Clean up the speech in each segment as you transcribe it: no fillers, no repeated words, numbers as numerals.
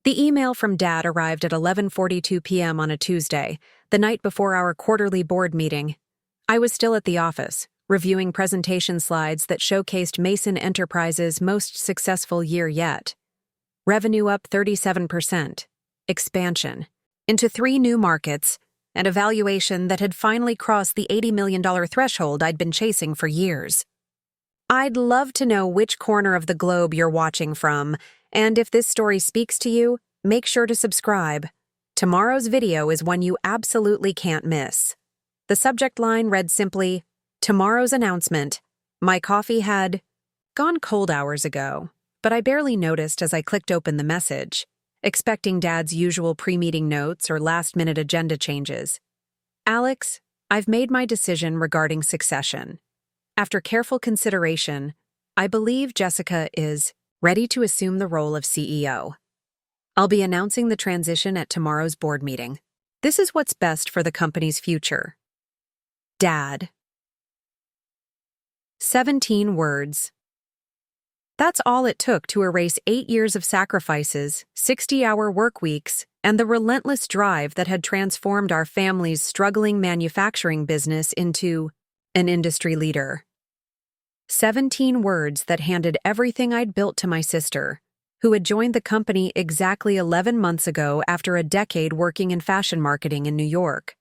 The email from Dad arrived at 11:42 p.m. on a Tuesday, the night before our quarterly board meeting. I was still at the office, reviewing presentation slides that showcased Mason Enterprises' most successful year yet. Revenue up 37%, expansion into 3 new markets, and a valuation that had finally crossed the $80 million threshold I'd been chasing for years. I'd love to know which corner of the globe you're watching from, and if this story speaks to you, make sure to subscribe. Tomorrow's video is one you absolutely can't miss. The subject line read simply, "Tomorrow's announcement. My coffee had gone cold hours ago, but I barely noticed as I clicked open the message, expecting Dad's usual pre-meeting notes or last-minute agenda changes. Alex, I've made my decision regarding succession. After careful consideration, I believe Jessica is ready to assume the role of CEO. I'll be announcing the transition at tomorrow's board meeting. This is what's best for the company's future. Dad." 17 words. That's all it took to erase 8 years of sacrifices, 60-hour work weeks, and the relentless drive that had transformed our family's struggling manufacturing business into an industry leader. 17 words that handed everything I'd built to my sister, who had joined the company exactly 11 months ago after a decade working in fashion marketing in New York.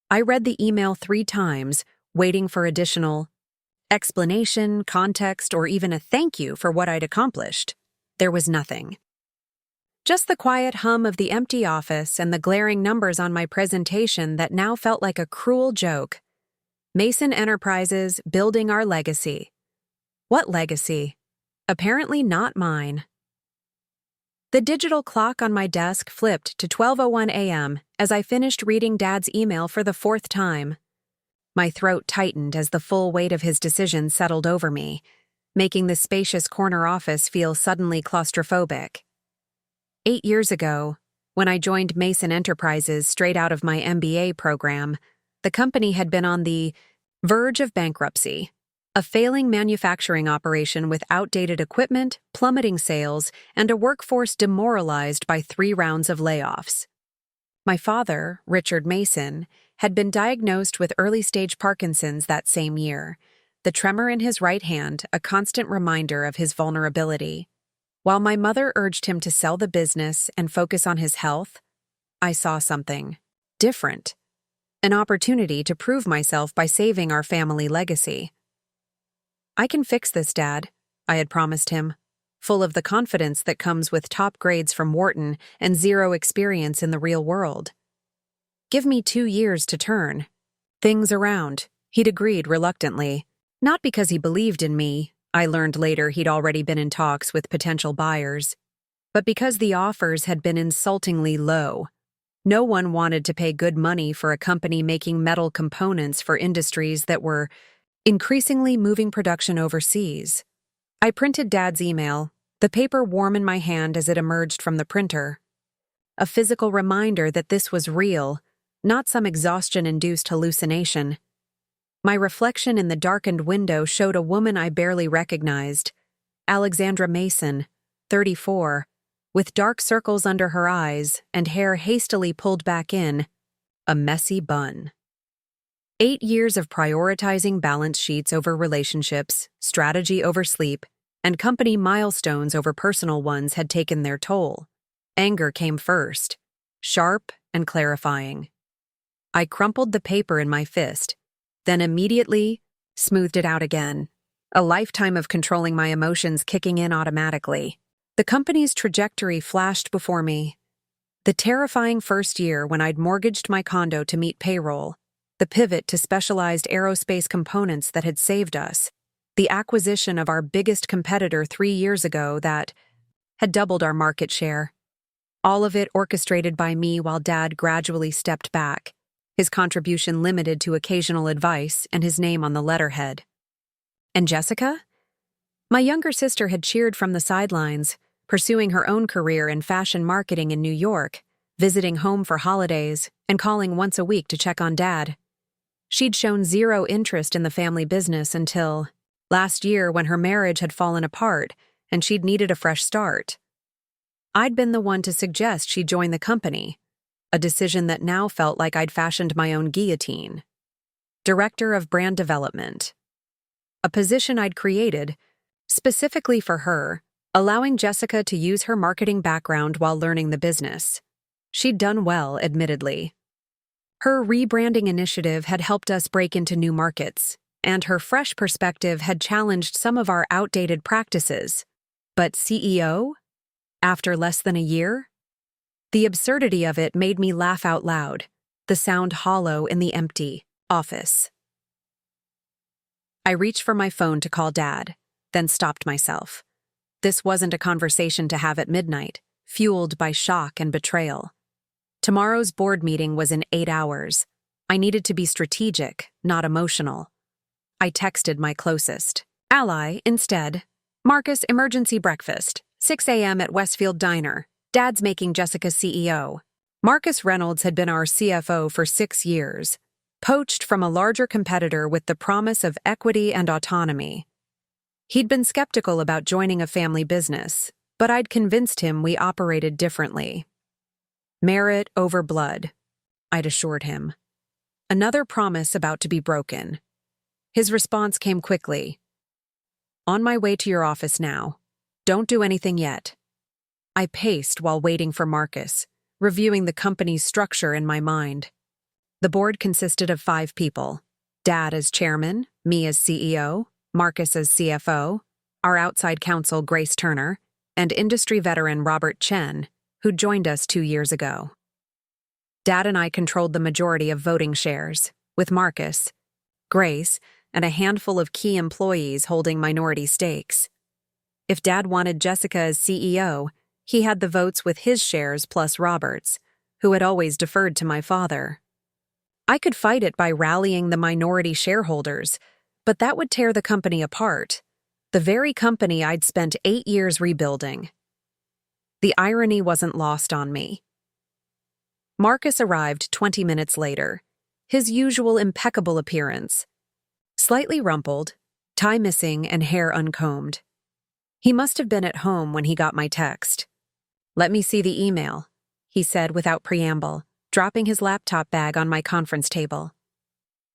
I read the email 3 times, waiting for additional explanation, context, or even a thank you for what I'd accomplished. There was nothing. Just the quiet hum of the empty office and the glaring numbers on my presentation that now felt like a cruel joke. Mason Enterprises, building our legacy. What legacy? Apparently not mine. The digital clock on my desk flipped to 12:01 a.m. as I finished reading Dad's email for the 4th time. My throat tightened as the full weight of his decision settled over me, making the spacious corner office feel suddenly claustrophobic. 8 years ago, when I joined Mason Enterprises straight out of my MBA program, the company had been on the verge of bankruptcy. A failing manufacturing operation with outdated equipment, plummeting sales, and a workforce demoralized by 3 rounds of layoffs. My father, Richard Mason, had been diagnosed with early-stage Parkinson's that same year, the tremor in his right hand a constant reminder of his vulnerability. While my mother urged him to sell the business and focus on his health, I saw something different, an opportunity to prove myself by saving our family legacy. "I can fix this, Dad," I had promised him, full of the confidence that comes with top grades from Wharton and 0 experience in the real world. "Give me 2 years to turn things around," he'd agreed reluctantly. Not because he believed in me, I learned later he'd already been in talks with potential buyers, but because the offers had been insultingly low. No one wanted to pay good money for a company making metal components for industries that were increasingly moving production overseas. I printed Dad's email, the paper warm in my hand as it emerged from the printer. A physical reminder that this was real, not some exhaustion-induced hallucination. My reflection in the darkened window showed a woman I barely recognized, Alexandra Mason, 34, with dark circles under her eyes and hair hastily pulled back in, a messy bun. 8 years of prioritizing balance sheets over relationships, strategy over sleep, and company milestones over personal ones had taken their toll. Anger came first, sharp and clarifying. I crumpled the paper in my fist, then immediately smoothed it out again, a lifetime of controlling my emotions kicking in automatically. The company's trajectory flashed before me. The terrifying first year when I'd mortgaged my condo to meet payroll, the pivot to specialized aerospace components that had saved us, the acquisition of our biggest competitor 3 years ago that had doubled our market share. All of it orchestrated by me while Dad gradually stepped back, his contribution limited to occasional advice and his name on the letterhead. And Jessica? My younger sister had cheered from the sidelines, pursuing her own career in fashion marketing in New York, visiting home for holidays, and calling once a week to check on Dad. She'd shown 0 interest in the family business until last year when her marriage had fallen apart and she'd needed a fresh start. I'd been the one to suggest she join the company, a decision that now felt like I'd fashioned my own guillotine. Director of Brand Development. A position I'd created, specifically for her, allowing Jessica to use her marketing background while learning the business. She'd done well, admittedly. Her rebranding initiative had helped us break into new markets, and her fresh perspective had challenged some of our outdated practices. But CEO? After less than a year? The absurdity of it made me laugh out loud, the sound hollow in the empty office. I reached for my phone to call Dad, then stopped myself. This wasn't a conversation to have at midnight, fueled by shock and betrayal. Tomorrow's board meeting was in 8 hours. I needed to be strategic, not emotional. I texted my closest ally instead. Marcus, emergency breakfast, 6 a.m. at Westfield Diner. Dad's making Jessica CEO. Marcus Reynolds had been our CFO for 6 years, poached from a larger competitor with the promise of equity and autonomy. He'd been skeptical about joining a family business, but I'd convinced him we operated differently. Merit over blood, I'd assured him. Another promise about to be broken. His response came quickly. On my way to your office now. Don't do anything yet. I paced while waiting for Marcus, reviewing the company's structure in my mind. The board consisted of 5 people. Dad as chairman, me as CEO, Marcus as CFO, our outside counsel Grace Turner, and industry veteran Robert Chen, who joined us 2 years ago. Dad and I controlled the majority of voting shares, with Marcus, Grace, and a handful of key employees holding minority stakes. If Dad wanted Jessica as CEO, he had the votes with his shares plus Robert's, who had always deferred to my father. I could fight it by rallying the minority shareholders, but that would tear the company apart, the very company I'd spent 8 years rebuilding. The irony wasn't lost on me. Marcus arrived 20 minutes later, his usual impeccable appearance. Slightly rumpled, tie missing and hair uncombed. He must have been at home when he got my text. Let me see the email, he said without preamble, dropping his laptop bag on my conference table.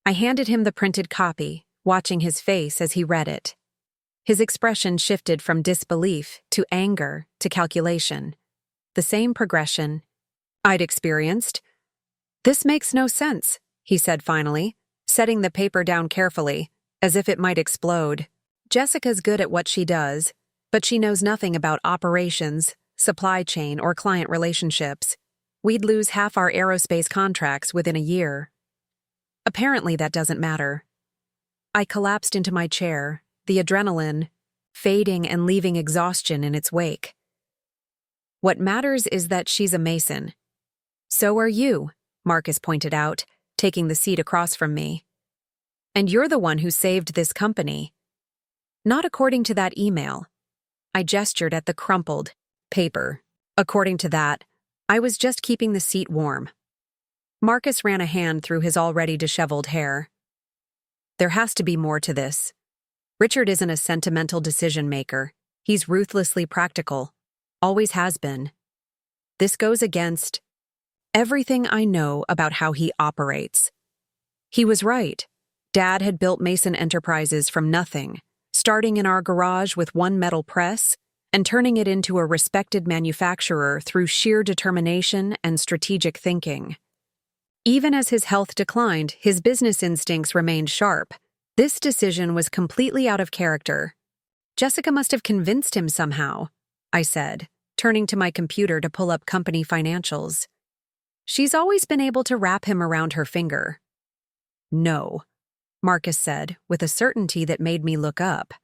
I handed him the printed copy, watching his face as he read it. His expression shifted from disbelief to anger to calculation. The same progression I'd experienced. This makes no sense, he said finally, setting the paper down carefully, as if it might explode. Jessica's good at what she does, but she knows nothing about operations, supply chain, or client relationships. We'd lose half our aerospace contracts within a year. Apparently that doesn't matter. I collapsed into my chair, the adrenaline fading and leaving exhaustion in its wake. What matters is that she's a Mason. So are you, Marcus pointed out, taking the seat across from me. And you're the one who saved this company. Not according to that email. I gestured at the crumpled paper. According to that, I was just keeping the seat warm. Marcus ran a hand through his already disheveled hair. There has to be more to this. Richard isn't a sentimental decision-maker. He's ruthlessly practical. Always has been. This goes against everything I know about how he operates. He was right. Dad had built Mason Enterprises from nothing, starting in our garage with one metal press and turning it into a respected manufacturer through sheer determination and strategic thinking. Even as his health declined, his business instincts remained sharp. This decision was completely out of character. Jessica must have convinced him somehow, I said, turning to my computer to pull up company financials. She's always been able to wrap him around her finger. No, Marcus said, with a certainty that made me look up.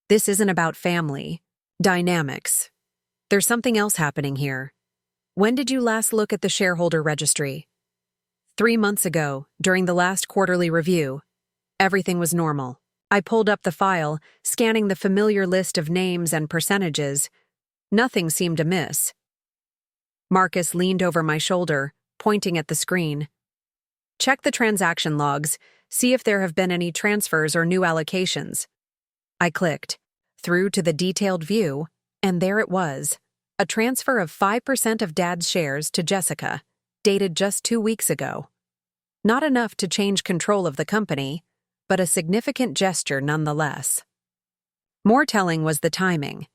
This isn't about family dynamics. There's something else happening here. When did you last look at the shareholder registry? 3 months ago, during the last quarterly review. Everything was normal. I pulled up the file, scanning the familiar list of names and percentages. Nothing seemed amiss. Marcus leaned over my shoulder, pointing at the screen. Check the transaction logs, see if there have been any transfers or new allocations. I clicked, through to the detailed view, and there it was. A transfer of 5% of Dad's shares to Jessica, dated just 2 weeks ago. Not enough to change control of the company, but a significant gesture nonetheless. More telling was the timing.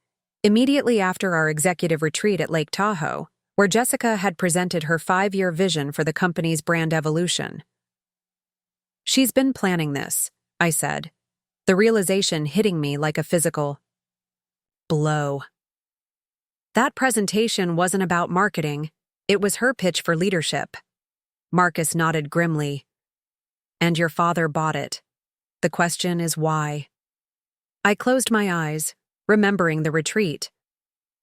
Immediately after our executive retreat at Lake Tahoe, where Jessica had presented her 5-year vision for the company's brand evolution. "She's been planning this," I said, the realization hitting me like a physical blow. That presentation wasn't about marketing, it was her pitch for leadership. Marcus nodded grimly. "And your father bought it. The question is why?" I closed my eyes, remembering the retreat.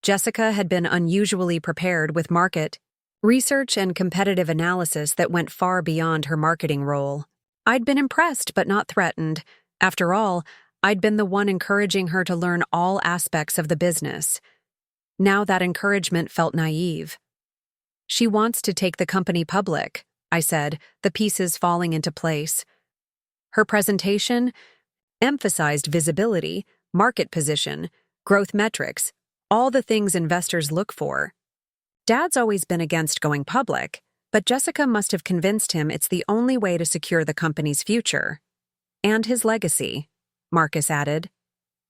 Jessica had been unusually prepared with market research and competitive analysis that went far beyond her marketing role. I'd been impressed but not threatened. After all, I'd been the one encouraging her to learn all aspects of the business. Now that encouragement felt naive. "She wants to take the company public," I said, the pieces falling into place. Her presentation emphasized visibility, market position, growth metrics, all the things investors look for. Dad's always been against going public, but Jessica must have convinced him it's the only way to secure the company's future. "And his legacy," Marcus added.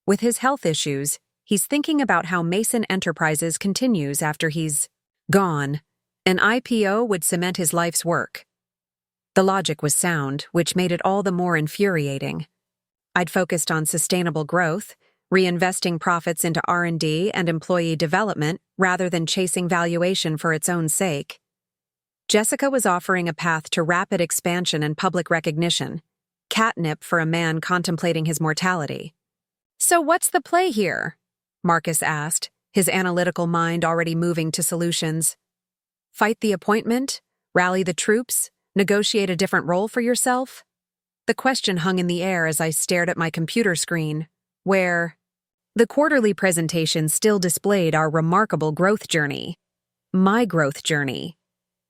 "With his health issues, he's thinking about how Mason Enterprises continues after he's gone. An IPO would cement his life's work." The logic was sound, which made it all the more infuriating. I'd focused on sustainable growth, reinvesting profits into R&D and employee development rather than chasing valuation for its own sake. Jessica was offering a path to rapid expansion and public recognition, catnip for a man contemplating his mortality. "So what's the play here?" Marcus asked, his analytical mind already moving to solutions. "Fight the appointment? Rally the troops? Negotiate a different role for yourself?" The question hung in the air as I stared at my computer screen, where the quarterly presentation still displayed our remarkable growth journey. My growth journey.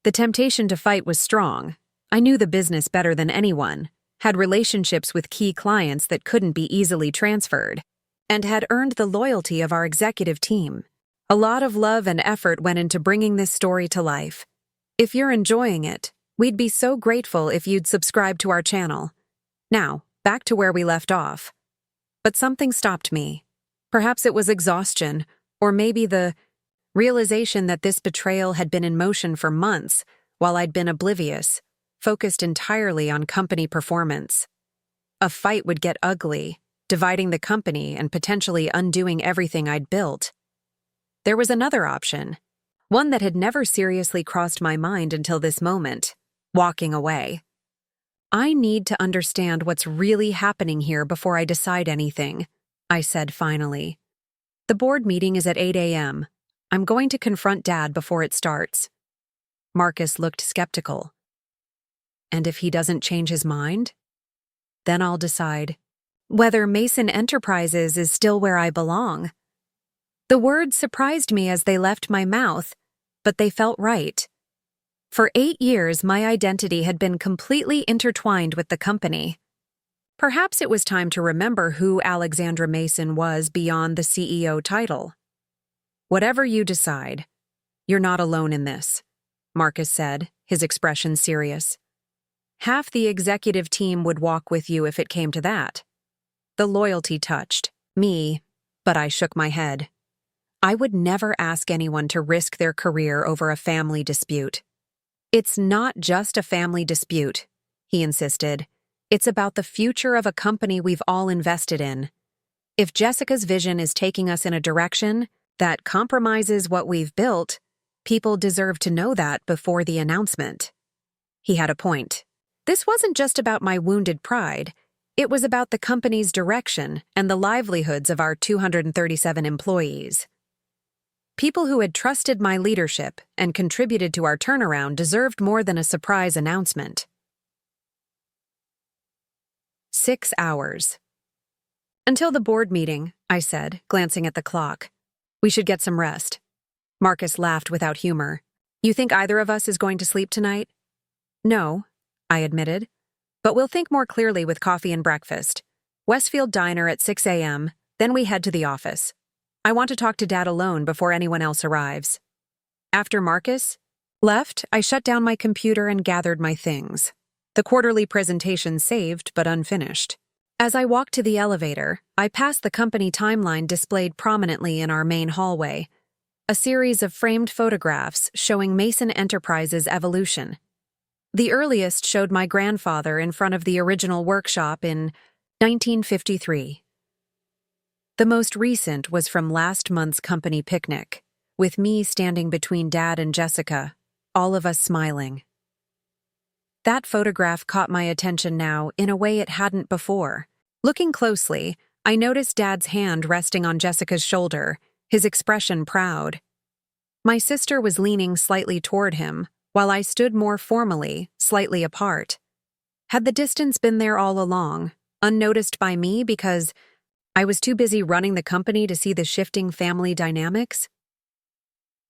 The temptation to fight was strong. I knew the business better than anyone, had relationships with key clients that couldn't be easily transferred, and had earned the loyalty of our executive team. A lot of love and effort went into bringing this story to life. If you're enjoying it, we'd be so grateful if you'd subscribe to our channel. Now, back to where we left off. But something stopped me. Perhaps it was exhaustion, or maybe the realization that this betrayal had been in motion for months, while I'd been oblivious, focused entirely on company performance. A fight would get ugly, dividing the company and potentially undoing everything I'd built. There was another option, one that had never seriously crossed my mind until this moment: walking away. "I need to understand what's really happening here before I decide anything," I said finally. "The board meeting is at 8 a.m. I'm going to confront Dad before it starts." Marcus looked skeptical. "And if he doesn't change his mind? Then I'll decide whether Mason Enterprises is still where I belong." The words surprised me as they left my mouth, but they felt right. For 8 years, my identity had been completely intertwined with the company. Perhaps it was time to remember who Alexandra Mason was beyond the CEO title. "Whatever you decide, you're not alone in this," Marcus said, his expression serious. "Half the executive team would walk with you if it came to that." The loyalty touched me, but I shook my head. I would never ask anyone to risk their career over a family dispute. "It's not just a family dispute," he insisted. "It's about the future of a company we've all invested in. If Jessica's vision is taking us in a direction that compromises what we've built, people deserve to know that before the announcement." He had a point. This wasn't just about my wounded pride. It was about the company's direction and the livelihoods of our 237 employees. People who had trusted my leadership and contributed to our turnaround deserved more than a surprise announcement. 6 hours. "Until the board meeting," I said, glancing at the clock. "We should get some rest." Marcus laughed without humor. "You think either of us is going to sleep tonight?" "No," I admitted. "But we'll think more clearly with coffee and breakfast. Westfield Diner at 6 a.m., then we head to the office." I want to talk to Dad alone before anyone else arrives. After Marcus left, I shut down my computer and gathered my things. The quarterly presentation saved but unfinished. As I walked to the elevator, I passed the company timeline displayed prominently in our main hallway, a series of framed photographs showing Mason Enterprises' evolution. The earliest showed my grandfather in front of the original workshop in 1953. The most recent was from last month's company picnic, with me standing between Dad and Jessica, all of us smiling. That photograph caught my attention now in a way it hadn't before. Looking closely, I noticed Dad's hand resting on Jessica's shoulder, his expression proud. My sister was leaning slightly toward him, while I stood more formally, slightly apart. Had the distance been there all along, unnoticed by me because I was too busy running the company to see the shifting family dynamics?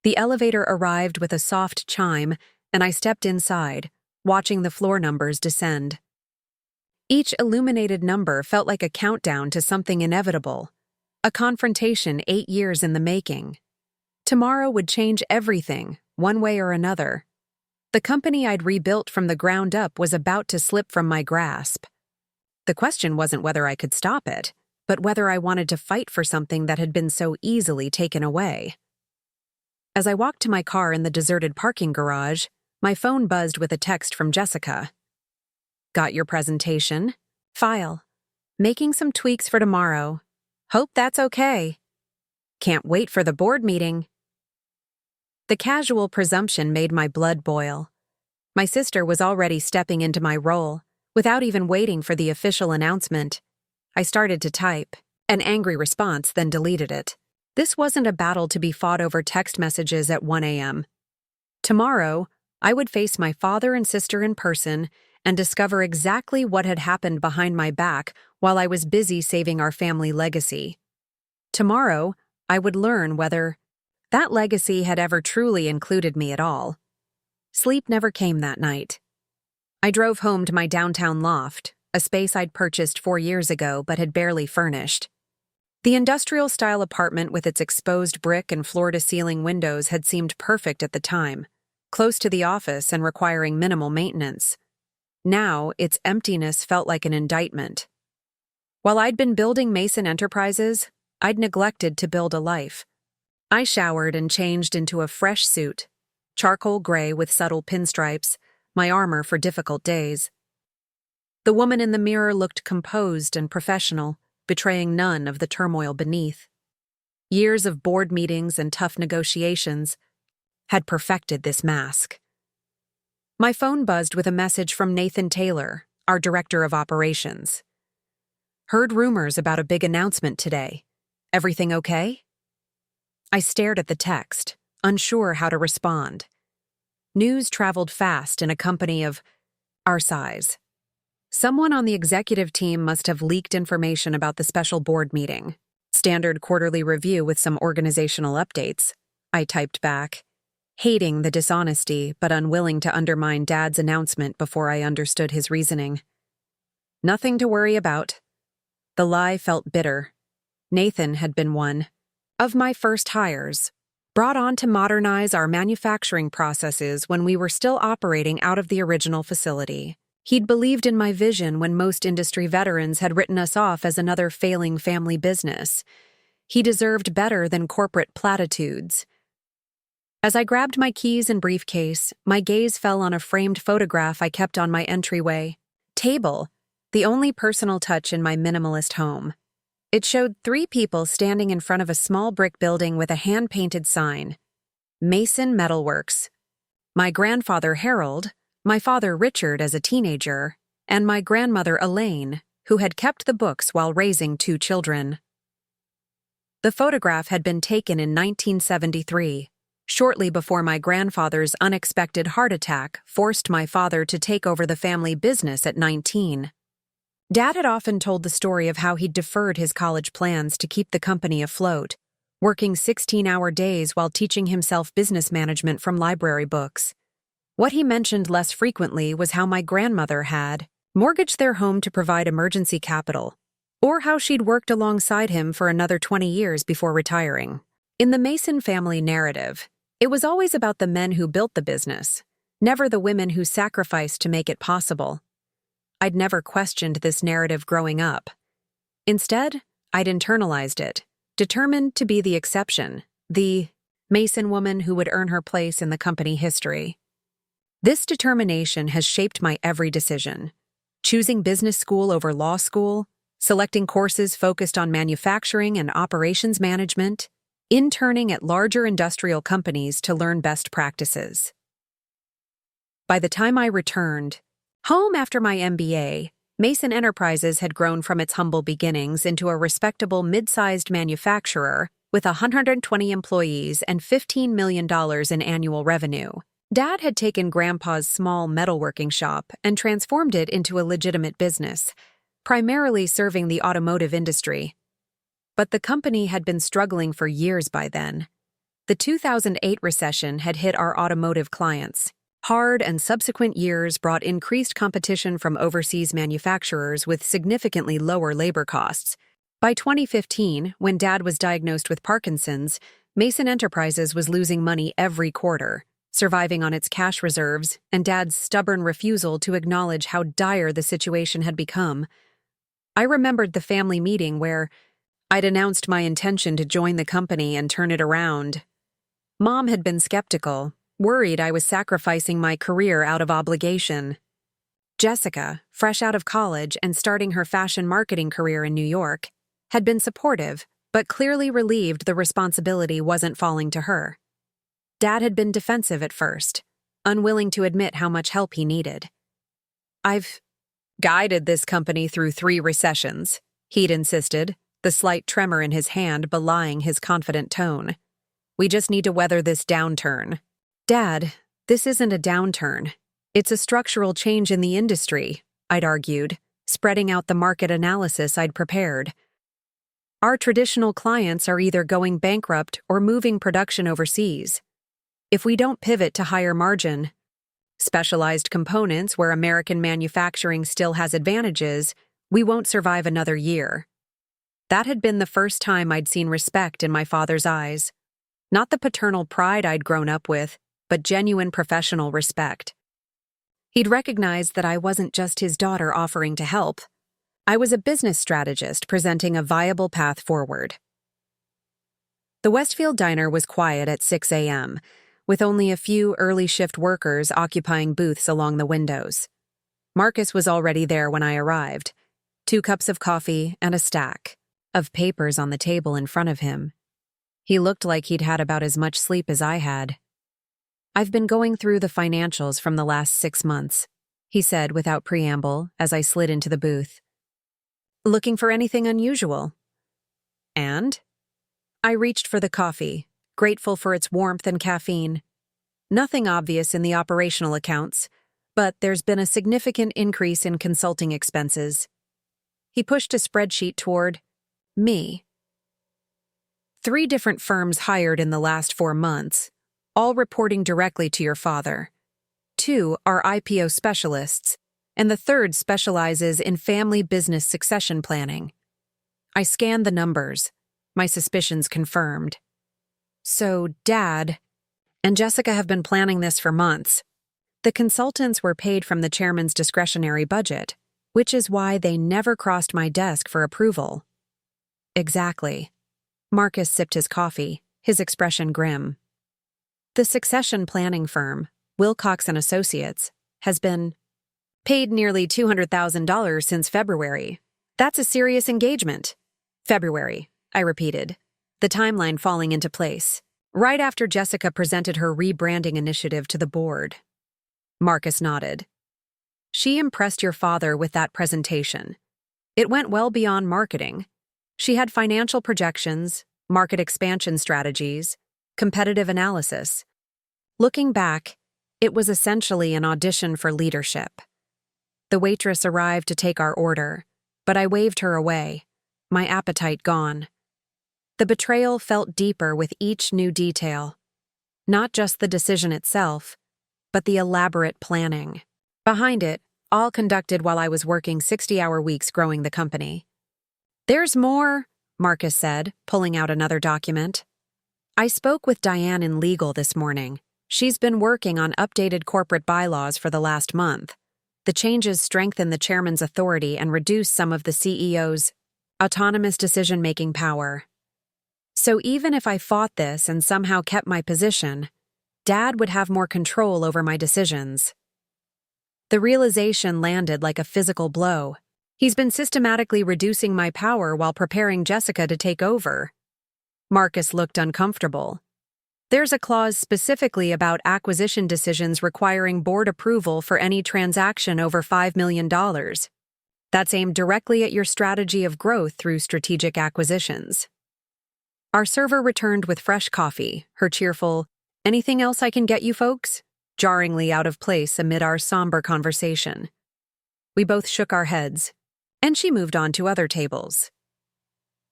The elevator arrived with a soft chime, and I stepped inside, watching the floor numbers descend. Each illuminated number felt like a countdown to something inevitable, a confrontation 8 years in the making. Tomorrow would change everything, one way or another. The company I'd rebuilt from the ground up was about to slip from my grasp. The question wasn't whether I could stop it, but whether I wanted to fight for something that had been so easily taken away. As I walked to my car in the deserted parking garage, my phone buzzed with a text from Jessica. Got your presentation? File. Making some tweaks for tomorrow. Hope that's okay. Can't wait for the board meeting. The casual presumption made my blood boil. My sister was already stepping into my role, without even waiting for the official announcement. I started to type, an angry response, then deleted it. This wasn't a battle to be fought over text messages at 1 a.m. Tomorrow, I would face my father and sister in person and discover exactly what had happened behind my back while I was busy saving our family legacy. Tomorrow, I would learn whether that legacy had ever truly included me at all. Sleep never came that night. I drove home to my downtown loft, a space I'd purchased 4 years ago but had barely furnished. The industrial-style apartment with its exposed brick and floor-to-ceiling windows had seemed perfect at the time, close to the office and requiring minimal maintenance. Now, its emptiness felt like an indictment. While I'd been building Mason Enterprises, I'd neglected to build a life. I showered and changed into a fresh suit, charcoal gray with subtle pinstripes, my armor for difficult days. The woman in the mirror looked composed and professional, betraying none of the turmoil beneath. Years of board meetings and tough negotiations had perfected this mask. My phone buzzed with a message from Nathan Taylor, our director of operations. Heard rumors about a big announcement today. Everything okay? I stared at the text, unsure how to respond. News traveled fast in a company of our size. Someone on the executive team must have leaked information about the special board meeting. Standard quarterly review with some organizational updates. I typed back, hating the dishonesty but unwilling to undermine Dad's announcement before I understood his reasoning. Nothing to worry about. The lie felt bitter. Nathan had been one of my first hires, brought on to modernize our manufacturing processes when we were still operating out of the original facility. He'd believed in my vision when most industry veterans had written us off as another failing family business. He deserved better than corporate platitudes. As I grabbed my keys and briefcase, my gaze fell on a framed photograph I kept on my entryway table, the only personal touch in my minimalist home. It showed 3 people standing in front of a small brick building with a hand-painted sign, Mason Metalworks. My grandfather Harold, my father Richard as a teenager, and my grandmother Elaine, who had kept the books while raising 2 children. The photograph had been taken in 1973, shortly before my grandfather's unexpected heart attack forced my father to take over the family business at 19. Dad had often told the story of how he'd deferred his college plans to keep the company afloat, working 16-hour days while teaching himself business management from library books. What he mentioned less frequently was how my grandmother had mortgaged their home to provide emergency capital, or how she'd worked alongside him for another 20 years before retiring. In the Mason family narrative, it was always about the men who built the business, never the women who sacrificed to make it possible. I'd never questioned this narrative growing up. Instead, I'd internalized it, determined to be the exception, the Mason woman who would earn her place in the company history. This determination has shaped my every decision. Choosing business school over law school, selecting courses focused on manufacturing and operations management, interning at larger industrial companies to learn best practices. By the time I returned home after my MBA, Mason Enterprises had grown from its humble beginnings into a respectable mid-sized manufacturer with 120 employees and $15 million in annual revenue. Dad had taken Grandpa's small metalworking shop and transformed it into a legitimate business, primarily serving the automotive industry. But the company had been struggling for years by then. The 2008 recession had hit our automotive clients. Hard and subsequent years brought increased competition from overseas manufacturers with significantly lower labor costs. By 2015, when Dad was diagnosed with Parkinson's, Mason Enterprises was losing money every quarter, surviving on its cash reserves, and Dad's stubborn refusal to acknowledge how dire the situation had become. I remembered the family meeting where I'd announced my intention to join the company and turn it around. Mom had been skeptical, worried I was sacrificing my career out of obligation. Jessica, fresh out of college and starting her fashion marketing career in New York, had been supportive, but clearly relieved the responsibility wasn't falling to her. Dad had been defensive at first, unwilling to admit how much help he needed. "I've guided this company through 3 recessions," he'd insisted, the slight tremor in his hand belying his confident tone. "We just need to weather this downturn." "Dad, this isn't a downturn. It's a structural change in the industry," I'd argued, spreading out the market analysis I'd prepared. "Our traditional clients are either going bankrupt or moving production overseas. If we don't pivot to higher margin, specialized components where American manufacturing still has advantages, we won't survive another year." That had been the first time I'd seen respect in my father's eyes. Not the paternal pride I'd grown up with, but genuine professional respect. He'd recognized that I wasn't just his daughter offering to help. I was a business strategist presenting a viable path forward. The Westfield Diner was quiet at 6 a.m., with only a few early shift workers occupying booths along the windows. Marcus was already there when I arrived, 2 cups of coffee and a stack of papers on the table in front of him. He looked like he'd had about as much sleep as I had. "I've been going through the financials from the last 6 months," he said without preamble as I slid into the booth. "Looking for anything unusual?" "And?" I reached for the coffee, grateful for its warmth and caffeine. "Nothing obvious in the operational accounts, but there's been a significant increase in consulting expenses." He pushed a spreadsheet toward me. 3 different firms hired in the last 4 months, all reporting directly to your father. 2 are IPO specialists, and the 3rd specializes in family business succession planning. I scanned the numbers, my suspicions confirmed. "So, Dad and Jessica have been planning this for months. The consultants were paid from the chairman's discretionary budget, which is why they never crossed my desk for approval." "Exactly." Marcus sipped his coffee, his expression grim. "The succession planning firm, Wilcox & Associates, has been paid nearly $200,000 since February. That's a serious engagement." "February," I repeated, the timeline falling into place, right after Jessica presented her rebranding initiative to the board. Marcus nodded. "She impressed your father with that presentation. It went well beyond marketing. She had financial projections, market expansion strategies, competitive analysis. Looking back, it was essentially an audition for leadership. The waitress arrived to take our order, but I waved her away, my appetite gone. The betrayal felt deeper with each new detail. Not just the decision itself, but the elaborate planning behind it, all conducted while I was working 60-hour weeks growing the company. There's more, Marcus said, pulling out another document. I spoke with Diane in legal this morning. She's been working on updated corporate bylaws for the last month. The changes strengthen the chairman's authority and reduce some of the CEO's autonomous decision-making power. So even if I fought this and somehow kept my position, Dad would have more control over my decisions. The realization landed like a physical blow. He's been systematically reducing my power while preparing Jessica to take over. Marcus looked uncomfortable. There's a clause specifically about acquisition decisions requiring board approval for any transaction over $5 million. That's aimed directly at your strategy of growth through strategic acquisitions. Our server returned with fresh coffee, her cheerful, "Anything else I can get you folks?" jarringly out of place amid our somber conversation. We both shook our heads, and she moved on to other tables.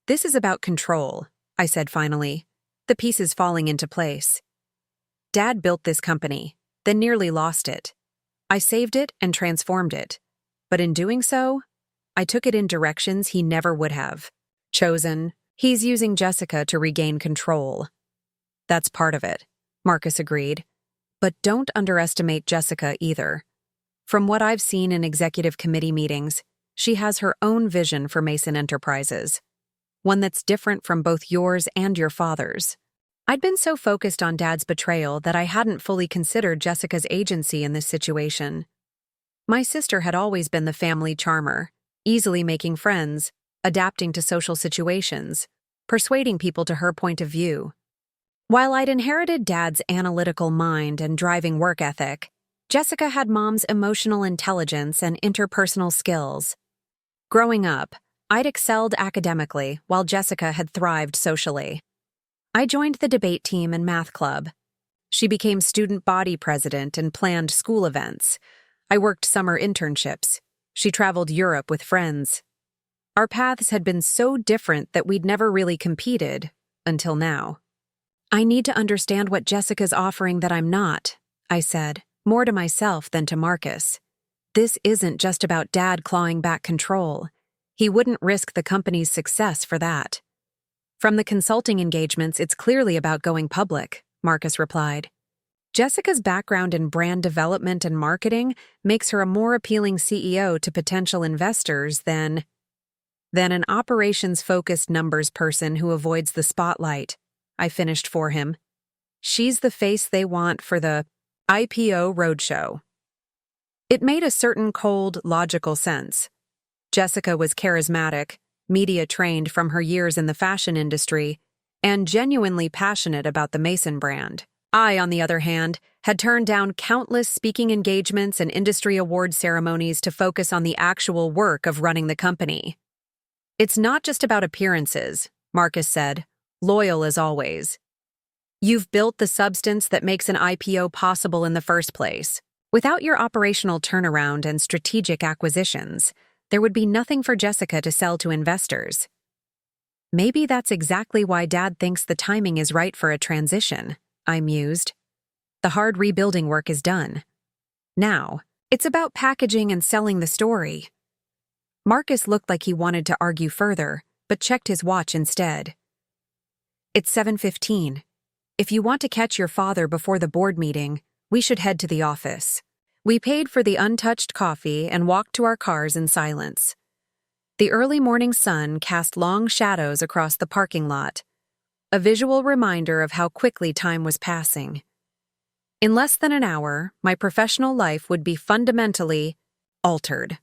"This is about control," I said finally, the pieces falling into place. Dad built this company, then nearly lost it. I saved it and transformed it. But in doing so, I took it in directions he never would have chosen. He's using Jessica to regain control. That's part of it, Marcus agreed. But don't underestimate Jessica either. From what I've seen in executive committee meetings, she has her own vision for Mason Enterprises. One that's different from both yours and your father's. I'd been so focused on Dad's betrayal that I hadn't fully considered Jessica's agency in this situation. My sister had always been the family charmer, easily making friends, adapting to social situations, persuading people to her point of view. While I'd inherited Dad's analytical mind and driving work ethic, Jessica had Mom's emotional intelligence and interpersonal skills. Growing up, I'd excelled academically while Jessica had thrived socially. I joined the debate team and math club. She became student body president and planned school events. I worked summer internships. She traveled Europe with friends. Our paths had been so different that we'd never really competed, until now. "I need to understand what Jessica's offering that I'm not," I said, more to myself than to Marcus. This isn't just about Dad clawing back control. He wouldn't risk the company's success for that. "From the consulting engagements, it's clearly about going public," Marcus replied. "Jessica's background in brand development and marketing makes her a more appealing CEO to potential investors than an operations-focused numbers person who avoids the spotlight," I finished for him. "She's the face they want for the IPO roadshow." It made a certain cold, logical sense. Jessica was charismatic, media-trained from her years in the fashion industry, and genuinely passionate about the Mason brand. I, on the other hand, had turned down countless speaking engagements and industry award ceremonies to focus on the actual work of running the company. "It's not just about appearances," Marcus said, loyal as always. "You've built the substance that makes an IPO possible in the first place. Without your operational turnaround and strategic acquisitions, there would be nothing for Jessica to sell to investors." Maybe that's exactly why Dad thinks the timing is right for a transition, I mused. The hard rebuilding work is done. Now, it's about packaging and selling the story. Marcus looked like he wanted to argue further, but checked his watch instead. "It's 7:15. If you want to catch your father before the board meeting, we should head to the office." We paid for the untouched coffee and walked to our cars in silence. The early morning sun cast long shadows across the parking lot, a visual reminder of how quickly time was passing. In less than an hour, my professional life would be fundamentally altered.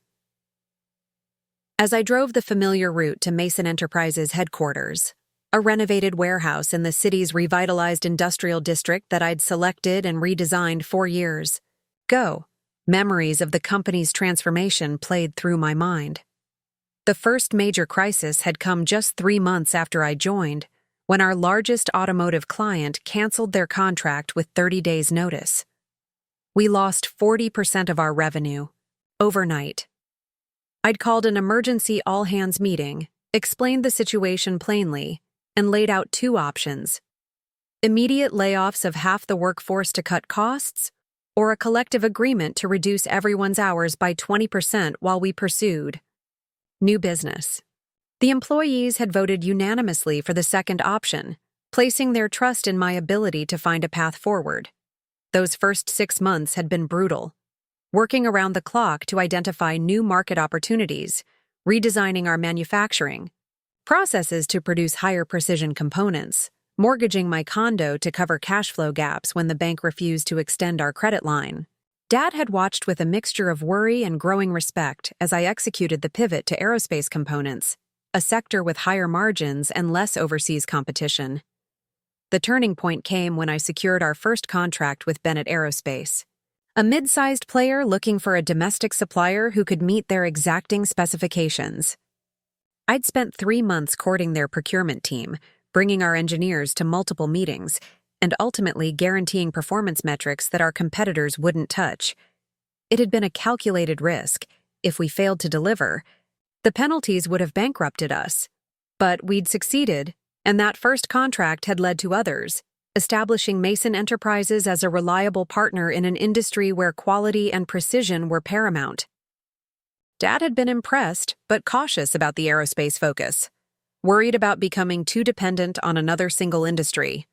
As I drove the familiar route to Mason Enterprises headquarters, a renovated warehouse in the city's revitalized industrial district that I'd selected and redesigned 4 years ago, memories of the company's transformation played through my mind. The first major crisis had come just 3 months after I joined, when our largest automotive client canceled their contract with 30 days' notice. We lost 40% of our revenue, overnight. I'd called an emergency all-hands meeting, explained the situation plainly, and laid out 2 options: immediate layoffs of half the workforce to cut costs, or a collective agreement to reduce everyone's hours by 20% while we pursued new business. The employees had voted unanimously for the second option, placing their trust in my ability to find a path forward. Those first 6 months had been brutal, working around the clock to identify new market opportunities, redesigning our manufacturing, processes to produce higher precision components, mortgaging my condo to cover cash flow gaps when the bank refused to extend our credit line. Dad had watched with a mixture of worry and growing respect as I executed the pivot to aerospace components, a sector with higher margins and less overseas competition. The turning point came when I secured our first contract with Bennett Aerospace, a mid-sized player looking for a domestic supplier who could meet their exacting specifications. I'd spent 3 months courting their procurement team, bringing our engineers to multiple meetings, and ultimately guaranteeing performance metrics that our competitors wouldn't touch. It had been a calculated risk. If we failed to deliver, the penalties would have bankrupted us. But we'd succeeded, and that first contract had led to others, establishing Mason Enterprises as a reliable partner in an industry where quality and precision were paramount. Dad had been impressed, but cautious about the aerospace focus, worried about becoming too dependent on another single industry.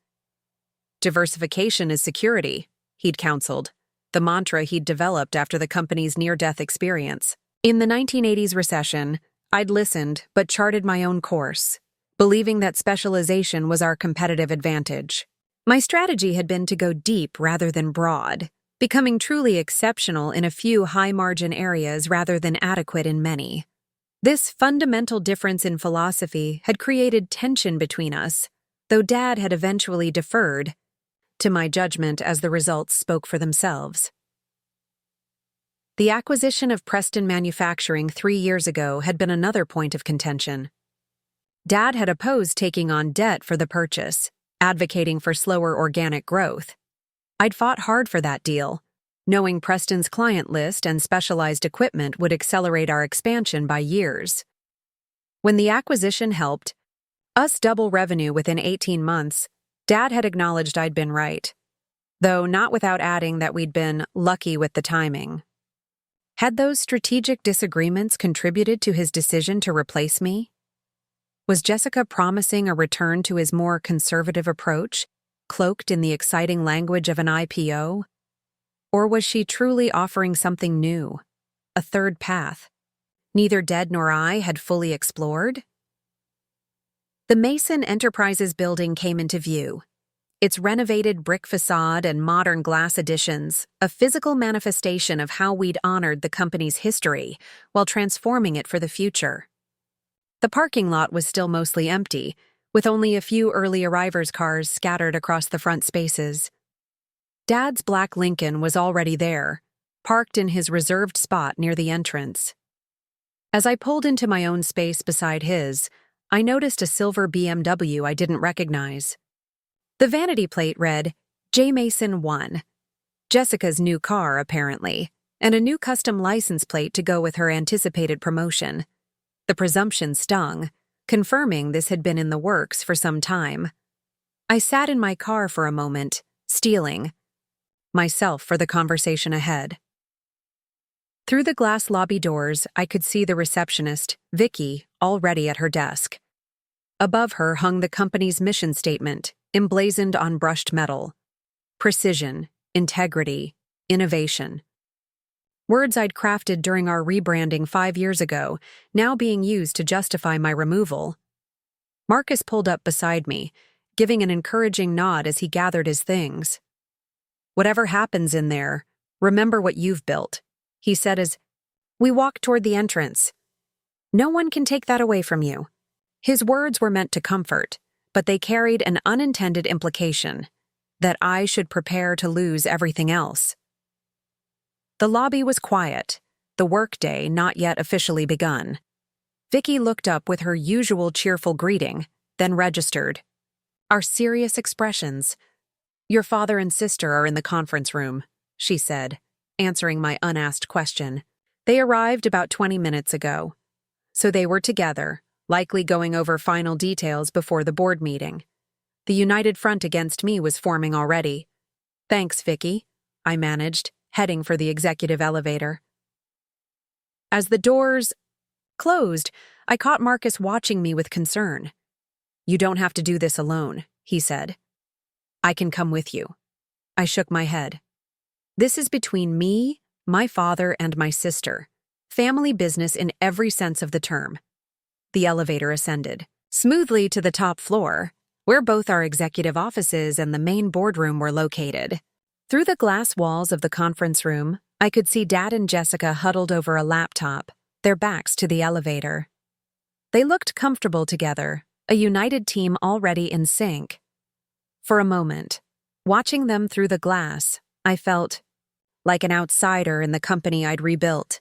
Diversification is security, he'd counseled, the mantra he'd developed after the company's near-death experience. In the 1980s recession, I'd listened but charted my own course, believing that specialization was our competitive advantage. My strategy had been to go deep rather than broad, becoming truly exceptional in a few high-margin areas rather than adequate in many. This fundamental difference in philosophy had created tension between us, though Dad had eventually deferred, to my judgment as the results spoke for themselves. The acquisition of Preston Manufacturing 3 years ago had been another point of contention. Dad had opposed taking on debt for the purchase, advocating for slower organic growth. I'd fought hard for that deal, knowing Preston's client list and specialized equipment would accelerate our expansion by years. When the acquisition helped us double revenue within 18 months, Dad had acknowledged I'd been right, though not without adding that we'd been lucky with the timing. Had those strategic disagreements contributed to his decision to replace me? Was Jessica promising a return to his more conservative approach, cloaked in the exciting language of an IPO? Or was she truly offering something new, a third path, neither Dad nor I had fully explored? The Mason Enterprises building came into view, its renovated brick facade and modern glass additions, a physical manifestation of how we'd honored the company's history while transforming it for the future. The parking lot was still mostly empty, with only a few early arrivers' cars scattered across the front spaces. Dad's black Lincoln was already there, parked in his reserved spot near the entrance. As I pulled into my own space beside his, I noticed a silver BMW I didn't recognize. The vanity plate read, J. Mason 1. Jessica's new car, apparently, and a new custom license plate to go with her anticipated promotion. The presumption stung, confirming this had been in the works for some time. I sat in my car for a moment, steeling myself for the conversation ahead. Through the glass lobby doors, I could see the receptionist, Vicky, already at her desk. Above her hung the company's mission statement, emblazoned on brushed metal. Precision, integrity, innovation. Words I'd crafted during our rebranding 5 years ago, now being used to justify my removal. Marcus pulled up beside me, giving an encouraging nod as he gathered his things. Whatever happens in there, remember what you've built, he said as we walked toward the entrance. No one can take that away from you. His words were meant to comfort, but they carried an unintended implication, that I should prepare to lose everything else. The lobby was quiet, the workday not yet officially begun. Vicky looked up with her usual cheerful greeting, then registered. Our serious expressions. Your father and sister are in the conference room, she said, answering my unasked question. They arrived about 20 minutes ago. So they were together, likely going over final details before the board meeting. The united front against me was forming already. Thanks, Vicky, I managed, heading for the executive elevator. As the doors closed, I caught Marcus watching me with concern. "You don't have to do this alone," he said. "I can come with you." I shook my head. "This is between me, my father, and my sister. Family business in every sense of the term." The elevator ascended smoothly to the top floor, where both our executive offices and the main boardroom were located. Through the glass walls of the conference room, I could see Dad and Jessica huddled over a laptop, their backs to the elevator. They looked comfortable together, a united team already in sync. For a moment, watching them through the glass, I felt like an outsider in the company I'd rebuilt.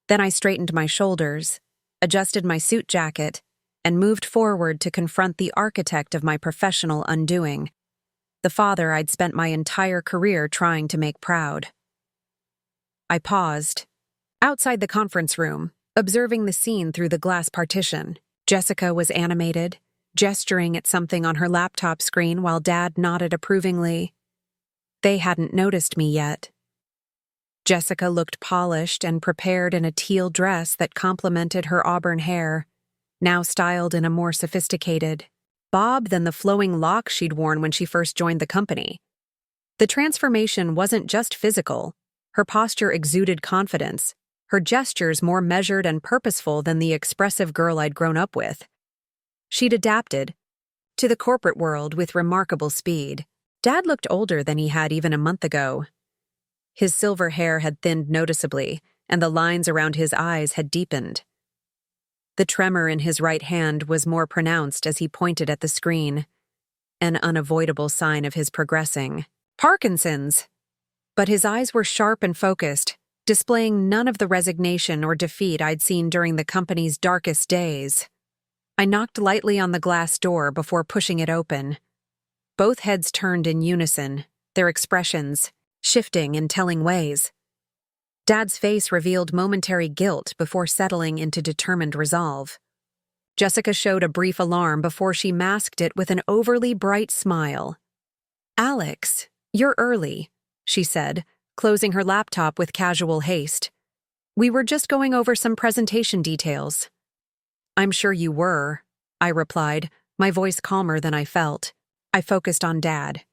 Then I straightened my shoulders, adjusted my suit jacket, and moved forward to confront the architect of my professional undoing, the father I'd spent my entire career trying to make proud. I paused. Outside the conference room, observing the scene through the glass partition, Jessica was animated, gesturing at something on her laptop screen while Dad nodded approvingly. They hadn't noticed me yet. Jessica looked polished and prepared in a teal dress that complemented her auburn hair, now styled in a more sophisticated bob than the flowing locks she'd worn when she first joined the company. The transformation wasn't just physical. Her posture exuded confidence, her gestures more measured and purposeful than the expressive girl I'd grown up with. She'd adapted to the corporate world with remarkable speed. Dad looked older than he had even a month ago. His silver hair had thinned noticeably, and the lines around his eyes had deepened. The tremor in his right hand was more pronounced as he pointed at the screen, an unavoidable sign of his progressing Parkinson's. But his eyes were sharp and focused, displaying none of the resignation or defeat I'd seen during the company's darkest days. I knocked lightly on the glass door before pushing it open. Both heads turned in unison, their expressions shifting in telling ways. Dad's face revealed momentary guilt before settling into determined resolve. Jessica showed a brief alarm before she masked it with an overly bright smile. "Alex, you're early," she said, closing her laptop with casual haste. "We were just going over some presentation details." "I'm sure you were," I replied, my voice calmer than I felt. I focused on Dad.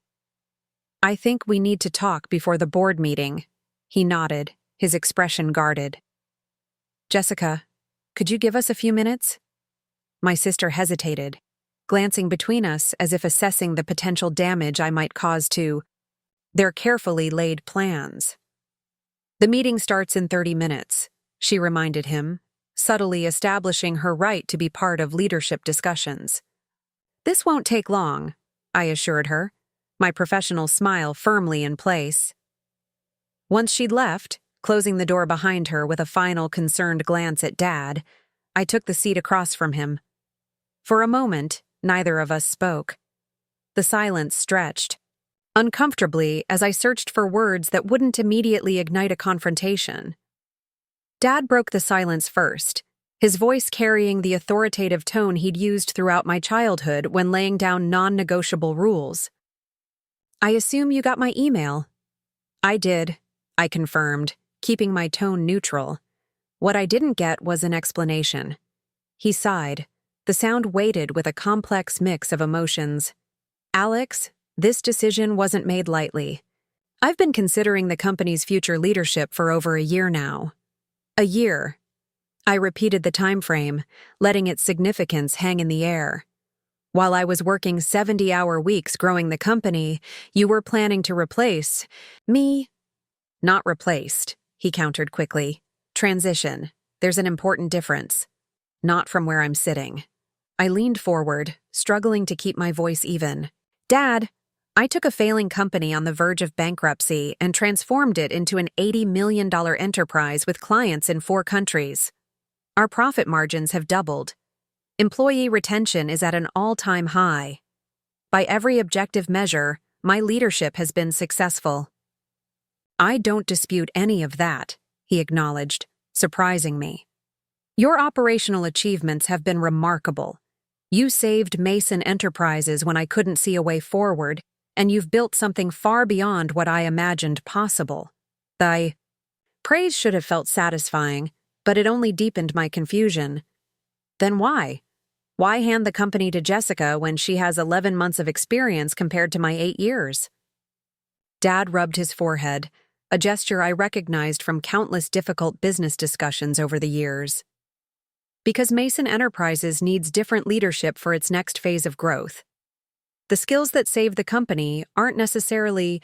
"I think we need to talk before the board meeting." He nodded, his expression guarded. "Jessica, could you give us a few minutes?" My sister hesitated, glancing between us as if assessing the potential damage I might cause to their carefully laid plans. "The meeting starts in 30 minutes, she reminded him, subtly establishing her right to be part of leadership discussions. "This won't take long," I assured her, my professional smile firmly in place. Once she'd left, closing the door behind her with a final concerned glance at Dad, I took the seat across from him. For a moment, neither of us spoke. The silence stretched, uncomfortably as I searched for words that wouldn't immediately ignite a confrontation. Dad broke the silence first, his voice carrying the authoritative tone he'd used throughout my childhood when laying down non-negotiable rules. "I assume you got my email." "I did," I confirmed, keeping my tone neutral. What I didn't get was an explanation. He sighed, the sound weighted with a complex mix of emotions. "Alex, this decision wasn't made lightly. I've been considering the company's future leadership for over a year now." "A year." I repeated the time frame, letting its significance hang in the air. "While I was working 70-hour weeks growing the company, you were planning to replace me." "Not replaced," he countered quickly. "Transition. There's an important difference. Not from where I'm sitting." I leaned forward, struggling to keep my voice even. "Dad, I took a failing company on the verge of bankruptcy and transformed it into an $80 million enterprise with clients in 4 countries. Our profit margins have doubled. Employee retention is at an all-time high. By every objective measure, my leadership has been successful." "I don't dispute any of that," he acknowledged, surprising me. "Your operational achievements have been remarkable. You saved Mason Enterprises when I couldn't see a way forward, and you've built something far beyond what I imagined possible." The praise should have felt satisfying, but it only deepened my confusion. Then why? Why hand the company to Jessica when she has 11 months of experience compared to my 8 years? Dad rubbed his forehead, a gesture I recognized from countless difficult business discussions over the years. Because Mason Enterprises needs different leadership for its next phase of growth. The skills that save the company aren't necessarily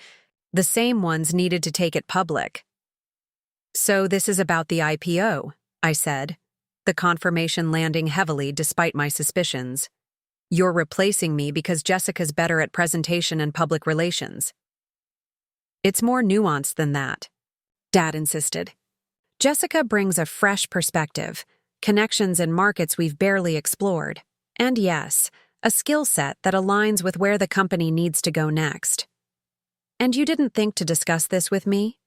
the same ones needed to take it public. So this is about the IPO, I said, the confirmation landing heavily despite my suspicions. You're replacing me because Jessica's better at presentation and public relations. It's more nuanced than that, Dad insisted. Jessica brings a fresh perspective, connections in markets we've barely explored, and yes, a skill set that aligns with where the company needs to go next. And you didn't think to discuss this with me?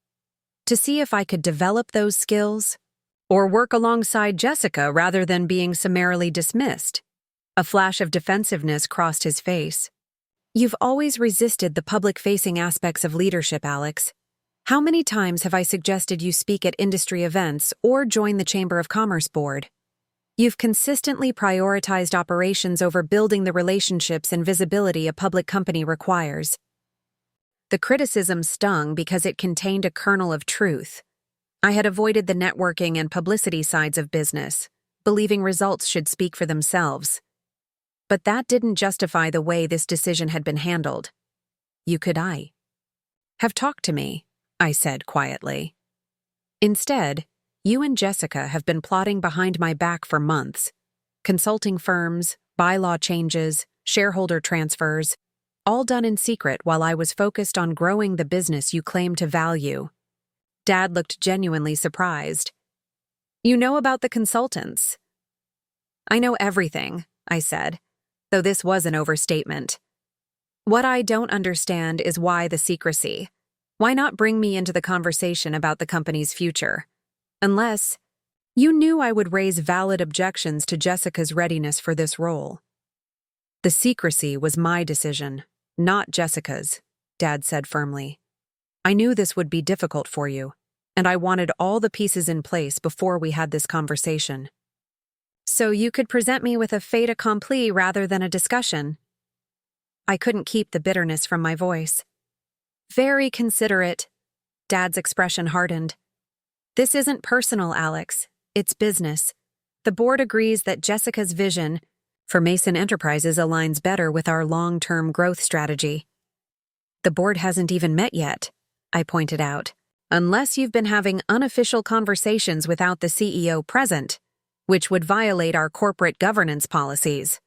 To see if I could develop those skills? Or work alongside Jessica rather than being summarily dismissed? A flash of defensiveness crossed his face. You've always resisted the public-facing aspects of leadership, Alex. How many times have I suggested you speak at industry events or join the Chamber of Commerce board? You've consistently prioritized operations over building the relationships and visibility a public company requires. The criticism stung because it contained a kernel of truth. I had avoided the networking and publicity sides of business, believing results should speak for themselves. But that didn't justify the way this decision had been handled. You could have talked to me, I said quietly. Instead, you and Jessica have been plotting behind my back for months. Consulting firms, bylaw changes, shareholder transfers, all done in secret while I was focused on growing the business you claim to value. Dad looked genuinely surprised. You know about the consultants? I know everything, I said, though this was an overstatement. What I don't understand is why the secrecy. Why not bring me into the conversation about the company's future? Unless you knew I would raise valid objections to Jessica's readiness for this role. The secrecy was my decision, not Jessica's, Dad said firmly. I knew this would be difficult for you, and I wanted all the pieces in place before we had this conversation. So you could present me with a fait accompli rather than a discussion. I couldn't keep the bitterness from my voice. Very considerate. Dad's expression hardened. This isn't personal, Alex. It's business. The board agrees that Jessica's vision for Mason Enterprises aligns better with our long-term growth strategy. The board hasn't even met yet, I pointed out, unless you've been having unofficial conversations without the CEO present, which would violate our corporate governance policies.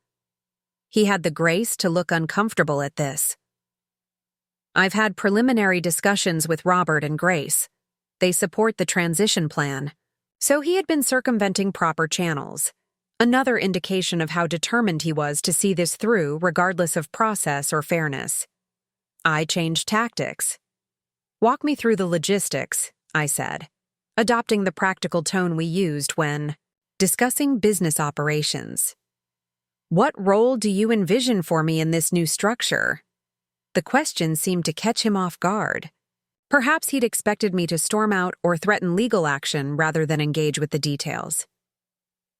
He had the grace to look uncomfortable at this. I've had preliminary discussions with Robert and Grace. They support the transition plan. So he had been circumventing proper channels. Another indication of how determined he was to see this through regardless of process or fairness. I changed tactics. Walk me through the logistics, I said, adopting the practical tone we used when discussing business operations. What role do you envision for me in this new structure? The question seemed to catch him off guard. Perhaps he'd expected me to storm out or threaten legal action rather than engage with the details.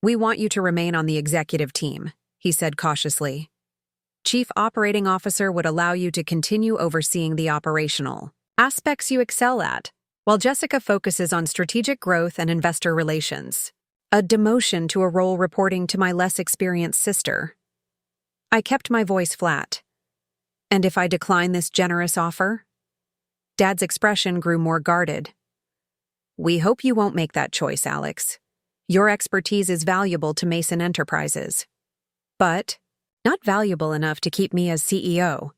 We want you to remain on the executive team, he said cautiously. Chief Operating Officer would allow you to continue overseeing the operational aspects you excel at, while Jessica focuses on strategic growth and investor relations. A demotion to a role reporting to my less experienced sister. I kept my voice flat. And if I decline this generous offer? Dad's expression grew more guarded. We hope you won't make that choice, Alex. Your expertise is valuable to Mason Enterprises. But not valuable enough to keep me as CEO.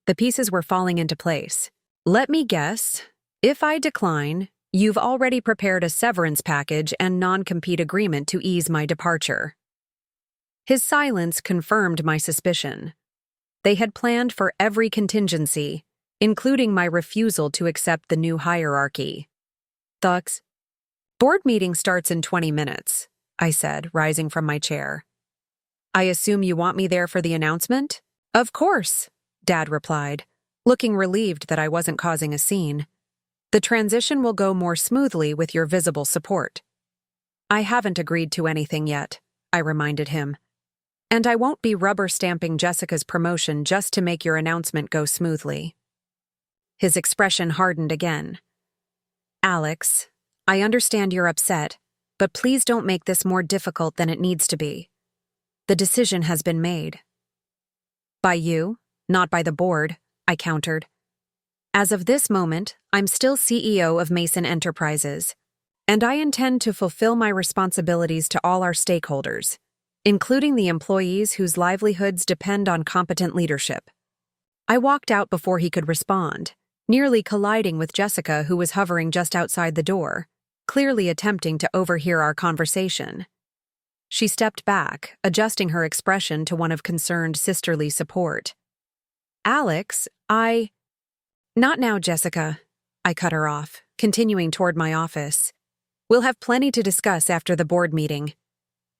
The pieces were falling into place. Let me guess, if I decline, you've already prepared a severance package and non-compete agreement to ease my departure. His silence confirmed my suspicion. They had planned for every contingency, including my refusal to accept the new hierarchy. Thux. Board meeting starts in 20 minutes, I said, rising from my chair. I assume you want me there for the announcement? Of course, Dad replied, looking relieved that I wasn't causing a scene. The transition will go more smoothly with your visible support. I haven't agreed to anything yet, I reminded him. And I won't be rubber stamping Jessica's promotion just to make your announcement go smoothly. His expression hardened again. Alex, I understand you're upset, but please don't make this more difficult than it needs to be. The decision has been made. By you, not by the board, I countered. As of this moment, I'm still CEO of Mason Enterprises, and I intend to fulfill my responsibilities to all our stakeholders, including the employees whose livelihoods depend on competent leadership. I walked out before he could respond, nearly colliding with Jessica, who was hovering just outside the door, clearly attempting to overhear our conversation. She stepped back, adjusting her expression to one of concerned sisterly support. Alex, Not now, Jessica, I cut her off, continuing toward my office. We'll have plenty to discuss after the board meeting.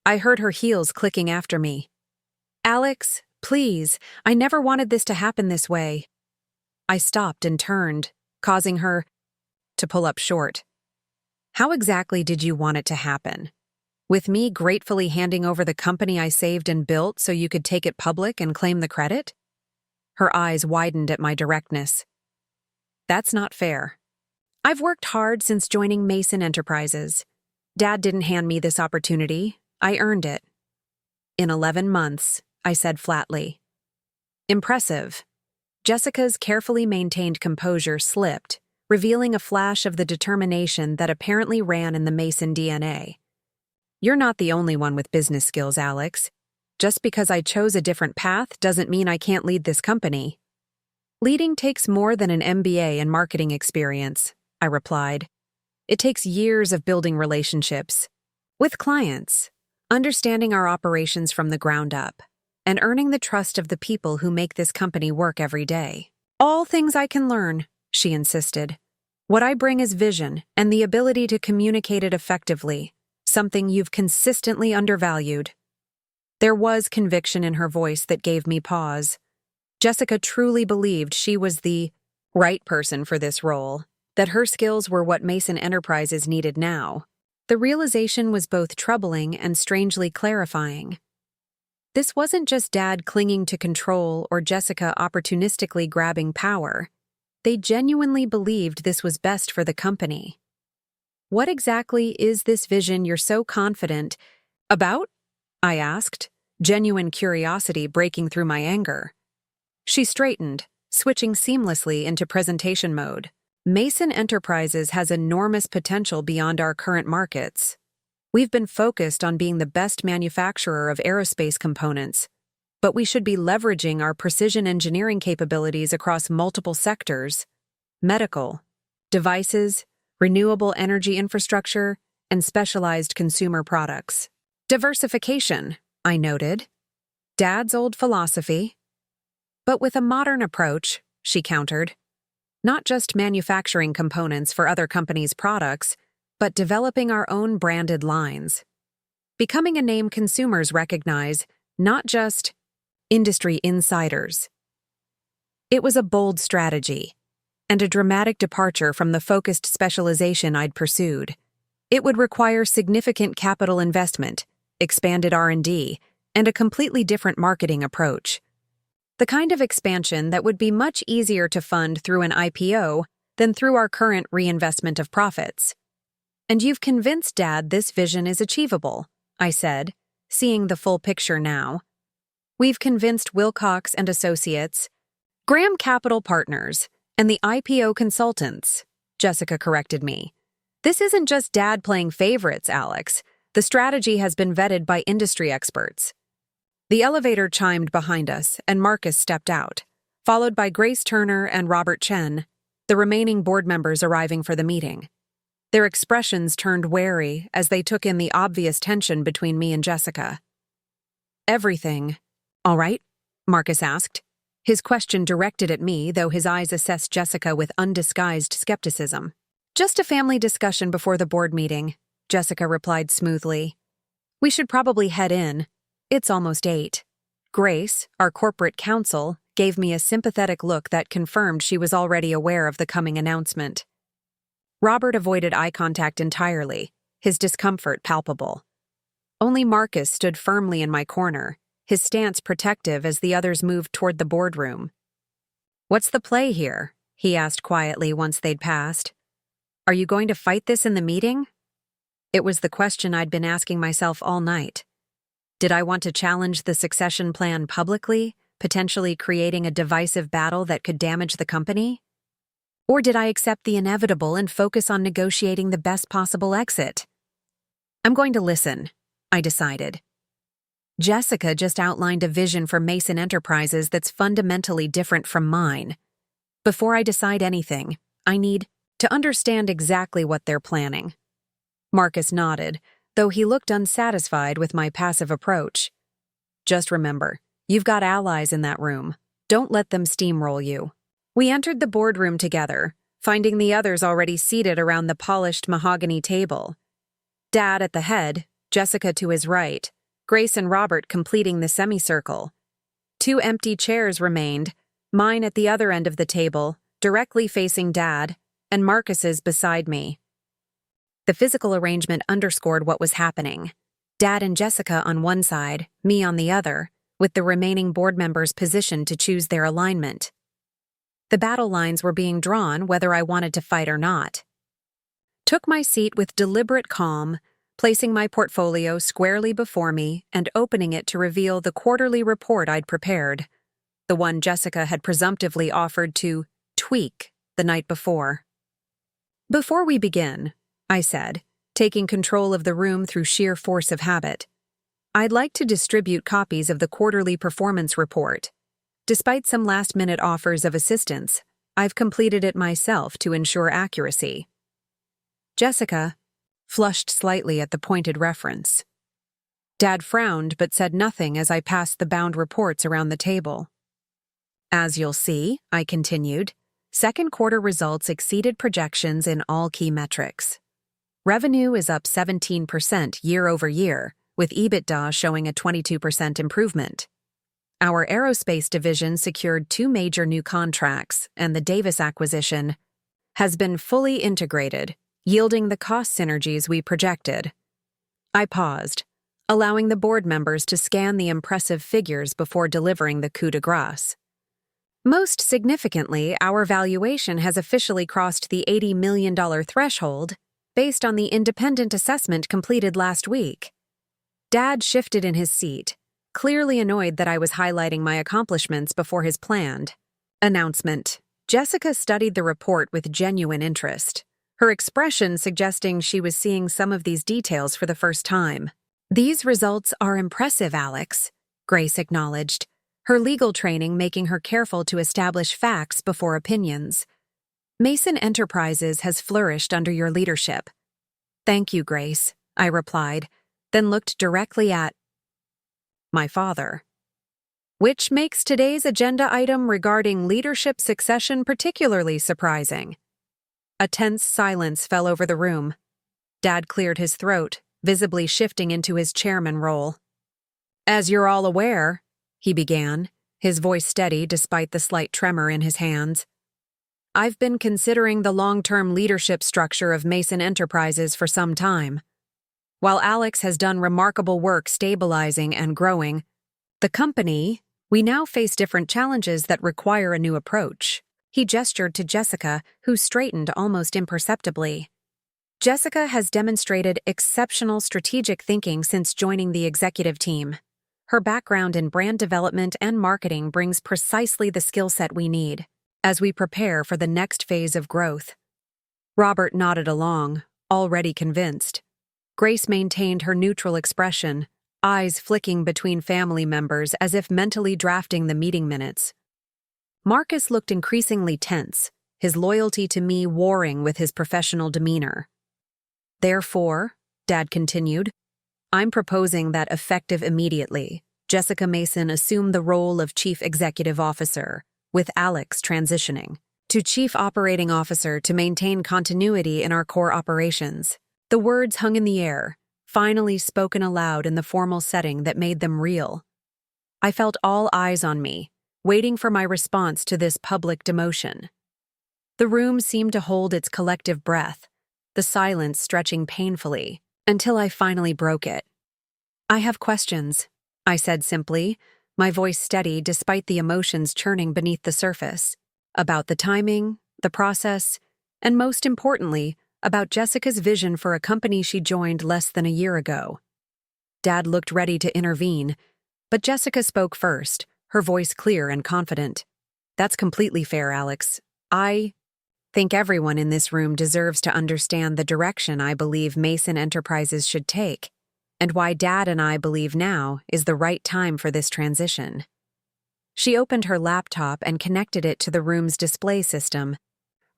I heard her heels clicking after me. Alex, please, I never wanted this to happen this way. I stopped and turned, causing her to pull up short. How exactly did you want it to happen? With me gratefully handing over the company I saved and built so you could take it public and claim the credit? Her eyes widened at my directness. That's not fair. I've worked hard since joining Mason Enterprises. Dad didn't hand me this opportunity. I earned it. In 11 months, I said flatly. Impressive. Jessica's carefully maintained composure slipped, revealing a flash of the determination that apparently ran in the Mason DNA. You're not the only one with business skills, Alex. Just because I chose a different path doesn't mean I can't lead this company. Leading takes more than an MBA and marketing experience, I replied. It takes years of building relationships with clients, understanding our operations from the ground up, and earning the trust of the people who make this company work every day. All things I can learn, she insisted. What I bring is vision and the ability to communicate it effectively, something you've consistently undervalued. There was conviction in her voice that gave me pause. Jessica truly believed she was the right person for this role, that her skills were what Mason Enterprises needed now. The realization was both troubling and strangely clarifying. This wasn't just Dad clinging to control or Jessica opportunistically grabbing power. They genuinely believed this was best for the company. What exactly is this vision you're so confident about? I asked, genuine curiosity breaking through my anger. She straightened, switching seamlessly into presentation mode. Mason Enterprises has enormous potential beyond our current markets. We've been focused on being the best manufacturer of aerospace components, but we should be leveraging our precision engineering capabilities across multiple sectors: medical, devices, renewable energy infrastructure, and specialized consumer products. Diversification, I noted. Dad's old philosophy. But with a modern approach, she countered. Not just manufacturing components for other companies' products, but developing our own branded lines. Becoming a name consumers recognize, not just industry insiders. It was a bold strategy, and a dramatic departure from the focused specialization I'd pursued. It would require significant capital investment, expanded R&D, and a completely different marketing approach. The kind of expansion that would be much easier to fund through an IPO than through our current reinvestment of profits. And you've convinced Dad this vision is achievable, I said, seeing the full picture now. We've convinced Wilcox and Associates, Graham Capital Partners, and the IPO consultants, Jessica corrected me. This isn't just Dad playing favorites, Alex. The strategy has been vetted by industry experts. The elevator chimed behind us, and Marcus stepped out, followed by Grace Turner and Robert Chen, the remaining board members arriving for the meeting. Their expressions turned wary as they took in the obvious tension between me and Jessica. Everything, all right? Marcus asked, his question directed at me, though his eyes assessed Jessica with undisguised skepticism. Just a family discussion before the board meeting, Jessica replied smoothly. We should probably head in. It's almost 8. Grace, our corporate counsel, gave me a sympathetic look that confirmed she was already aware of the coming announcement. Robert avoided eye contact entirely, his discomfort palpable. Only Marcus stood firmly in my corner, his stance protective as the others moved toward the boardroom. "What's the play here?" he asked quietly once they'd passed. "Are you going to fight this in the meeting?" It was the question I'd been asking myself all night. Did I want to challenge the succession plan publicly, potentially creating a divisive battle that could damage the company? Or did I accept the inevitable and focus on negotiating the best possible exit? "I'm going to listen," I decided. Jessica just outlined a vision for Mason Enterprises that's fundamentally different from mine. Before I decide anything, I need to understand exactly what they're planning. Marcus nodded, though he looked unsatisfied with my passive approach. "Just remember, you've got allies in that room. Don't let them steamroll you." We entered the boardroom together, finding the others already seated around the polished mahogany table. Dad at the head, Jessica to his right, Grace and Robert completing the semicircle. 2 empty chairs remained, mine at the other end of the table, directly facing Dad, and Marcus's beside me. The physical arrangement underscored what was happening. Dad and Jessica on one side, me on the other, with the remaining board members positioned to choose their alignment. The battle lines were being drawn whether I wanted to fight or not. Took my seat with deliberate calm, placing my portfolio squarely before me and opening it to reveal the quarterly report I'd prepared, the one Jessica had presumptively offered to tweak the night before. "Before we begin," I said, taking control of the room through sheer force of habit, "I'd like to distribute copies of the quarterly performance report. Despite some last-minute offers of assistance, I've completed it myself to ensure accuracy." Jessica flushed slightly at the pointed reference. Dad frowned but said nothing as I passed the bound reports around the table. "As you'll see," I continued, second quarter results exceeded projections in all key metrics. Revenue is up 17% year over year, with EBITDA showing a 22% improvement. Our aerospace division secured 2 major new contracts, and the Davis acquisition has been fully integrated, yielding the cost synergies we projected. I paused, allowing the board members to scan the impressive figures before delivering the coup de grace. Most significantly, our valuation has officially crossed the $80 million threshold, based on the independent assessment completed last week. Dad shifted in his seat, clearly annoyed that I was highlighting my accomplishments before his planned announcement. Jessica studied the report with genuine interest, her expression suggesting she was seeing some of these details for the first time. "These results are impressive, Alex," Grace acknowledged, her legal training making her careful to establish facts before opinions. "Mason Enterprises has flourished under your leadership." "Thank you, Grace," I replied, then looked directly at my father. "Which makes today's agenda item regarding leadership succession particularly surprising." A tense silence fell over the room. Dad cleared his throat, visibly shifting into his chairman role. "As you're all aware," he began, his voice steady despite the slight tremor in his hands, "I've been considering the long-term leadership structure of Mason Enterprises for some time. While Alex has done remarkable work stabilizing and growing the company, we now face different challenges that require a new approach." He gestured to Jessica, who straightened almost imperceptibly. Jessica has demonstrated exceptional strategic thinking since joining the executive team. Her background in brand development and marketing brings precisely the skill set we need as we prepare for the next phase of growth. Robert nodded along, already convinced. Grace maintained her neutral expression, eyes flicking between family members as if mentally drafting the meeting minutes. Marcus looked increasingly tense, his loyalty to me warring with his professional demeanor. "Therefore," Dad continued, "I'm proposing that effective immediately, Jessica Mason assume the role of Chief Executive Officer, with Alex transitioning to Chief Operating Officer to maintain continuity in our core operations." The words hung in the air, finally spoken aloud in the formal setting that made them real. I felt all eyes on me, waiting for my response to this public demotion. The room seemed to hold its collective breath, the silence stretching painfully, until I finally broke it. "I have questions," I said simply, my voice steady despite the emotions churning beneath the surface, about the timing, the process, and most importantly, about Jessica's vision for a company she joined less than a year ago. Dad looked ready to intervene, but Jessica spoke first, her voice clear and confident. "That's completely fair, Alex. I think everyone in this room deserves to understand the direction I believe Mason Enterprises should take, and why Dad and I believe now is the right time for this transition." She opened her laptop and connected it to the room's display system,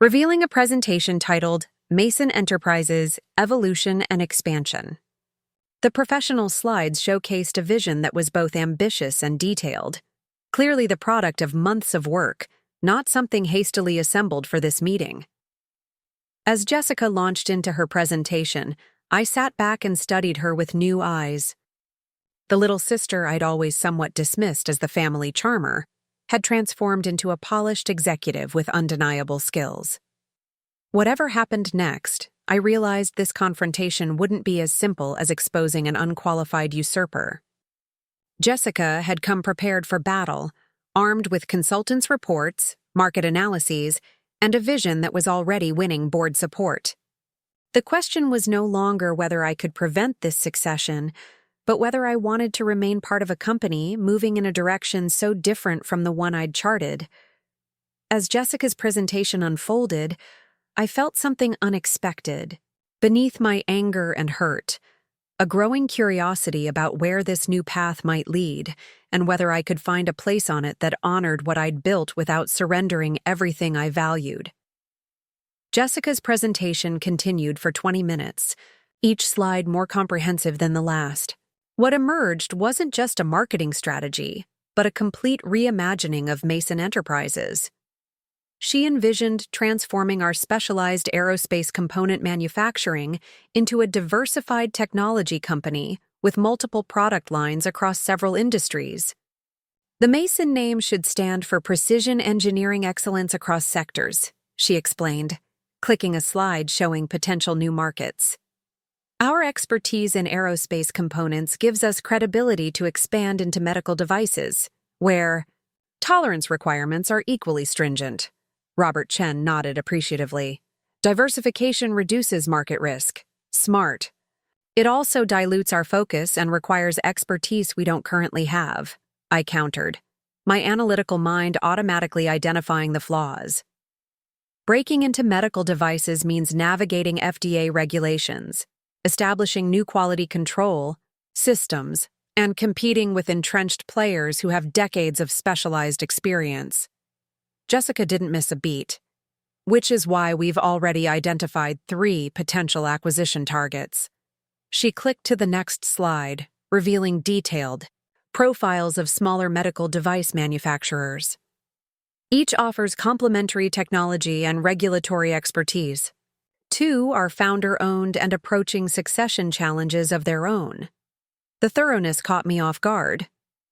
revealing a presentation titled Mason Enterprises, Evolution and Expansion. The professional slides showcased a vision that was both ambitious and detailed, clearly the product of months of work, not something hastily assembled for this meeting. As Jessica launched into her presentation, I sat back and studied her with new eyes. The little sister I'd always somewhat dismissed as the family charmer had transformed into a polished executive with undeniable skills. Whatever happened next, I realized this confrontation wouldn't be as simple as exposing an unqualified usurper. Jessica had come prepared for battle, armed with consultants' reports, market analyses, and a vision that was already winning board support. The question was no longer whether I could prevent this succession, but whether I wanted to remain part of a company moving in a direction so different from the one I'd charted. As Jessica's presentation unfolded, I felt something unexpected. Beneath my anger and hurt, a growing curiosity about where this new path might lead, and whether I could find a place on it that honored what I'd built without surrendering everything I valued. Jessica's presentation continued for 20 minutes, each slide more comprehensive than the last. What emerged wasn't just a marketing strategy, but a complete reimagining of Mason Enterprises. She envisioned transforming our specialized aerospace component manufacturing into a diversified technology company with multiple product lines across several industries. The Mason name should stand for precision engineering excellence across sectors, she explained, clicking a slide showing potential new markets. Our expertise in aerospace components gives us credibility to expand into medical devices, where tolerance requirements are equally stringent. Robert Chen nodded appreciatively. Diversification reduces market risk. Smart. It also dilutes our focus and requires expertise we don't currently have, I countered, my analytical mind automatically identifying the flaws. Breaking into medical devices means navigating FDA regulations, establishing new quality control systems, and competing with entrenched players who have decades of specialized experience. Jessica didn't miss a beat, which is why we've already identified 3 potential acquisition targets. She clicked to the next slide, revealing detailed profiles of smaller medical device manufacturers. Each offers complementary technology and regulatory expertise. 2 are founder-owned and approaching succession challenges of their own. The thoroughness caught me off guard.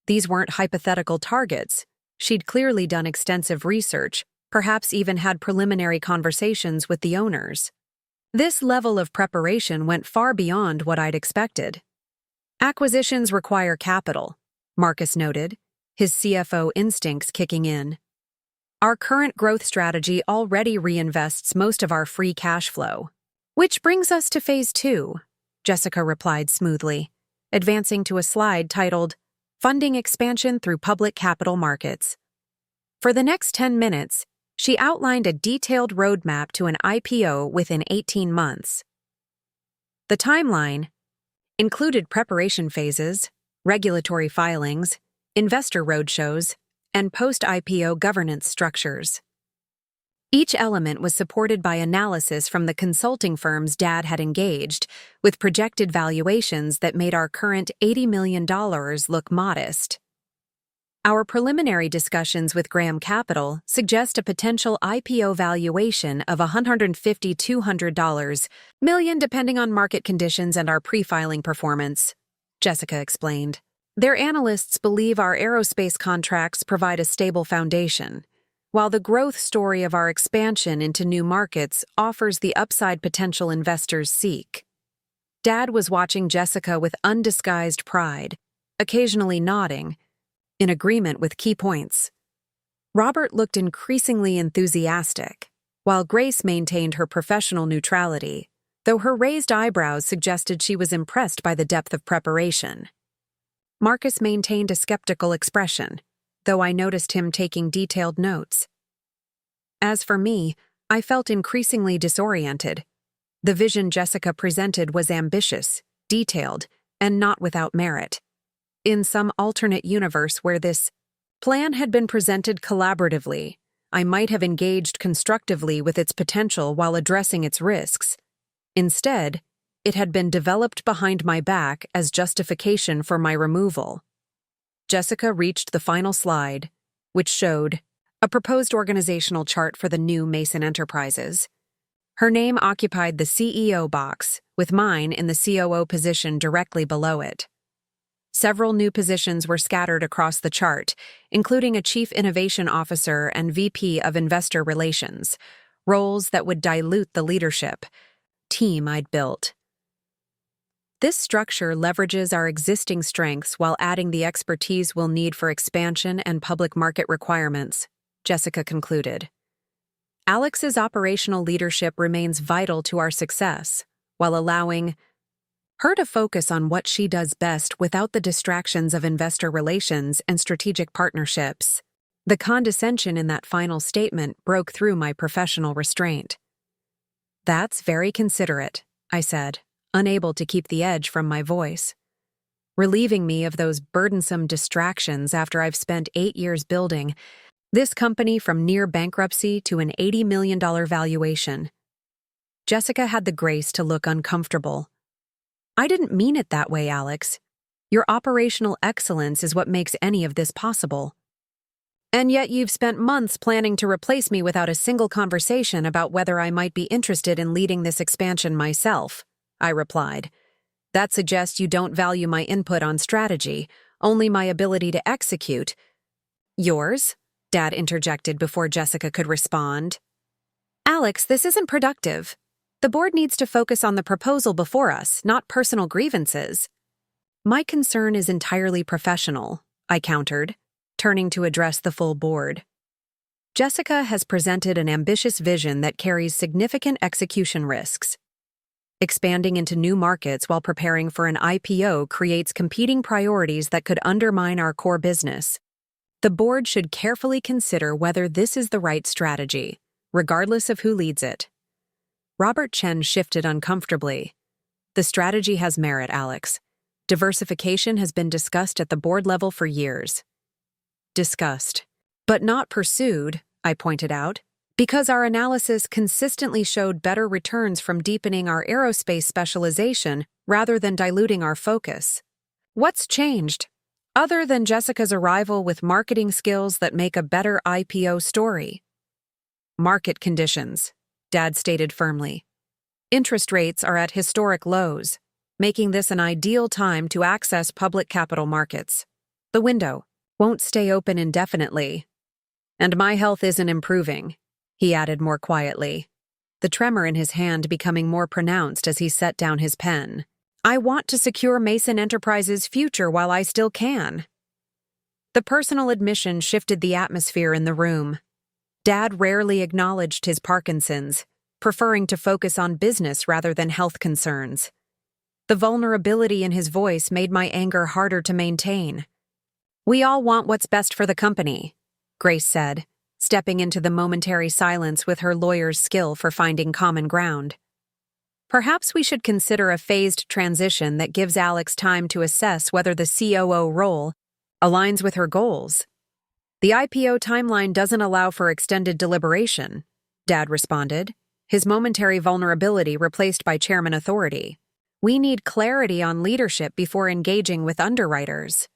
These weren't hypothetical targets. She'd clearly done extensive research, perhaps even had preliminary conversations with the owners. This level of preparation went far beyond what I'd expected. Acquisitions require capital, Marcus noted, his CFO instincts kicking in. Our current growth strategy already reinvests most of our free cash flow. Which brings us to Phase 2, Jessica replied smoothly, advancing to a slide titled Funding Expansion Through Public Capital Markets. For the next 10 minutes, she outlined a detailed roadmap to an IPO within 18 months. The timeline included preparation phases, regulatory filings, investor roadshows, and post-IPO governance structures. Each element was supported by analysis from the consulting firms Dad had engaged, with projected valuations that made our current $80 million look modest. Our preliminary discussions with Graham Capital suggest a potential IPO valuation of $150 to $200 million depending on market conditions and our pre-filing performance, Jessica explained. Their analysts believe our aerospace contracts provide a stable foundation, while the growth story of our expansion into new markets offers the upside potential investors seek. Dad was watching Jessica with undisguised pride, occasionally nodding, in agreement with key points. Robert looked increasingly enthusiastic, while Grace maintained her professional neutrality, though her raised eyebrows suggested she was impressed by the depth of preparation. Marcus maintained a skeptical expression, though I noticed him taking detailed notes. As for me, I felt increasingly disoriented. The vision Jessica presented was ambitious, detailed, and not without merit. In some alternate universe where this plan had been presented collaboratively, I might have engaged constructively with its potential while addressing its risks. Instead, it had been developed behind my back as justification for my removal. Jessica reached the final slide, which showed a proposed organizational chart for the new Mason Enterprises. Her name occupied the CEO box, with mine in the COO position directly below it. Several new positions were scattered across the chart, including a Chief Innovation Officer and VP of Investor Relations, roles that would dilute the leadership team I'd built. This structure leverages our existing strengths while adding the expertise we'll need for expansion and public market requirements, Jessica concluded. Alex's operational leadership remains vital to our success, while allowing her to focus on what she does best without the distractions of investor relations and strategic partnerships. The condescension in that final statement broke through my professional restraint. "That's very considerate," I said, unable to keep the edge from my voice. "Relieving me of those burdensome distractions after I've spent 8 years building this company from near bankruptcy to an $80 million valuation." Jessica had the grace to look uncomfortable. "I didn't mean it that way, Alex. Your operational excellence is what makes any of this possible. And yet you've spent months planning to replace me without a single conversation about whether I might be interested in leading this expansion myself," I replied. "That suggests you don't value my input on strategy, only my ability to execute." "Yours?" Dad interjected before Jessica could respond. "Alex, this isn't productive. The board needs to focus on the proposal before us, not personal grievances." "My concern is entirely professional," I countered, turning to address the full board. "Jessica has presented an ambitious vision that carries significant execution risks. Expanding into new markets while preparing for an IPO creates competing priorities that could undermine our core business. The board should carefully consider whether this is the right strategy, regardless of who leads it." Robert Chen shifted uncomfortably. "The strategy has merit, Alex. Diversification has been discussed at the board level for years." "Discussed, but not pursued," I pointed out, "because our analysis consistently showed better returns from deepening our aerospace specialization rather than diluting our focus. What's changed, other than Jessica's arrival with marketing skills that make a better IPO story?" "Market conditions," Dad stated firmly. "Interest rates are at historic lows, making this an ideal time to access public capital markets. The window won't stay open indefinitely. And my health isn't improving," he added more quietly, the tremor in his hand becoming more pronounced as he set down his pen. "I want to secure Mason Enterprises' future while I still can." The personal admission shifted the atmosphere in the room. Dad rarely acknowledged his Parkinson's, preferring to focus on business rather than health concerns. The vulnerability in his voice made my anger harder to maintain. "We all want what's best for the company," Grace said, stepping into the momentary silence with her lawyer's skill for finding common ground. "Perhaps we should consider a phased transition that gives Alex time to assess whether the COO role aligns with her goals." "The IPO timeline doesn't allow for extended deliberation," Dad responded, his momentary vulnerability replaced by chairman authority. "We need clarity on leadership before engaging with underwriters."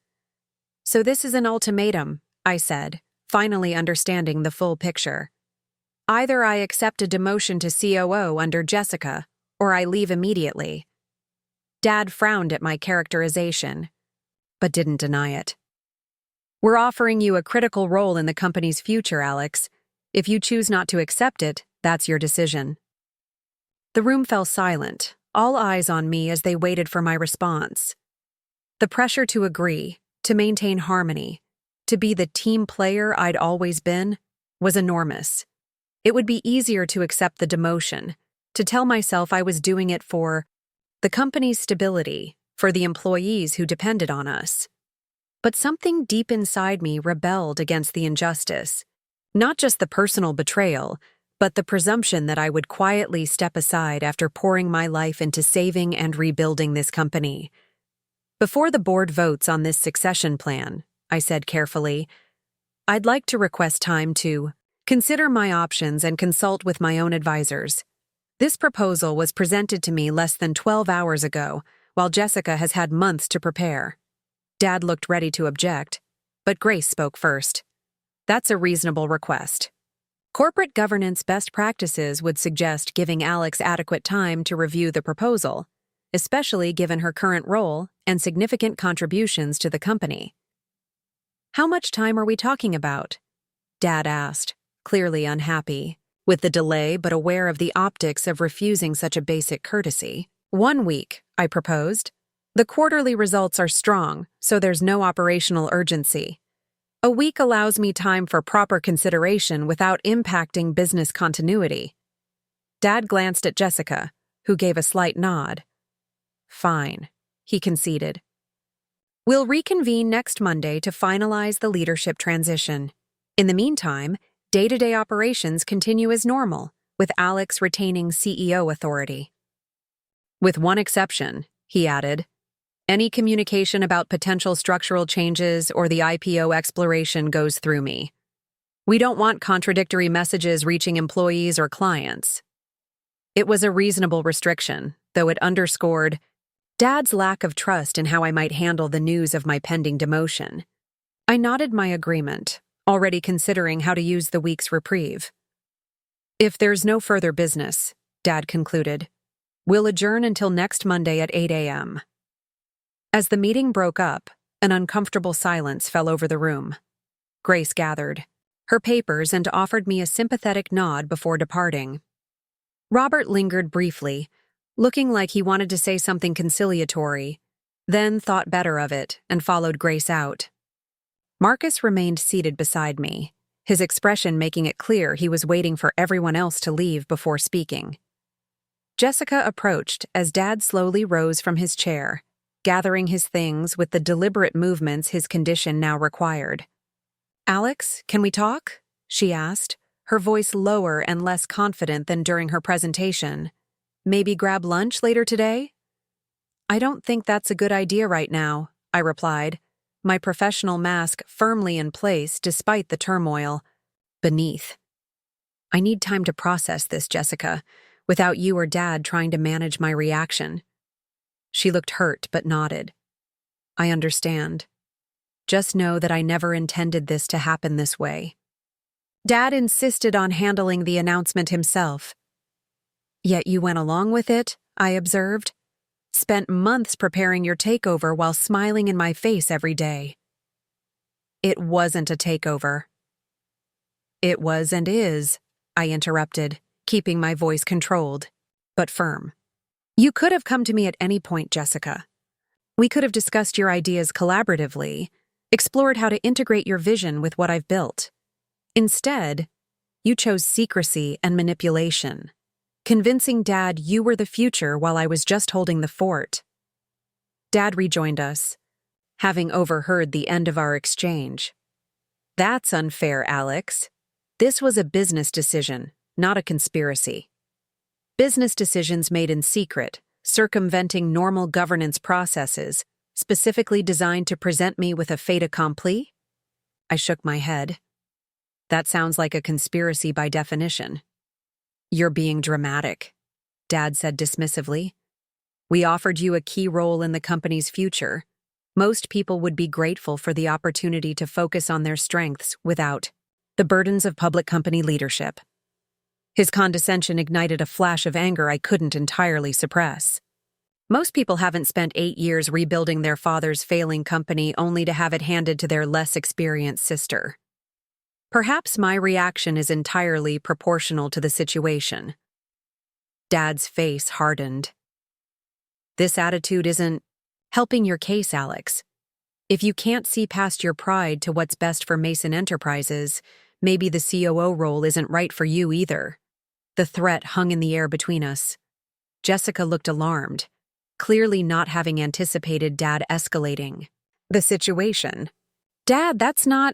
"So this is an ultimatum," I said, finally understanding the full picture. "Either I accept a demotion to COO under Jessica, or I leave immediately." Dad frowned at my characterization, but didn't deny it. "We're offering you a critical role in the company's future, Alex. If you choose not to accept it, that's your decision." The room fell silent, all eyes on me as they waited for my response. The pressure to agree, to maintain harmony, to be the team player I'd always been, was enormous. It would be easier to accept the demotion, to tell myself I was doing it for the company's stability, for the employees who depended on us. But something deep inside me rebelled against the injustice. Not just the personal betrayal, but the presumption that I would quietly step aside after pouring my life into saving and rebuilding this company. Before the board votes on this succession plan, I said carefully, I'd like to request time to consider my options and consult with my own advisors. This proposal was presented to me less than 12 hours ago, while Jessica has had months to prepare. Dad looked ready to object, but Grace spoke first. That's a reasonable request. Corporate governance best practices would suggest giving Alex adequate time to review the proposal, especially given her current role and significant contributions to the company. How much time are we talking about? Dad asked, clearly unhappy with the delay but aware of the optics of refusing such a basic courtesy. 1 week, I proposed. The quarterly results are strong, so there's no operational urgency. A week allows me time for proper consideration without impacting business continuity. Dad glanced at Jessica, who gave a slight nod. Fine, he conceded. We'll reconvene next Monday to finalize the leadership transition. In the meantime, day-to-day operations continue as normal, with Alex retaining CEO authority. With one exception, he added. Any communication about potential structural changes or the IPO exploration goes through me. We don't want contradictory messages reaching employees or clients. It was a reasonable restriction, though it underscored Dad's lack of trust in how I might handle the news of my pending demotion. I nodded my agreement, already considering how to use the week's reprieve. If there's no further business, Dad concluded, we'll adjourn until next Monday at 8 a.m. As the meeting broke up, an uncomfortable silence fell over the room. Grace gathered her papers and offered me a sympathetic nod before departing. Robert lingered briefly, looking like he wanted to say something conciliatory, then thought better of it and followed Grace out. Marcus remained seated beside me, his expression making it clear he was waiting for everyone else to leave before speaking. Jessica approached as Dad slowly rose from his chair, gathering his things with the deliberate movements his condition now required. Alex, can we talk? She asked, her voice lower and less confident than during her presentation. Maybe grab lunch later today? I don't think that's a good idea right now, I replied, my professional mask firmly in place despite the turmoil beneath. I need time to process this, Jessica, without you or Dad trying to manage my reaction. She looked hurt but nodded. I understand. Just know that I never intended this to happen this way. Dad insisted on handling the announcement himself. Yet you went along with it, I observed. Spent months preparing your takeover while smiling in my face every day. It wasn't a takeover. It was and is, I interrupted, keeping my voice controlled, but firm. You could have come to me at any point, Jessica. We could have discussed your ideas collaboratively, explored how to integrate your vision with what I've built. Instead, you chose secrecy and manipulation, convincing Dad you were the future while I was just holding the fort. Dad rejoined us, having overheard the end of our exchange. That's unfair, Alex. This was a business decision, not a conspiracy. Business decisions made in secret, circumventing normal governance processes, specifically designed to present me with a fait accompli? I shook my head. That sounds like a conspiracy by definition. You're being dramatic, Dad said dismissively. We offered you a key role in the company's future. Most people would be grateful for the opportunity to focus on their strengths without the burdens of public company leadership. His condescension ignited a flash of anger I couldn't entirely suppress. Most people haven't spent 8 years rebuilding their father's failing company only to have it handed to their less experienced sister. Perhaps my reaction is entirely proportional to the situation. Dad's face hardened. This attitude isn't helping your case, Alex. If you can't see past your pride to what's best for Mason Enterprises, maybe the COO role isn't right for you either. The threat hung in the air between us. Jessica looked alarmed, clearly not having anticipated Dad escalating the situation. Dad, that's not—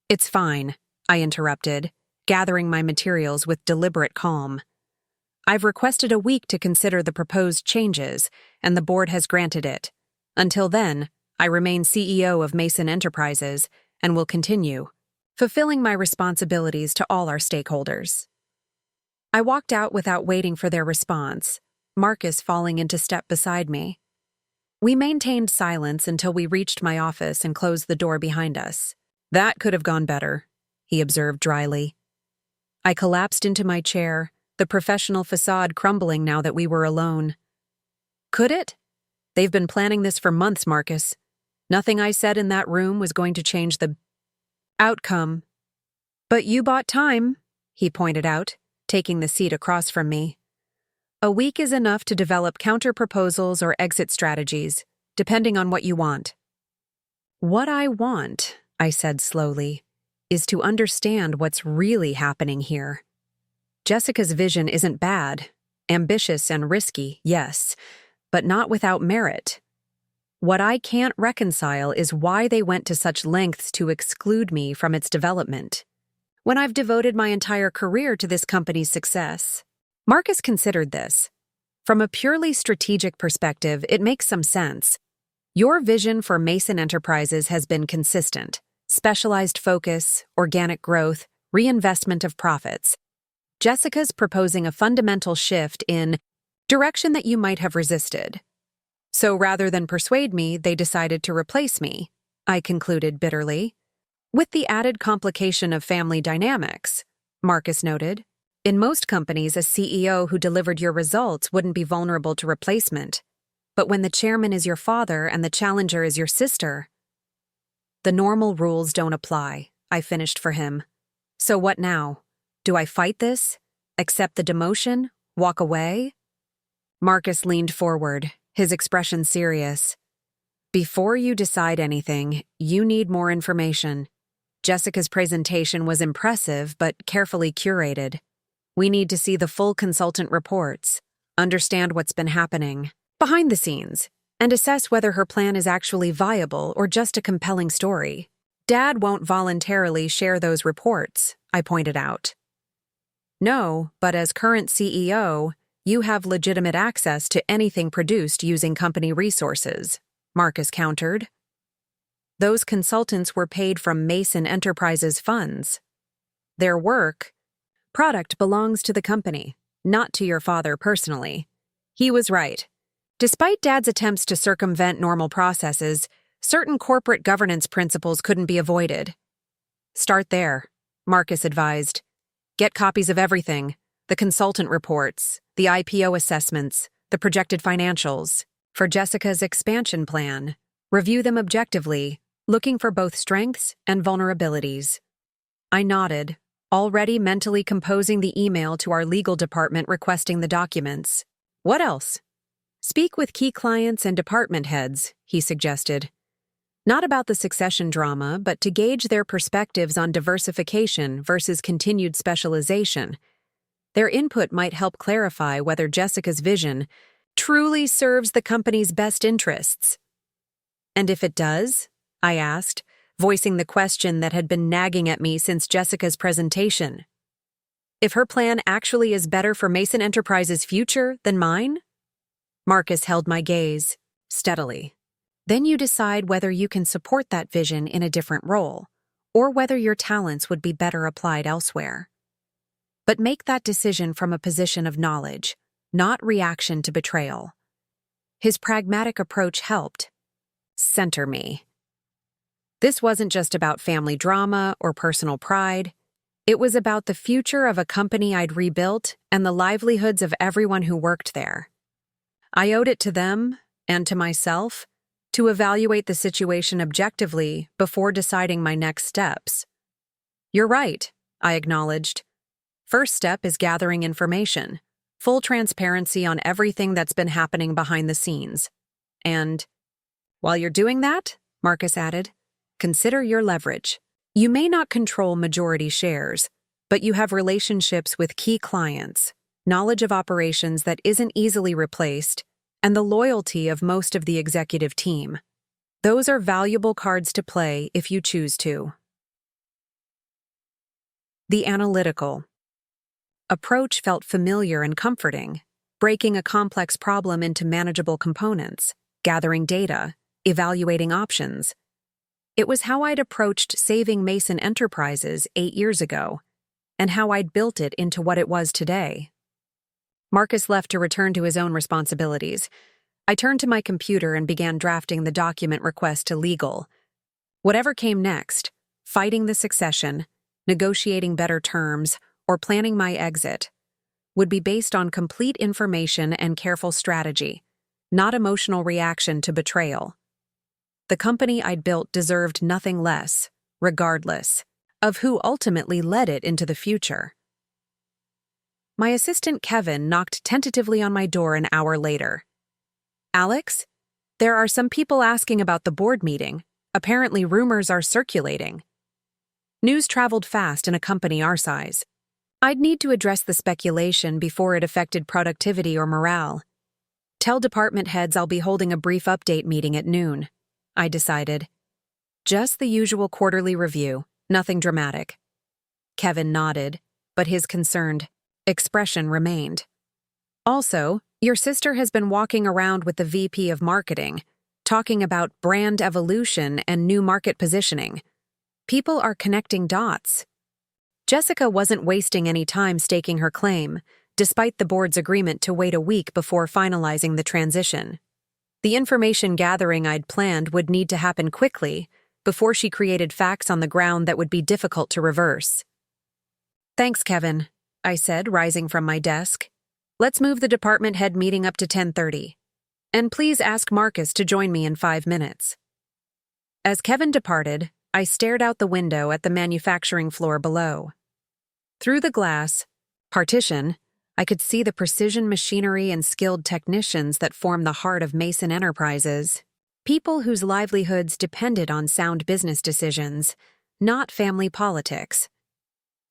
It's fine, I interrupted, gathering my materials with deliberate calm. I've requested a week to consider the proposed changes, and the board has granted it. Until then, I remain CEO of Mason Enterprises and will continue fulfilling my responsibilities to all our stakeholders. I walked out without waiting for their response, Marcus falling into step beside me. We maintained silence until we reached my office and closed the door behind us. That could have gone better, he observed dryly. I collapsed into my chair, the professional facade crumbling now that we were alone. Could it? They've been planning this for months, Marcus. Nothing I said in that room was going to change the outcome. But you bought time, he pointed out, taking the seat across from me. A week is enough to develop counter-proposals or exit strategies, depending on what you want. What I want, I said slowly, is to understand what's really happening here. Jessica's vision isn't bad, ambitious and risky, yes, but not without merit. What I can't reconcile is why they went to such lengths to exclude me from its development, when I've devoted my entire career to this company's success. Marcus considered this. From a purely strategic perspective, it makes some sense. Your vision for Mason Enterprises has been consistent: specialized focus, organic growth, reinvestment of profits. Jessica's proposing a fundamental shift in direction that you might have resisted. So rather than persuade me, they decided to replace me, I concluded bitterly. With the added complication of family dynamics, Marcus noted. In most companies, a CEO who delivered your results wouldn't be vulnerable to replacement. But when the chairman is your father and the challenger is your sister, the normal rules don't apply, I finished for him. So what now? Do I fight this? Accept the demotion? Walk away? Marcus leaned forward, his expression serious. Before you decide anything, you need more information. Jessica's presentation was impressive but carefully curated. We need to see the full consultant reports, understand what's been happening behind the scenes, and assess whether her plan is actually viable or just a compelling story. Dad won't voluntarily share those reports, I pointed out. No, but as current CEO, you have legitimate access to anything produced using company resources, Marcus countered. Those consultants were paid from Mason Enterprises funds. Their product belongs to the company, not to your father personally. He was right. Despite Dad's attempts to circumvent normal processes, certain corporate governance principles couldn't be avoided. Start there, Marcus advised. Get copies of everything: the consultant reports, the IPO assessments, the projected financials. For Jessica's expansion plan, review them objectively, looking for both strengths and vulnerabilities. I nodded, already mentally composing the email to our legal department requesting the documents. What else? Speak with key clients and department heads, he suggested. Not about the succession drama, but to gauge their perspectives on diversification versus continued specialization. Their input might help clarify whether Jessica's vision truly serves the company's best interests. And if it does? I asked, voicing the question that had been nagging at me since Jessica's presentation. If her plan actually is better for Mason Enterprises' future than mine? Marcus held my gaze steadily. Then you decide whether you can support that vision in a different role, or whether your talents would be better applied elsewhere. But make that decision from a position of knowledge, not reaction to betrayal. His pragmatic approach helped center me. This wasn't just about family drama or personal pride. It was about the future of a company I'd rebuilt and the livelihoods of everyone who worked there. I owed it to them, and to myself, to evaluate the situation objectively before deciding my next steps. You're right, I acknowledged. First step is gathering information. Full transparency on everything that's been happening behind the scenes. And while you're doing that, Marcus added, consider your leverage. You may not control majority shares, but you have relationships with key clients, knowledge of operations that isn't easily replaced, and the loyalty of most of the executive team. Those are valuable cards to play if you choose to. The analytical approach felt familiar and comforting, breaking a complex problem into manageable components, gathering data, evaluating options. It was how I'd approached saving Mason Enterprises 8 years ago, and how I'd built it into what it was today. Marcus left to return to his own responsibilities. I turned to my computer and began drafting the document request to legal. Whatever came next, fighting the succession, negotiating better terms, or planning my exit, would be based on complete information and careful strategy, not emotional reaction to betrayal. The company I'd built deserved nothing less, regardless of who ultimately led it into the future. My assistant Kevin knocked tentatively on my door an hour later. Alex, there are some people asking about the board meeting. Apparently rumors are circulating. News traveled fast in a company our size. I'd need to address the speculation before it affected productivity or morale. Tell department heads I'll be holding a brief update meeting at noon, I decided. Just the usual quarterly review, nothing dramatic. Kevin nodded, but his concerned expression remained. Also, your sister has been walking around with the VP of Marketing, talking about brand evolution and new market positioning. People are connecting dots. Jessica wasn't wasting any time staking her claim, despite the board's agreement to wait a week before finalizing the transition. The information gathering I'd planned would need to happen quickly before she created facts on the ground that would be difficult to reverse. Thanks, Kevin, I said, rising from my desk. Let's move the department head meeting up to 10:30. And please ask Marcus to join me in 5 minutes. As Kevin departed, I stared out the window at the manufacturing floor below. Through the glass partition, I could see the precision machinery and skilled technicians that form the heart of Mason Enterprises, people whose livelihoods depended on sound business decisions, not family politics.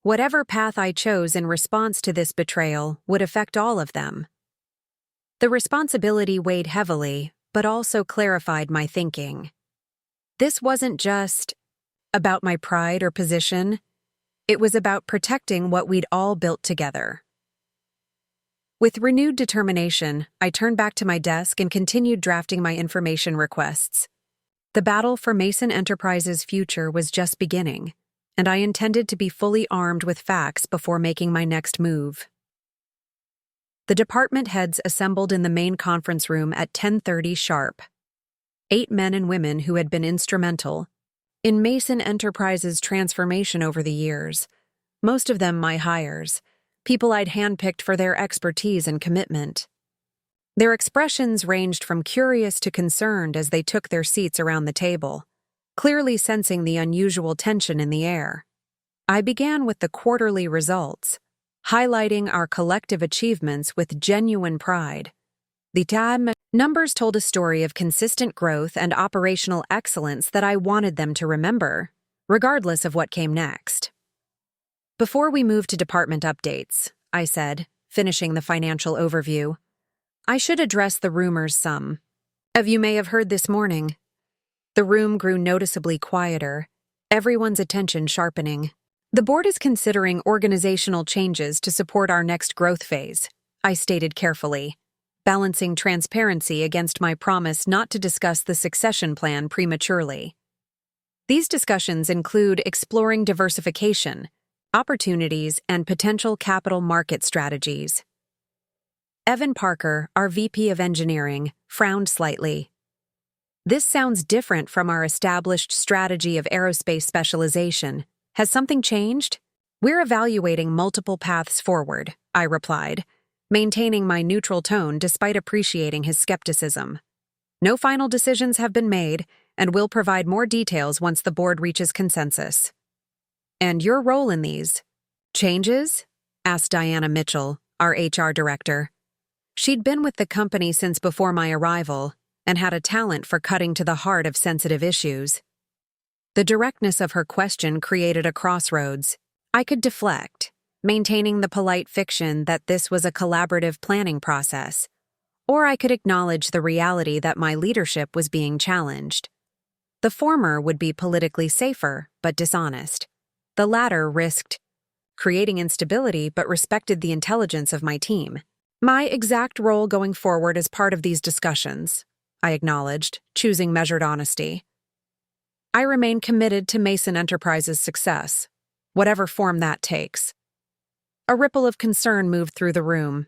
Whatever path I chose in response to this betrayal would affect all of them. The responsibility weighed heavily, but also clarified my thinking. This wasn't just about my pride or position. It was about protecting what we'd all built together. With renewed determination, I turned back to my desk and continued drafting my information requests. The battle for Mason Enterprises' future was just beginning, and I intended to be fully armed with facts before making my next move. The department heads assembled in the main conference room at 10:30 sharp. 8 men and women who had been instrumental in Mason Enterprises' transformation over the years, most of them my hires, people I'd handpicked for their expertise and commitment. Their expressions ranged from curious to concerned as they took their seats around the table, clearly sensing the unusual tension in the air. I began with the quarterly results, highlighting our collective achievements with genuine pride. The numbers told a story of consistent growth and operational excellence that I wanted them to remember, regardless of what came next. Before we move to department updates, I said, finishing the financial overview, I should address the rumors some of you may have heard this morning. The room grew noticeably quieter, everyone's attention sharpening. The board is considering organizational changes to support our next growth phase, I stated carefully, balancing transparency against my promise not to discuss the succession plan prematurely. These discussions include exploring diversification, opportunities, and potential capital market strategies. Evan Parker, our VP of Engineering, frowned slightly. This sounds different from our established strategy of aerospace specialization. Has something changed? We're evaluating multiple paths forward, I replied, maintaining my neutral tone despite appreciating his skepticism. No final decisions have been made, and we'll provide more details once the board reaches consensus. And your role in these changes? Asked Diana Mitchell, our HR director. She'd been with the company since before my arrival and had a talent for cutting to the heart of sensitive issues. The directness of her question created a crossroads. I could deflect, maintaining the polite fiction that this was a collaborative planning process, or I could acknowledge the reality that my leadership was being challenged. The former would be politically safer, but dishonest. The latter risked creating instability but respected the intelligence of my team. My exact role going forward is part of these discussions, I acknowledged, choosing measured honesty. I remain committed to Mason Enterprises' success, whatever form that takes. A ripple of concern moved through the room.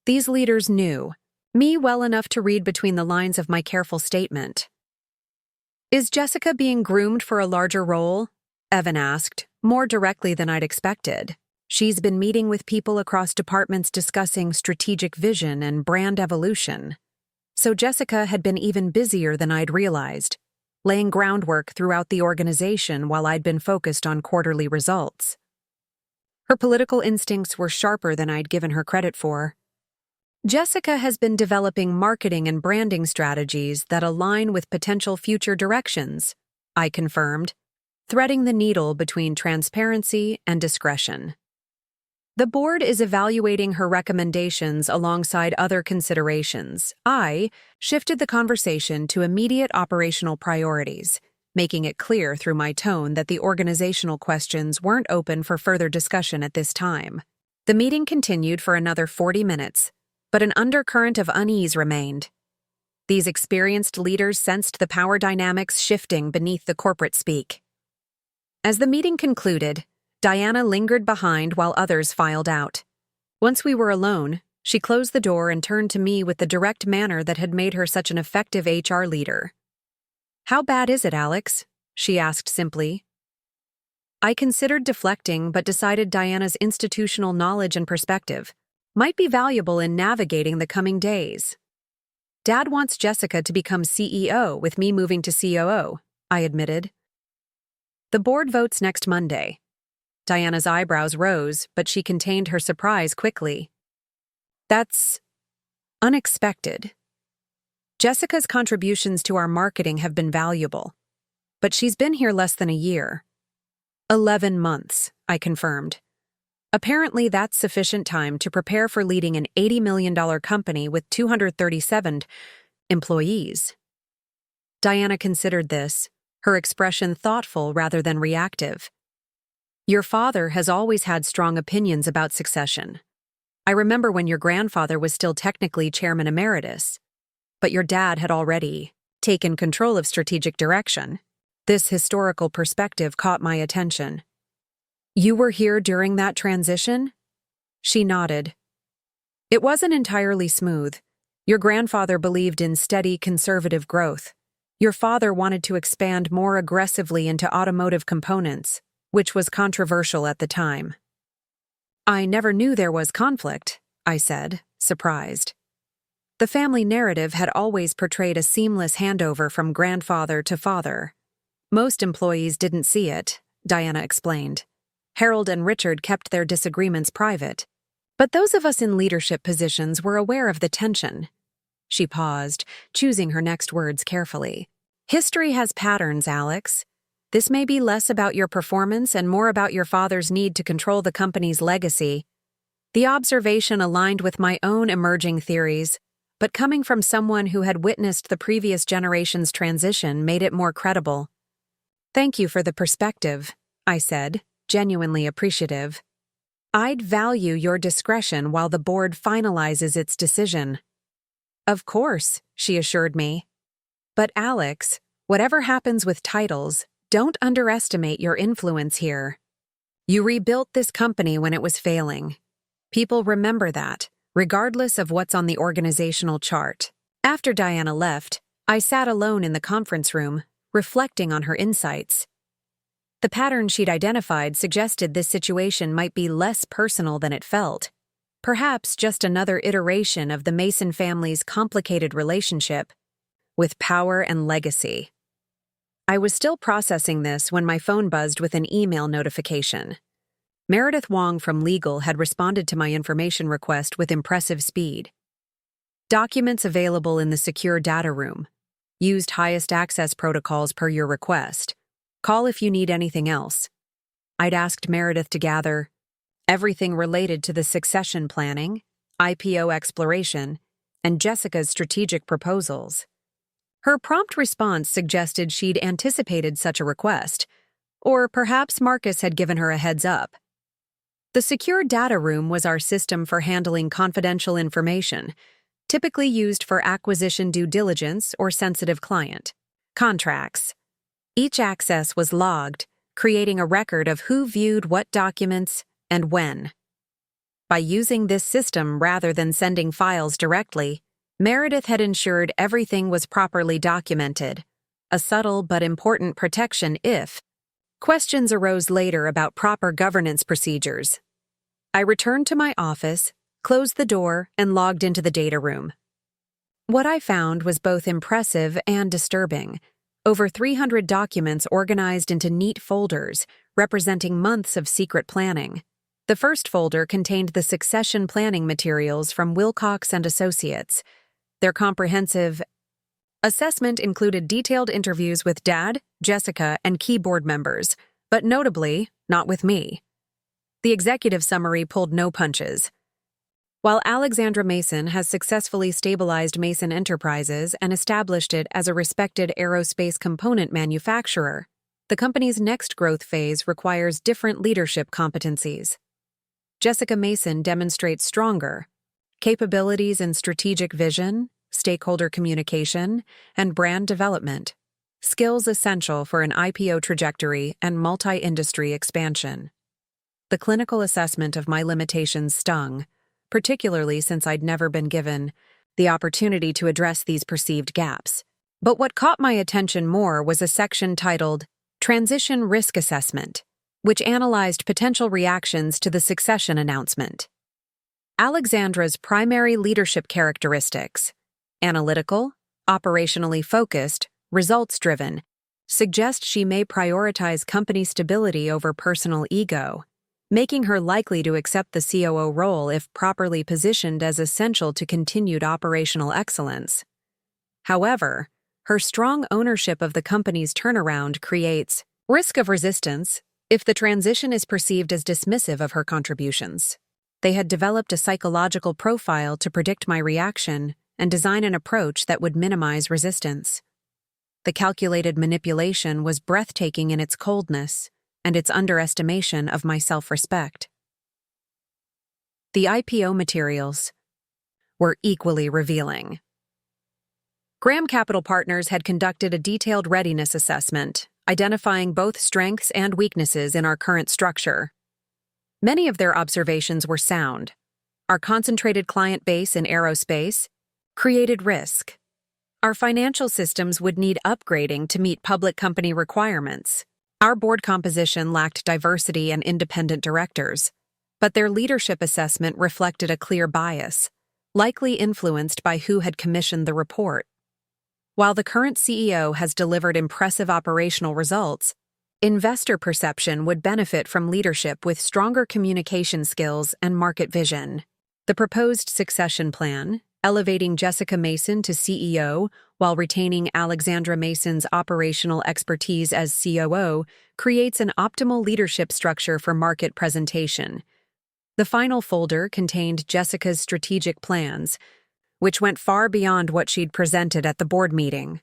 These leaders knew me well enough to read between the lines of my careful statement. Is Jessica being groomed for a larger role? Evan asked, more directly than I'd expected. She's been meeting with people across departments discussing strategic vision and brand evolution. So Jessica had been even busier than I'd realized, laying groundwork throughout the organization while I'd been focused on quarterly results. Her political instincts were sharper than I'd given her credit for. Jessica has been developing marketing and branding strategies that align with potential future directions, I confirmed, threading the needle between transparency and discretion. The board is evaluating her recommendations alongside other considerations. I shifted the conversation to immediate operational priorities, making it clear through my tone that the organizational questions weren't open for further discussion at this time. The meeting continued for another 40 minutes, but an undercurrent of unease remained. These experienced leaders sensed the power dynamics shifting beneath the corporate speak. As the meeting concluded, Diana lingered behind while others filed out. Once we were alone, she closed the door and turned to me with the direct manner that had made her such an effective HR leader. "How bad is it, Alex?" she asked simply. I considered deflecting but decided Diana's institutional knowledge and perspective might be valuable in navigating the coming days. Dad wants Jessica to become CEO with me moving to COO, I admitted. The board votes next Monday. Diana's eyebrows rose, but she contained her surprise quickly. That's unexpected. Jessica's contributions to our marketing have been valuable, but she's been here less than a year. 11 months, I confirmed. Apparently, that's sufficient time to prepare for leading an $80 million company with 237 employees. Diana considered this, her expression thoughtful rather than reactive. Your father has always had strong opinions about succession. I remember when your grandfather was still technically chairman emeritus, but your dad had already taken control of strategic direction. This historical perspective caught my attention. You were here during that transition? She nodded. It wasn't entirely smooth. Your grandfather believed in steady, conservative growth. Your father wanted to expand more aggressively into automotive components, which was controversial at the time. I never knew there was conflict, I said, surprised. The family narrative had always portrayed a seamless handover from grandfather to father. Most employees didn't see it, Diana explained. Harold and Richard kept their disagreements private, but those of us in leadership positions were aware of the tension. She paused, choosing her next words carefully. History has patterns, Alex. This may be less about your performance and more about your father's need to control the company's legacy. The observation aligned with my own emerging theories, but coming from someone who had witnessed the previous generation's transition made it more credible. Thank you for the perspective, I said, genuinely appreciative. I'd value your discretion while the board finalizes its decision. Of course, she assured me. But Alex, whatever happens with titles, don't underestimate your influence here. You rebuilt this company when it was failing. People remember that, regardless of what's on the organizational chart. After Diana left, I sat alone in the conference room, reflecting on her insights. The pattern she'd identified suggested this situation might be less personal than it felt. Perhaps just another iteration of the Mason family's complicated relationship with power and legacy. I was still processing this when my phone buzzed with an email notification. Meredith Wong from Legal had responded to my information request with impressive speed. Documents available in the secure data room. Used highest access protocols per your request. Call if you need anything else. I'd asked Meredith to gather everything related to the succession planning, IPO exploration, and Jessica's strategic proposals. Her prompt response suggested she'd anticipated such a request, or perhaps Marcus had given her a heads up. The secure data room was our system for handling confidential information, typically used for acquisition due diligence or sensitive client contracts. Each access was logged, creating a record of who viewed what documents and when. By using this system rather than sending files directly, Meredith had ensured everything was properly documented, a subtle but important protection if questions arose later about proper governance procedures. I returned to my office, closed the door, and logged into the data room. What I found was both impressive and disturbing. Over 300 documents organized into neat folders, representing months of secret planning. The first folder contained the succession planning materials from Wilcox and Associates. Their comprehensive assessment included detailed interviews with Dad, Jessica, and key board members, but notably, not with me. The executive summary pulled no punches. While Alexandra Mason has successfully stabilized Mason Enterprises and established it as a respected aerospace component manufacturer, the company's next growth phase requires different leadership competencies. Jessica Mason demonstrates stronger capabilities in strategic vision, stakeholder communication, and brand development, skills essential for an IPO trajectory and multi-industry expansion. The clinical assessment of my limitations stung, particularly since I'd never been given the opportunity to address these perceived gaps. But what caught my attention more was a section titled Transition Risk Assessment, which analyzed potential reactions to the succession announcement. Alexandra's primary leadership characteristics, analytical, operationally focused, results-driven, suggest she may prioritize company stability over personal ego, making her likely to accept the COO role if properly positioned as essential to continued operational excellence. However, her strong ownership of the company's turnaround creates risk of resistance if the transition is perceived as dismissive of her contributions. They had developed a psychological profile to predict my reaction and design an approach that would minimize resistance. The calculated manipulation was breathtaking in its coldness and its underestimation of my self-respect. The IPO materials were equally revealing. Graham Capital Partners had conducted a detailed readiness assessment, identifying both strengths and weaknesses in our current structure. Many of their observations were sound. Our concentrated client base in aerospace created risk. Our financial systems would need upgrading to meet public company requirements. Our board composition lacked diversity and independent directors, but their leadership assessment reflected a clear bias, likely influenced by who had commissioned the report. While the current CEO has delivered impressive operational results, investor perception would benefit from leadership with stronger communication skills and market vision. The proposed succession plan, elevating Jessica Mason to CEO while retaining Alexandra Mason's operational expertise as COO, creates an optimal leadership structure for market presentation. The final folder contained Jessica's strategic plans, which went far beyond what she'd presented at the board meeting.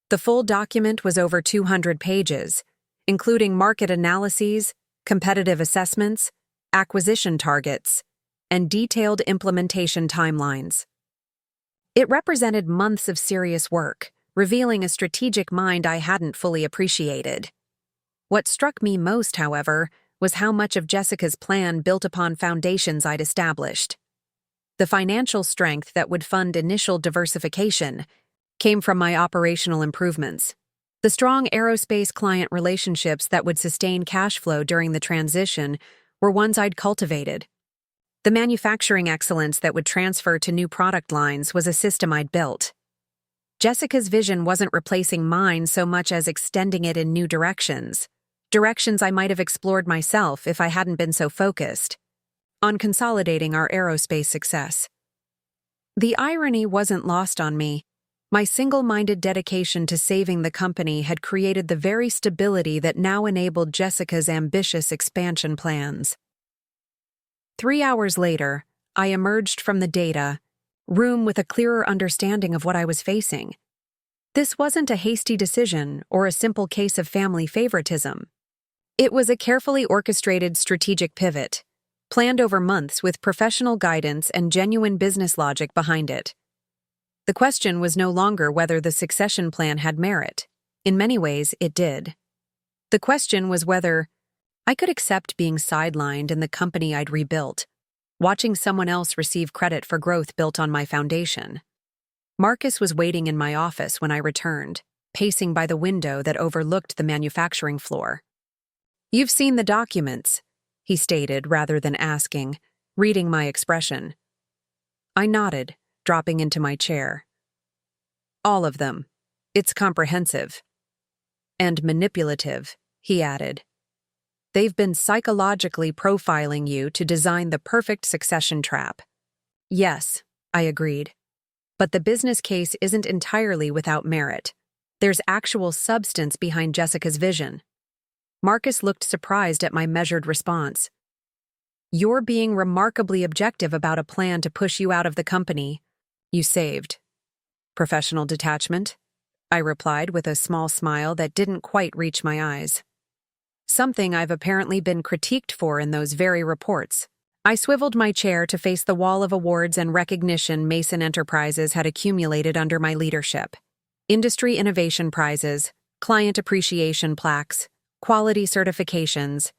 The full document was over 200 pages, including market analyses, competitive assessments, acquisition targets, and detailed implementation timelines. It represented months of serious work, revealing a strategic mind I hadn't fully appreciated. What struck me most, however, was how much of Jessica's plan built upon foundations I'd established. The financial strength that would fund initial diversification came from my operational improvements. The strong aerospace client relationships that would sustain cash flow during the transition were ones I'd cultivated. The manufacturing excellence that would transfer to new product lines was a system I'd built. Jessica's vision wasn't replacing mine so much as extending it in new directions. directions I might have explored myself if I hadn't been so focused on consolidating our aerospace success. The irony wasn't lost on me. My single-minded dedication to saving the company had created the very stability that now enabled Jessica's ambitious expansion plans. 3 hours later, I emerged from the data room with a clearer understanding of what I was facing. This wasn't a hasty decision or a simple case of family favoritism. It was a carefully orchestrated strategic pivot, planned over months with professional guidance and genuine business logic behind it. The question was no longer whether the succession plan had merit. In many ways, it did. The question was whether I could accept being sidelined in the company I'd rebuilt, watching someone else receive credit for growth built on my foundation. Marcus was waiting in my office when I returned, pacing by the window that overlooked the manufacturing floor. "You've seen the documents," he stated rather than asking, reading my expression. I nodded, dropping into my chair. "All of them. It's comprehensive." "And manipulative," he added. "They've been psychologically profiling you to design the perfect succession trap." "Yes," I agreed. "But the business case isn't entirely without merit. There's actual substance behind Jessica's vision." Marcus looked surprised at my measured response. "You're being remarkably objective about a plan to push you out of the company you saved." "Professional detachment?" I replied with a small smile that didn't quite reach my eyes. "Something I've apparently been critiqued for in those very reports." I swiveled my chair to face the wall of awards and recognition Mason Enterprises had accumulated under my leadership. Industry innovation prizes, client appreciation plaques, quality certifications,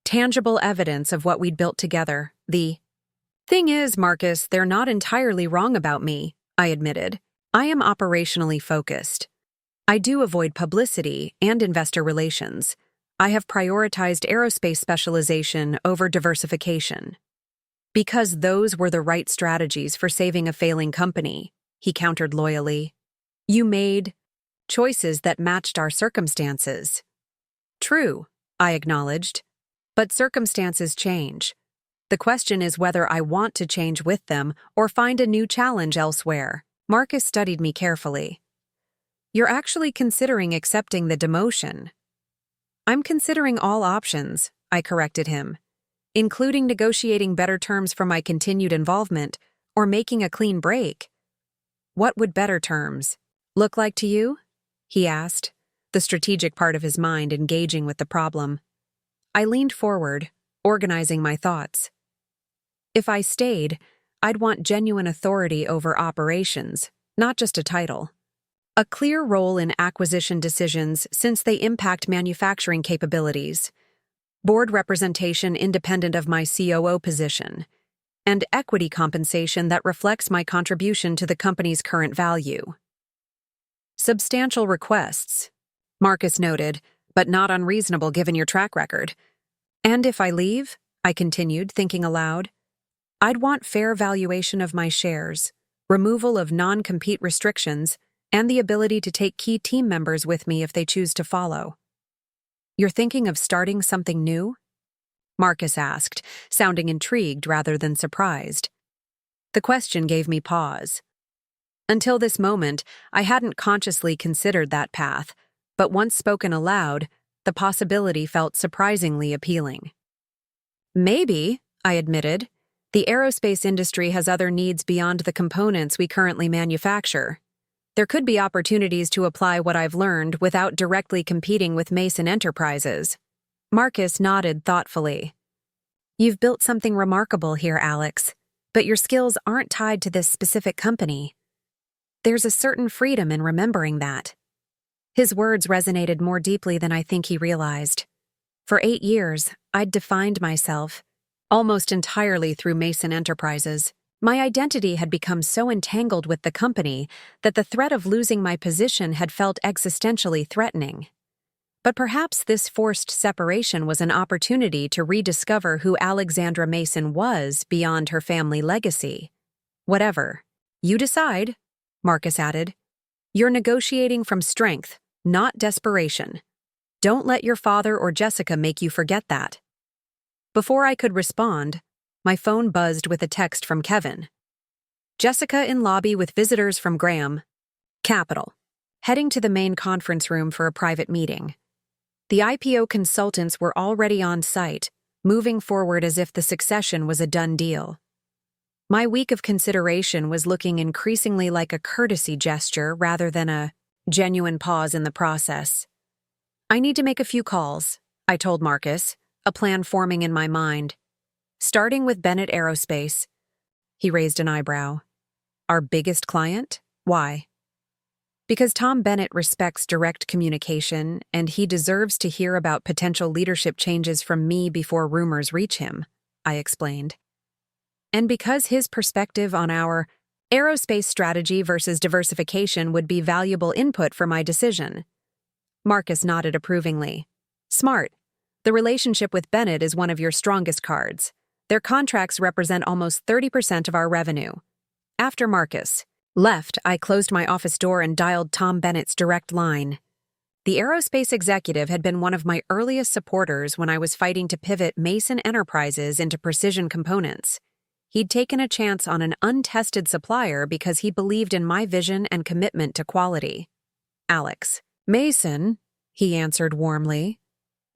tangible evidence of what we'd built together. "The thing is, Marcus, they're not entirely wrong about me," I admitted. "I am operationally focused. I do avoid publicity and investor relations. I have prioritized aerospace specialization over diversification." "Because those were the right strategies for saving a failing company," he countered loyally. "You made choices that matched our circumstances." "True," I acknowledged. "But circumstances change. The question is whether I want to change with them or find a new challenge elsewhere." Marcus studied me carefully. "You're actually considering accepting the demotion." "I'm considering all options," I corrected him, "including negotiating better terms for my continued involvement or making a clean break." "What would better terms look like to you?" he asked, the strategic part of his mind engaging with the problem. I leaned forward, organizing my thoughts. If I stayed, I'd want genuine authority over operations, not just a title. A clear role in acquisition decisions since they impact manufacturing capabilities, board representation independent of my COO position, and equity compensation that reflects my contribution to the company's current value. "Substantial requests," Marcus noted, "but not unreasonable given your track record." "And if I leave," I continued, thinking aloud, "I'd want fair valuation of my shares, removal of non-compete restrictions, and the ability to take key team members with me if they choose to follow." "You're thinking of starting something new?" Marcus asked, sounding intrigued rather than surprised. The question gave me pause. Until this moment, I hadn't consciously considered that path, but once spoken aloud, the possibility felt surprisingly appealing. "Maybe," I admitted. "The aerospace industry has other needs beyond the components we currently manufacture. There could be opportunities to apply what I've learned without directly competing with Mason Enterprises." Marcus nodded thoughtfully. "You've built something remarkable here, Alex, but your skills aren't tied to this specific company. There's a certain freedom in remembering that." His words resonated more deeply than I think he realized. For 8 years, I'd defined myself almost entirely through Mason Enterprises. My identity had become so entangled with the company that the threat of losing my position had felt existentially threatening. But perhaps this forced separation was an opportunity to rediscover who Alexandra Mason was beyond her family legacy. "Whatever you decide," Marcus added, "you're negotiating from strength, not desperation. Don't let your father or Jessica make you forget that. Before I could respond, my phone buzzed with a text from Kevin. Jessica in lobby with visitors from Graham, Capital, heading to the main conference room for a private meeting. The IPO consultants were already on site, moving forward as if the succession was a done deal. My week of consideration was looking increasingly like a courtesy gesture rather than a genuine pause in the process. I need to make a few calls, I told Marcus, a plan forming in my mind. Starting with Bennett Aerospace. He raised an eyebrow. Our biggest client? Why? Because Tom Bennett respects direct communication, and he deserves to hear about potential leadership changes from me before rumors reach him, I explained. And because his perspective on our aerospace strategy versus diversification would be valuable input for my decision. Marcus nodded approvingly. Smart. The relationship with Bennett is one of your strongest cards. Their contracts represent almost 30% of our revenue. After Marcus left, I closed my office door and dialed Tom Bennett's direct line. The aerospace executive had been one of my earliest supporters when I was fighting to pivot Mason Enterprises into precision components. He'd taken a chance on an untested supplier because he believed in my vision and commitment to quality. Alex. Mason, he answered warmly.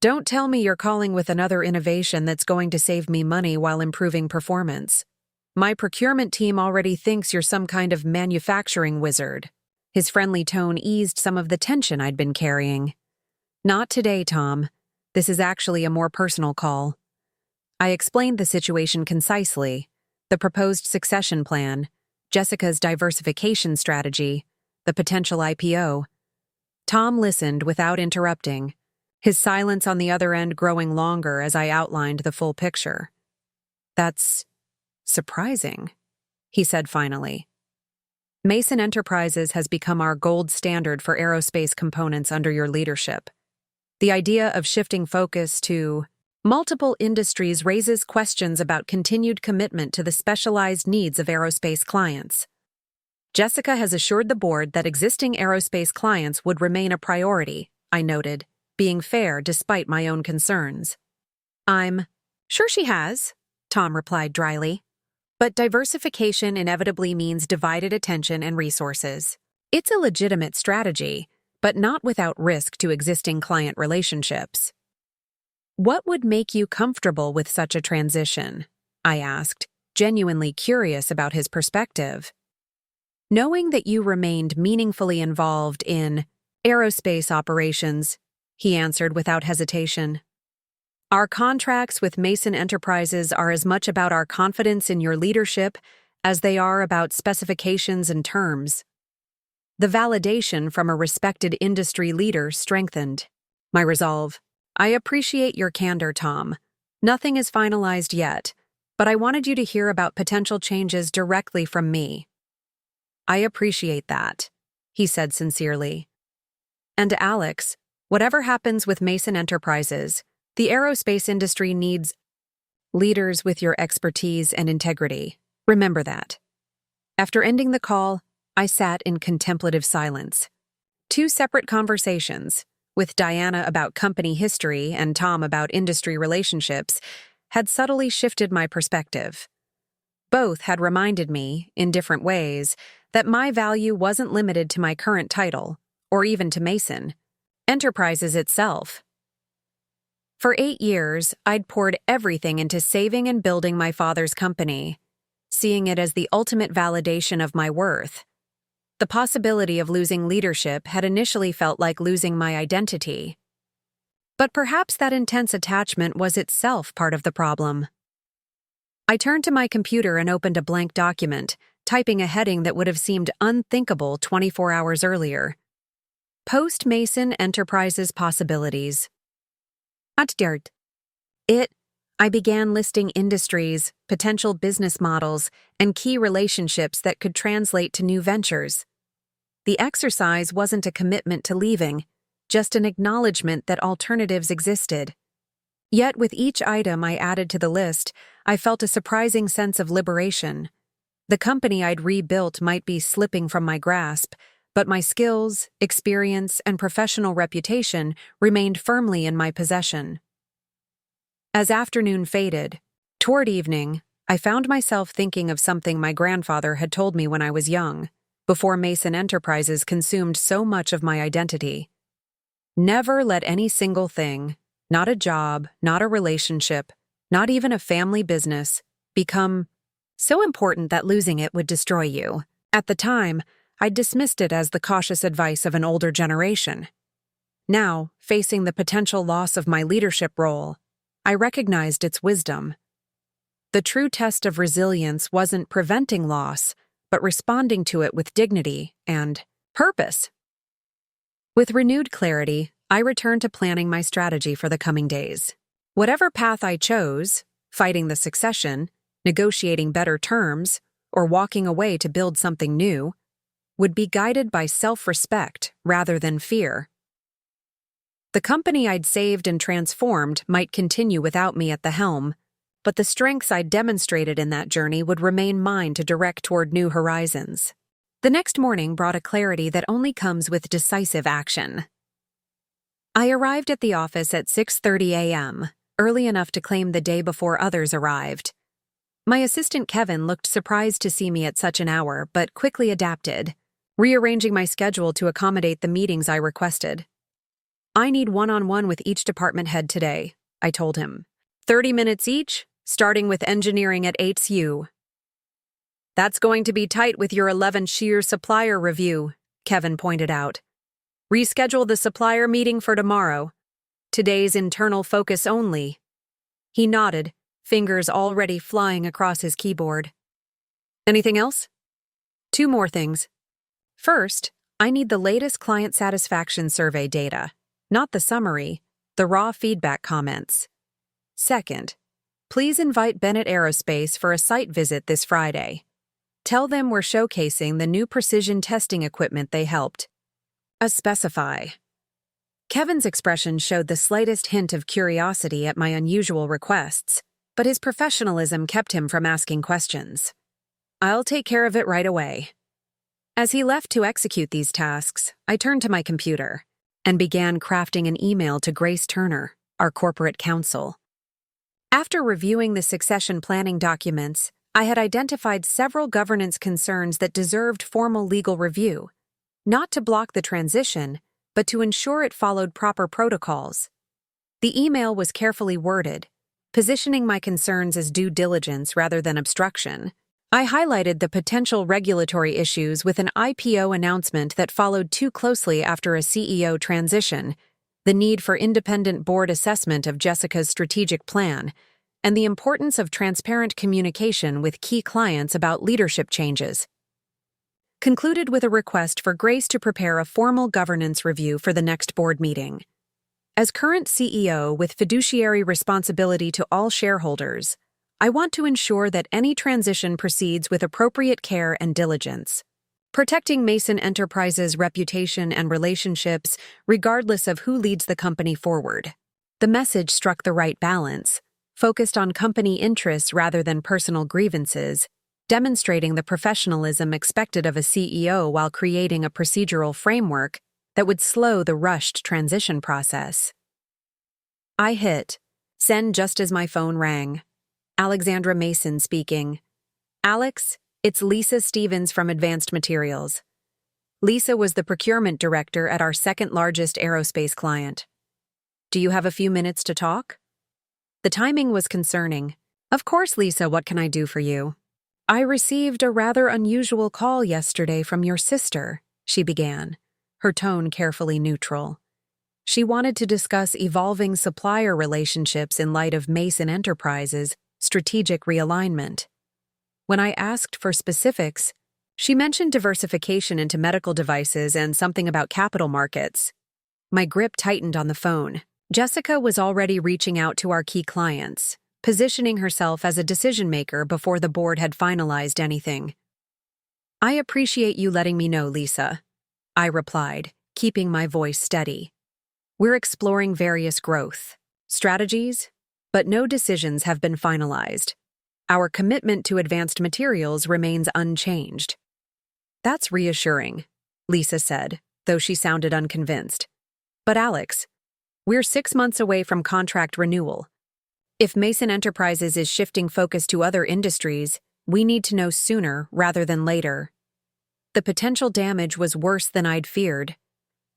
Don't tell me you're calling with another innovation that's going to save me money while improving performance. My procurement team already thinks you're some kind of manufacturing wizard. His friendly tone eased some of the tension I'd been carrying. Not today, Tom. This is actually a more personal call. I explained the situation concisely, the proposed succession plan, Jessica's diversification strategy, the potential IPO. Tom listened without interrupting, his silence on the other end growing longer as I outlined the full picture. That's surprising, he said finally. Mason Enterprises has become our gold standard for aerospace components under your leadership. The idea of shifting focus to multiple industries raises questions about continued commitment to the specialized needs of aerospace clients. Jessica has assured the board that existing aerospace clients would remain a priority, I noted, being fair despite my own concerns. I'm sure she has, Tom replied dryly. But diversification inevitably means divided attention and resources. It's a legitimate strategy, but not without risk to existing client relationships. What would make you comfortable with such a transition? I asked, genuinely curious about his perspective. Knowing that you remained meaningfully involved in aerospace operations, he answered without hesitation. Our contracts with Mason Enterprises are as much about our confidence in your leadership as they are about specifications and terms. The validation from a respected industry leader strengthened my resolve. I appreciate your candor, Tom. Nothing is finalized yet, but I wanted you to hear about potential changes directly from me. I appreciate that, he said sincerely. And Alex, whatever happens with Mason Enterprises, the aerospace industry needs leaders with your expertise and integrity. Remember that. After ending the call, I sat in contemplative silence. 2 separate conversations, with Diana about company history and Tom about industry relationships, had subtly shifted my perspective. Both had reminded me, in different ways, that my value wasn't limited to my current title, or even to Mason Enterprises itself. For 8 years, I'd poured everything into saving and building my father's company, seeing it as the ultimate validation of my worth. The possibility of losing leadership had initially felt like losing my identity. But perhaps that intense attachment was itself part of the problem. I turned to my computer and opened a blank document, typing a heading that would have seemed unthinkable 24 hours earlier. Post-Mason Enterprises Possibilities. I began listing industries, potential business models, and key relationships that could translate to new ventures. The exercise wasn't a commitment to leaving, just an acknowledgement that alternatives existed. Yet with each item I added to the list, I felt a surprising sense of liberation. The company I'd rebuilt might be slipping from my grasp, but my skills, experience, and professional reputation remained firmly in my possession. As afternoon faded, toward evening, I found myself thinking of something my grandfather had told me when I was young, before Mason Enterprises consumed so much of my identity. Never let any single thing, not a job, not a relationship, not even a family business, become so important that losing it would destroy you. At the time, I dismissed it as the cautious advice of an older generation. Now, facing the potential loss of my leadership role, I recognized its wisdom. The true test of resilience wasn't preventing loss, but responding to it with dignity and purpose. With renewed clarity, I returned to planning my strategy for the coming days. Whatever path I chose, fighting the succession, negotiating better terms, or walking away to build something new, would be guided by self-respect rather than fear. The company I'd saved and transformed might continue without me at the helm, but the strengths I'd demonstrated in that journey would remain mine to direct toward new horizons. The next morning brought a clarity that only comes with decisive action. I arrived at the office at 6:30 a.m., early enough to claim the day before others arrived. My assistant Kevin looked surprised to see me at such an hour, but quickly adapted, rearranging my schedule to accommodate the meetings I requested. "I need one-on-one with each department head today," I told him. 30 minutes each, starting with engineering at 8 "That's going to be tight with your 11-shear supplier review," Kevin pointed out. "Reschedule the supplier meeting for tomorrow. Today's internal focus only." He nodded, fingers already flying across his keyboard. "Anything else?" "2 more things. First, I need the latest client satisfaction survey data, not the summary, the raw feedback comments. Second, please invite Bennett Aerospace for a site visit this Friday. Tell them we're showcasing the new precision testing equipment they helped us specify." Kevin's expression showed the slightest hint of curiosity at my unusual requests, but his professionalism kept him from asking questions. "I'll take care of it right away." As he left to execute these tasks, I turned to my computer and began crafting an email to Grace Turner, our corporate counsel. After reviewing the succession planning documents, I had identified several governance concerns that deserved formal legal review, not to block the transition, but to ensure it followed proper protocols. The email was carefully worded, positioning my concerns as due diligence rather than obstruction. I highlighted the potential regulatory issues with an IPO announcement that followed too closely after a CEO transition, the need for independent board assessment of Jessica's strategic plan, and the importance of transparent communication with key clients about leadership changes. Concluded with a request for Grace to prepare a formal governance review for the next board meeting. As current CEO with fiduciary responsibility to all shareholders, I want to ensure that any transition proceeds with appropriate care and diligence, protecting Mason Enterprises' reputation and relationships regardless of who leads the company forward. The message struck the right balance, focused on company interests rather than personal grievances, demonstrating the professionalism expected of a CEO while creating a procedural framework that would slow the rushed transition process. I hit send just as my phone rang. Alexandra Mason speaking. "Alex, it's Lisa Stevens from Advanced Materials." Lisa was the procurement director at our second-largest aerospace client. "Do you have a few minutes to talk?" The timing was concerning. "Of course, Lisa, what can I do for you?" "I received a rather unusual call yesterday from your sister," she began, her tone carefully neutral. She wanted to discuss evolving supplier relationships in light of Mason Enterprises' strategic realignment. When I asked for specifics, she mentioned diversification into medical devices and something about capital markets. My grip tightened on the phone. Jessica was already reaching out to our key clients, positioning herself as a decision-maker before the board had finalized anything. "I appreciate you letting me know, Lisa," I replied, keeping my voice steady. "We're exploring various growth strategies, but no decisions have been finalized. Our commitment to Advanced Materials remains unchanged." "That's reassuring," Lisa said, though she sounded unconvinced. But Alex, we're 6 months away from contract renewal. If Mason Enterprises is shifting focus to other industries, we need to know sooner rather than later. The potential damage was worse than I'd feared.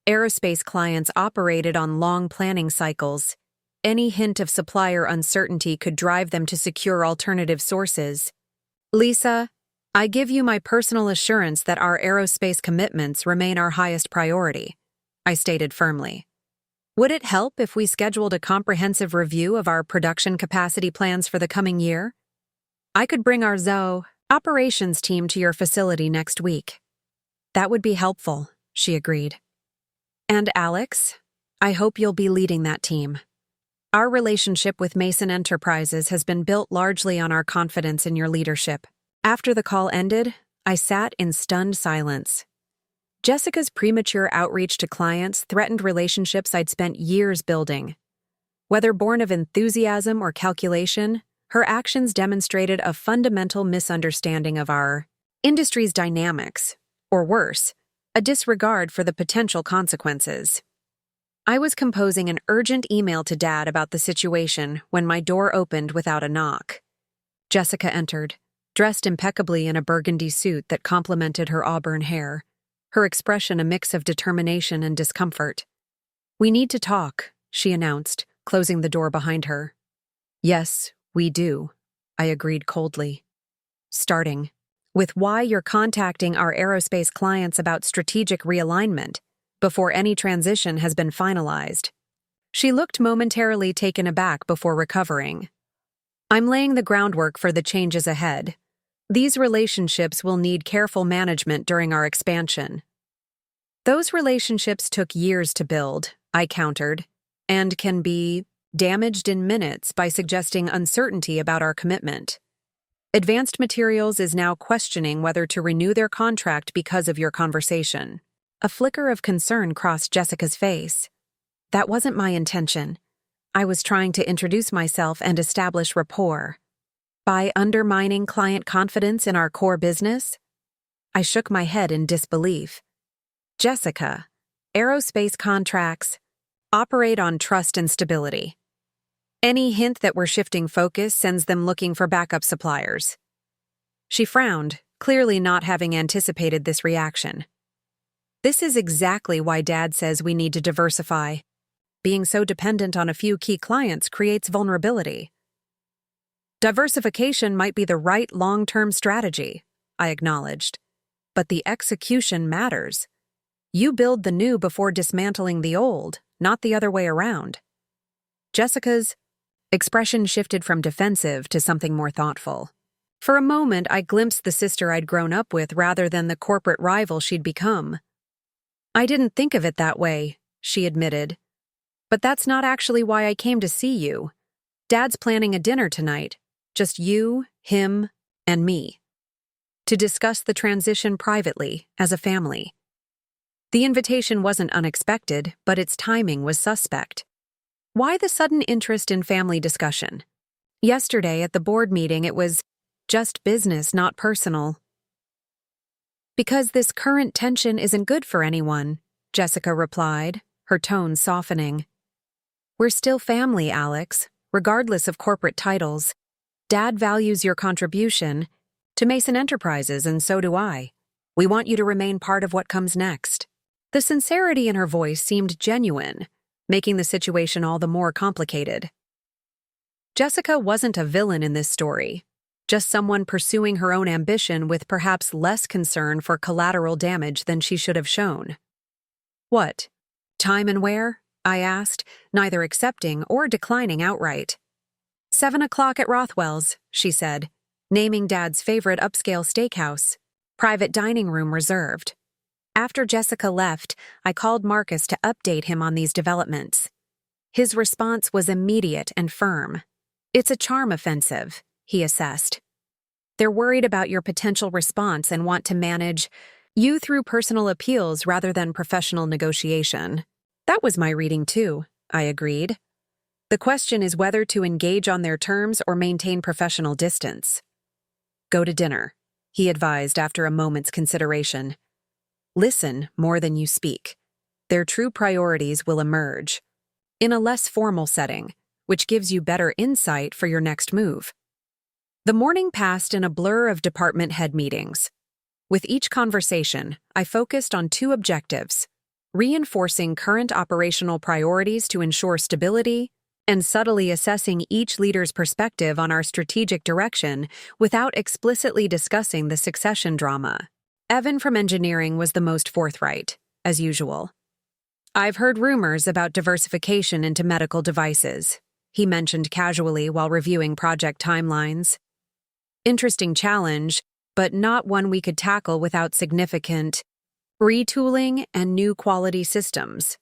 Aerospace clients operated on long planning cycles. Any hint of supplier uncertainty could drive them to secure alternative sources. Lisa, I give you my personal assurance that our aerospace commitments remain our highest priority, I stated firmly. Would it help if we scheduled a comprehensive review of our production capacity plans for the coming year? I could bring our operations team to your facility next week. That would be helpful, she agreed. And Alex, I hope you'll be leading that team. Our relationship with Mason Enterprises has been built largely on our confidence in your leadership. After the call ended, I sat in stunned silence. Jessica's premature outreach to clients threatened relationships I'd spent years building. Whether born of enthusiasm or calculation, her actions demonstrated a fundamental misunderstanding of our industry's dynamics, or worse, a disregard for the potential consequences. I was composing an urgent email to Dad about the situation when my door opened without a knock. Jessica entered, dressed impeccably in a burgundy suit that complemented her auburn hair, her expression a mix of determination and discomfort. "We need to talk," she announced, closing the door behind her. "Yes, we do," I agreed coldly. Starting with why you're contacting our aerospace clients about strategic realignment before any transition has been finalized. She looked momentarily taken aback before recovering. "I'm laying the groundwork for the changes ahead. These relationships will need careful management during our expansion." "Those relationships took years to build," I countered, "and can be damaged in minutes by suggesting uncertainty about our commitment. Advanced Materials is now questioning whether to renew their contract because of your conversation." A flicker of concern crossed Jessica's face. "That wasn't my intention. I was trying to introduce myself and establish rapport. By undermining client confidence in our core business?" I shook my head in disbelief. "Jessica, aerospace contracts operate on trust and stability. Any hint that we're shifting focus sends them looking for backup suppliers." She frowned, clearly not having anticipated this reaction. "This is exactly why Dad says we need to diversify. Being so dependent on a few key clients creates vulnerability." "Diversification might be the right long-term strategy," I acknowledged. "But the execution matters. You build the new before dismantling the old, not the other way around." Jessica's expression shifted from defensive to something more thoughtful. For a moment, I glimpsed the sister I'd grown up with rather than the corporate rival she'd become. "I didn't think of it that way," she admitted. "But that's not actually why I came to see you. Dad's planning a dinner tonight, just you, him, and me, to discuss the transition privately, as a family." The invitation wasn't unexpected, but its timing was suspect. Why the sudden interest in family discussion? Yesterday at the board meeting it was just business, not personal. "Because this current tension isn't good for anyone," Jessica replied, her tone softening. "We're still family, Alex, regardless of corporate titles. Dad values your contribution to Mason Enterprises, and so do I. We want you to remain part of what comes next." The sincerity in her voice seemed genuine, making the situation all the more complicated. Jessica wasn't a villain in this story, just someone pursuing her own ambition with perhaps less concern for collateral damage than she should have shown. "What? Time and where?" I asked, neither accepting or declining outright. 7 o'clock at Rothwell's," she said, naming Dad's favorite upscale steakhouse. "Private dining room reserved." After Jessica left, I called Marcus to update him on these developments. His response was immediate and firm. "It's a charm offensive," he assessed. "They're worried about your potential response and want to manage you through personal appeals rather than professional negotiation." That was my reading too, I agreed. "The question is whether to engage on their terms or maintain professional distance." "Go to dinner," he advised after a moment's consideration. Listen more than you speak. Their true priorities will emerge in a less formal setting, which gives you better insight for your next move. The morning passed in a blur of department head meetings. With each conversation, I focused on two objectives: reinforcing current operational priorities to ensure stability, and subtly assessing each leader's perspective on our strategic direction without explicitly discussing the succession drama. Evan from engineering was the most forthright, as usual. "I've heard rumors about diversification into medical devices," he mentioned casually while reviewing project timelines. "Interesting challenge, but not one we could tackle without significant retooling and new quality systems."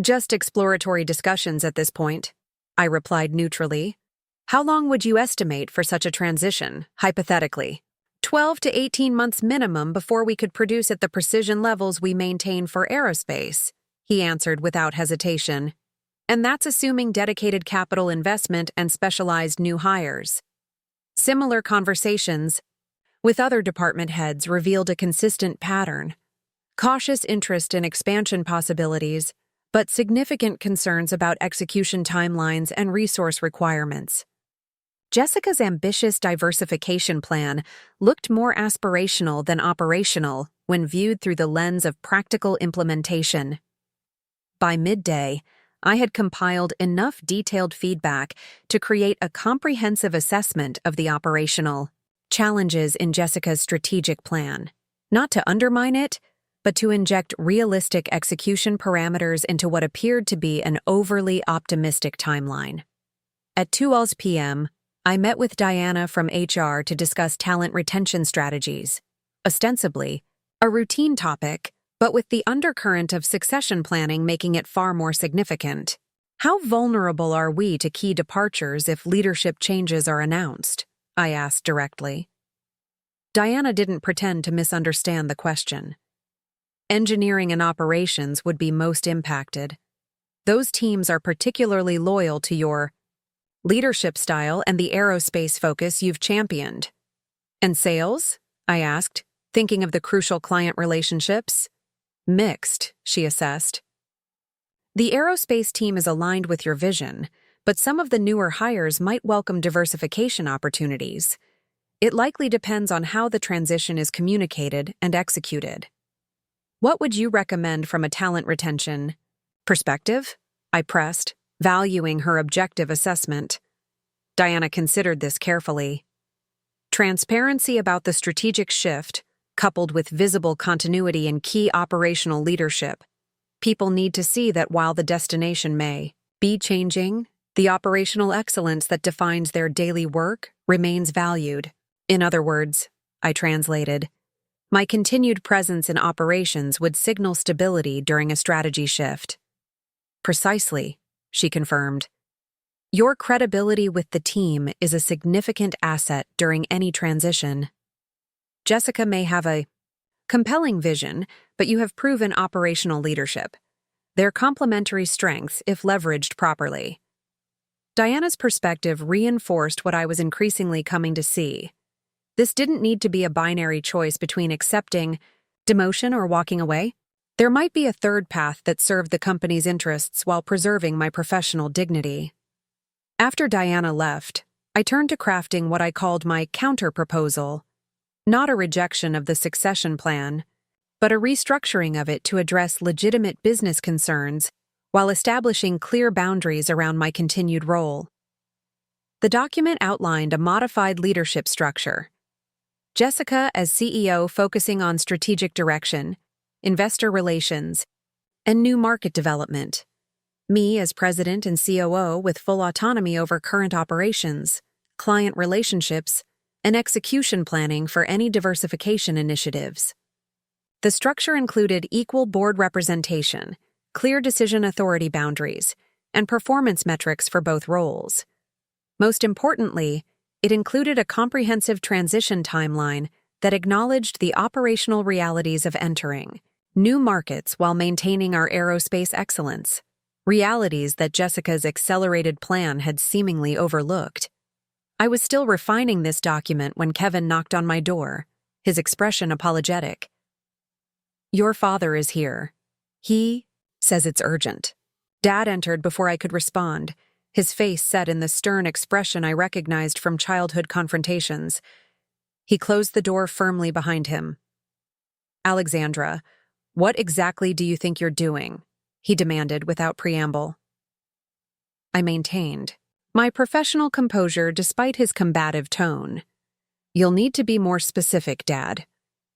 "Just exploratory discussions at this point," I replied neutrally. "How long would you estimate for such a transition, hypothetically?" 12 to 18 months minimum before we could produce at the precision levels we maintain for aerospace," he answered without hesitation. "And that's assuming dedicated capital investment and specialized new hires." Similar conversations with other department heads revealed a consistent pattern: cautious interest in expansion possibilities, but significant concerns about execution timelines and resource requirements. Jessica's ambitious diversification plan looked more aspirational than operational when viewed through the lens of practical implementation. By midday, I had compiled enough detailed feedback to create a comprehensive assessment of the operational challenges in Jessica's strategic plan, not to undermine it, but to inject realistic execution parameters into what appeared to be an overly optimistic timeline. At 2 p.m., I met with Diana from HR to discuss talent retention strategies, ostensibly a routine topic, but with the undercurrent of succession planning making it far more significant. "How vulnerable are we to key departures if leadership changes are announced?" I asked directly. Diana didn't pretend to misunderstand the question. "Engineering and operations would be most impacted. Those teams are particularly loyal to your leadership style and the aerospace focus you've championed." "And sales?" I asked, thinking of the crucial client relationships. "Mixed," she assessed. "The aerospace team is aligned with your vision, but some of the newer hires might welcome diversification opportunities. It likely depends on how the transition is communicated and executed." "What would you recommend from a talent retention perspective?" I pressed, valuing her objective assessment. Diana considered this carefully. "Transparency about the strategic shift, coupled with visible continuity in key operational leadership. People need to see that while the destination may be changing, the operational excellence that defines their daily work remains valued." In other words, I translated, my continued presence in operations would signal stability during a strategy shift. "Precisely," she confirmed. "Your credibility with the team is a significant asset during any transition. Jessica may have a compelling vision, but you have proven operational leadership. They're complementary strengths if leveraged properly." Diana's perspective reinforced what I was increasingly coming to see. This didn't need to be a binary choice between accepting demotion or walking away. There might be a third path that served the company's interests while preserving my professional dignity. After Diana left, I turned to crafting what I called my counter-proposal, not a rejection of the succession plan, but a restructuring of it to address legitimate business concerns while establishing clear boundaries around my continued role. The document outlined a modified leadership structure: Jessica as CEO focusing on strategic direction, investor relations, and new market development. Me as President and COO with full autonomy over current operations, client relationships, and execution planning for any diversification initiatives. The structure included equal board representation, clear decision authority boundaries, and performance metrics for both roles. Most importantly, it included a comprehensive transition timeline that acknowledged the operational realities of entering new markets while maintaining our aerospace excellence, realities that Jessica's accelerated plan had seemingly overlooked. I was still refining this document when Kevin knocked on my door, his expression apologetic. Your father is here. He says it's urgent. Dad entered before I could respond, his face set in the stern expression I recognized from childhood confrontations. He closed the door firmly behind him. Alexandra, what exactly do you think you're doing? He demanded without preamble. I maintained my professional composure despite his combative tone. You'll need to be more specific, Dad.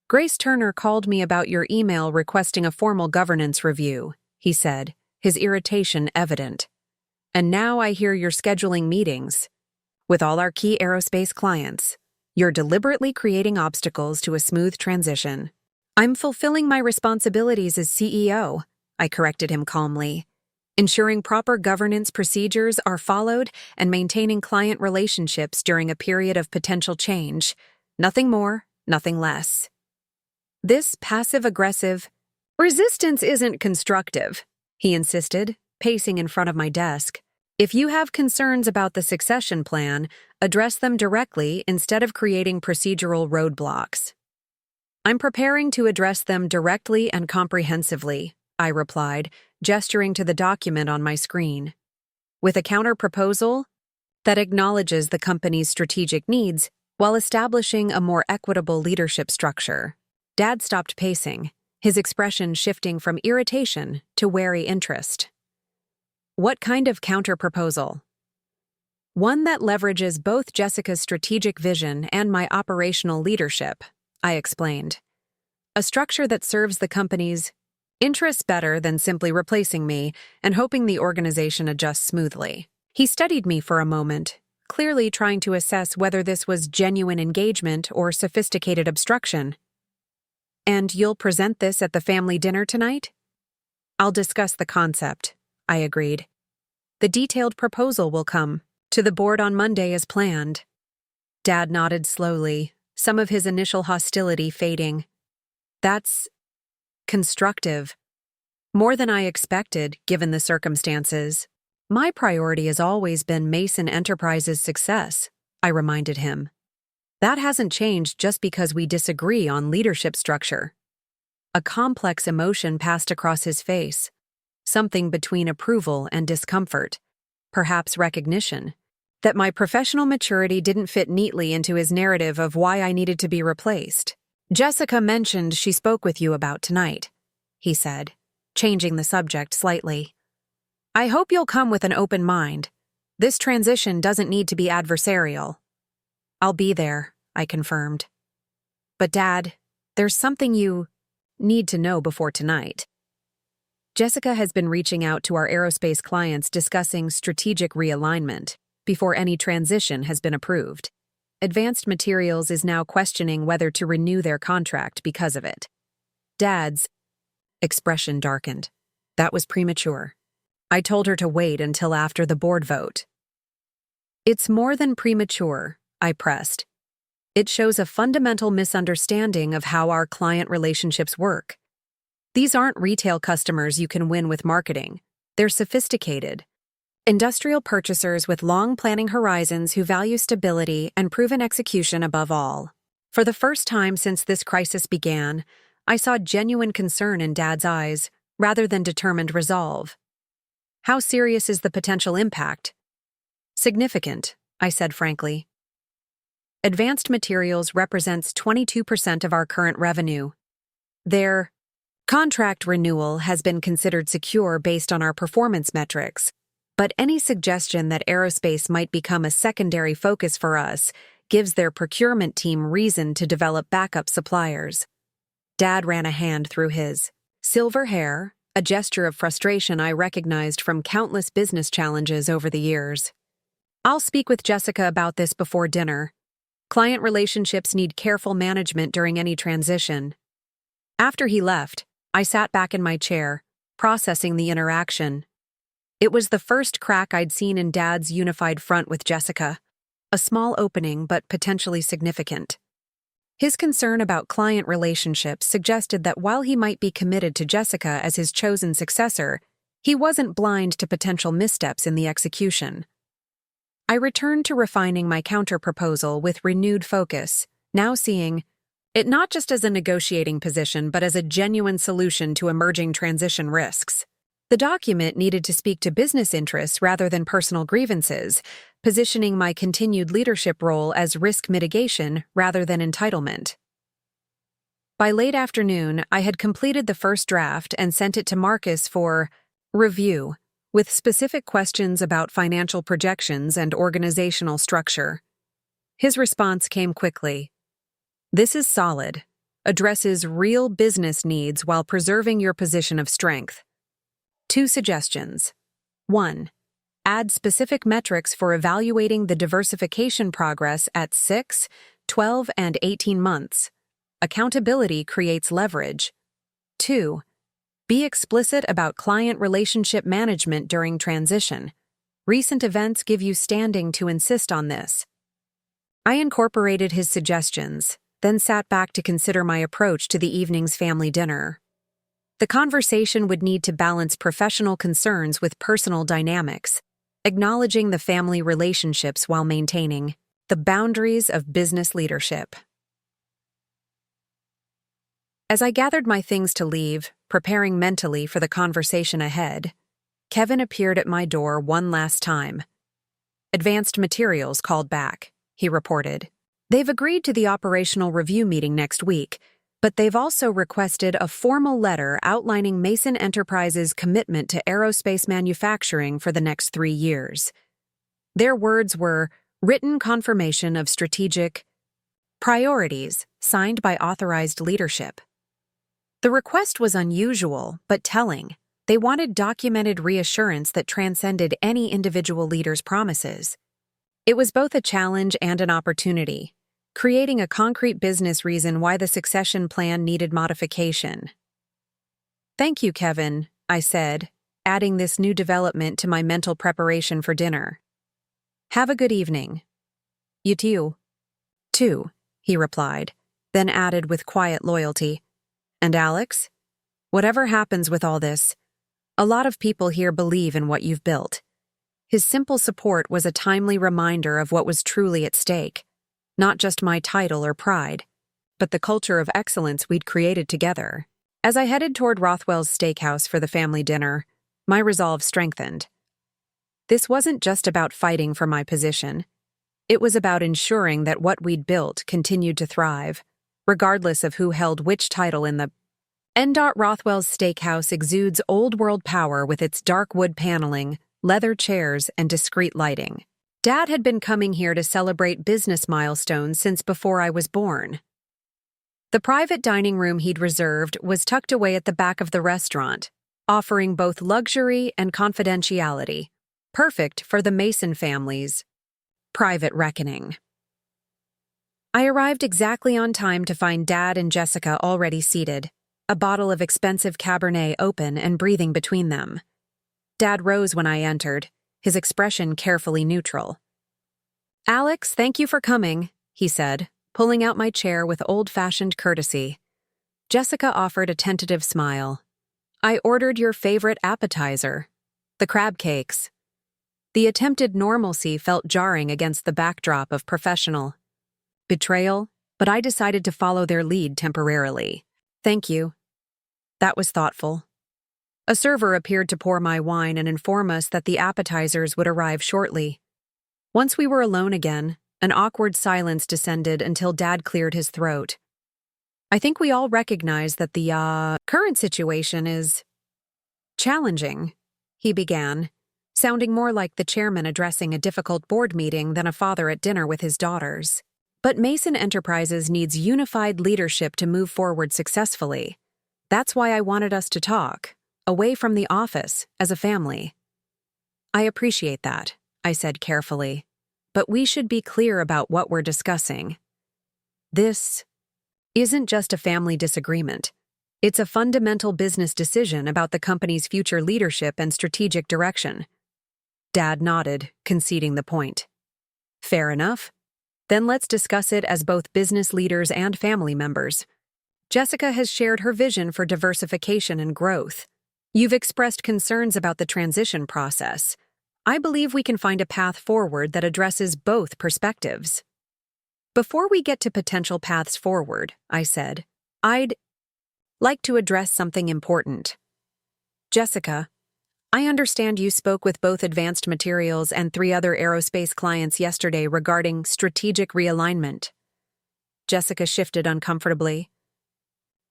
Grace Turner called me about your email requesting a formal governance review, he said, his irritation evident. And now I hear you're scheduling meetings with all our key aerospace clients. You're deliberately creating obstacles to a smooth transition. I'm fulfilling my responsibilities as CEO, I corrected him calmly. Ensuring proper governance procedures are followed and maintaining client relationships during a period of potential change. Nothing more, nothing less. This passive-aggressive resistance isn't constructive, he insisted, pacing in front of my desk. If you have concerns about the succession plan, address them directly instead of creating procedural roadblocks. I'm preparing to address them directly and comprehensively, I replied, gesturing to the document on my screen. With a counter-proposal that acknowledges the company's strategic needs while establishing a more equitable leadership structure. Dad stopped pacing, his expression shifting from irritation to wary interest. What kind of counter-proposal? One that leverages both Jessica's strategic vision and my operational leadership, I explained. A structure that serves the company's interests better than simply replacing me and hoping the organization adjusts smoothly. He studied me for a moment, clearly trying to assess whether this was genuine engagement or sophisticated obstruction. And you'll present this at the family dinner tonight? I'll discuss the concept, I agreed. The detailed proposal will come to the board on Monday as planned. Dad nodded slowly, some of his initial hostility fading. That's constructive. More than I expected, given the circumstances. My priority has always been Mason Enterprises' success, I reminded him. That hasn't changed just because we disagree on leadership structure. A complex emotion passed across his face, something between approval and discomfort, perhaps recognition, that my professional maturity didn't fit neatly into his narrative of why I needed to be replaced. Jessica mentioned she spoke with you about tonight, he said, changing the subject slightly. I hope you'll come with an open mind. This transition doesn't need to be adversarial. I'll be there, I confirmed. But Dad, there's something you need to know before tonight. Jessica has been reaching out to our aerospace clients discussing strategic realignment before any transition has been approved. Advanced Materials is now questioning whether to renew their contract because of it. Dad's expression darkened. That was premature. I told her to wait until after the board vote. It's more than premature, I pressed. It shows a fundamental misunderstanding of how our client relationships work. These aren't retail customers you can win with marketing. They're sophisticated. Industrial purchasers with long planning horizons who value stability and proven execution above all. For the first time since this crisis began, I saw genuine concern in Dad's eyes, rather than determined resolve. How serious is the potential impact? Significant, I said frankly. Advanced Materials represents 22% of our current revenue. Their contract renewal has been considered secure based on our performance metrics. But any suggestion that aerospace might become a secondary focus for us gives their procurement team reason to develop backup suppliers. Dad ran a hand through his silver hair, a gesture of frustration I recognized from countless business challenges over the years. I'll speak with Jessica about this before dinner. Client relationships need careful management during any transition. After he left, I sat back in my chair, processing the interaction. It was the first crack I'd seen in Dad's unified front with Jessica, a small opening but potentially significant. His concern about client relationships suggested that while he might be committed to Jessica as his chosen successor, he wasn't blind to potential missteps in the execution. I returned to refining my counter-proposal with renewed focus, now seeing It not just as a negotiating position, but as a genuine solution to emerging transition risks. The document needed to speak to business interests rather than personal grievances, positioning my continued leadership role as risk mitigation rather than entitlement. By late afternoon, I had completed the first draft and sent it to Marcus for review, with specific questions about financial projections and organizational structure. His response came quickly. "This is solid. Addresses real business needs while preserving your position of strength." 2 suggestions. 1. Add specific metrics for evaluating the diversification progress at 6, 12, and 18 months. Accountability creates leverage. 2. Be explicit about client relationship management during transition. Recent events give you standing to insist on this. I incorporated his suggestions, then sat back to consider my approach to the evening's family dinner. The conversation would need to balance professional concerns with personal dynamics, acknowledging the family relationships while maintaining the boundaries of business leadership. As I gathered my things to leave, preparing mentally for the conversation ahead, Kevin appeared at my door one last time. "Advanced Materials called back," he reported. "They've agreed to the operational review meeting next week, but they've also requested a formal letter outlining Mason Enterprises' commitment to aerospace manufacturing for the next 3 years. Their words were, written confirmation of strategic priorities, signed by authorized leadership. The request was unusual, but telling. They wanted documented reassurance that transcended any individual leader's promises. It was both a challenge and an opportunity, creating a concrete business reason why the succession plan needed modification. "Thank you, Kevin," I said, adding this new development to my mental preparation for dinner. "Have a good evening." "You too." "Too," he replied, then added with quiet loyalty, "And Alex? Whatever happens with all this, a lot of people here believe in what you've built." His simple support was a timely reminder of what was truly at stake. Not just my title or pride, but the culture of excellence we'd created together. As I headed toward Rothwell's Steakhouse for the family dinner, my resolve strengthened. This wasn't just about fighting for my position. It was about ensuring that what we'd built continued to thrive, regardless of who held which title in the Rothwell's Steakhouse exudes old-world power with its dark wood paneling, leather chairs, and discreet lighting. Dad had been coming here to celebrate business milestones since before I was born. The private dining room he'd reserved was tucked away at the back of the restaurant, offering both luxury and confidentiality, perfect for the Mason family's private reckoning. I arrived exactly on time to find Dad and Jessica already seated, a bottle of expensive Cabernet open and breathing between them. Dad rose when I entered, his expression carefully neutral. "Alex, thank you for coming," he said, pulling out my chair with old-fashioned courtesy. Jessica offered a tentative smile. "I ordered your favorite appetizer, the crab cakes." The attempted normalcy felt jarring against the backdrop of professional betrayal, but I decided to follow their lead temporarily. "Thank you." That was thoughtful. A server appeared to pour my wine and inform us that the appetizers would arrive shortly. Once we were alone again, an awkward silence descended until Dad cleared his throat. "I think we all recognize that the current situation is challenging," he began, sounding more like the chairman addressing a difficult board meeting than a father at dinner with his daughters. "But Mason Enterprises needs unified leadership to move forward successfully. That's why I wanted us to talk, away from the office, as a family." "I appreciate that," I said carefully, "but we should be clear about what we're discussing. This isn't just a family disagreement. It's a fundamental business decision about the company's future leadership and strategic direction." Dad nodded, conceding the point. "Fair enough. Then let's discuss it as both business leaders and family members. Jessica has shared her vision for diversification and growth. You've expressed concerns about the transition process. I believe we can find a path forward that addresses both perspectives." Before we get to potential paths forward, I said, I'd like to address something important. Jessica, I understand you spoke with both Advanced Materials and 3 other aerospace clients yesterday regarding strategic realignment. Jessica shifted uncomfortably.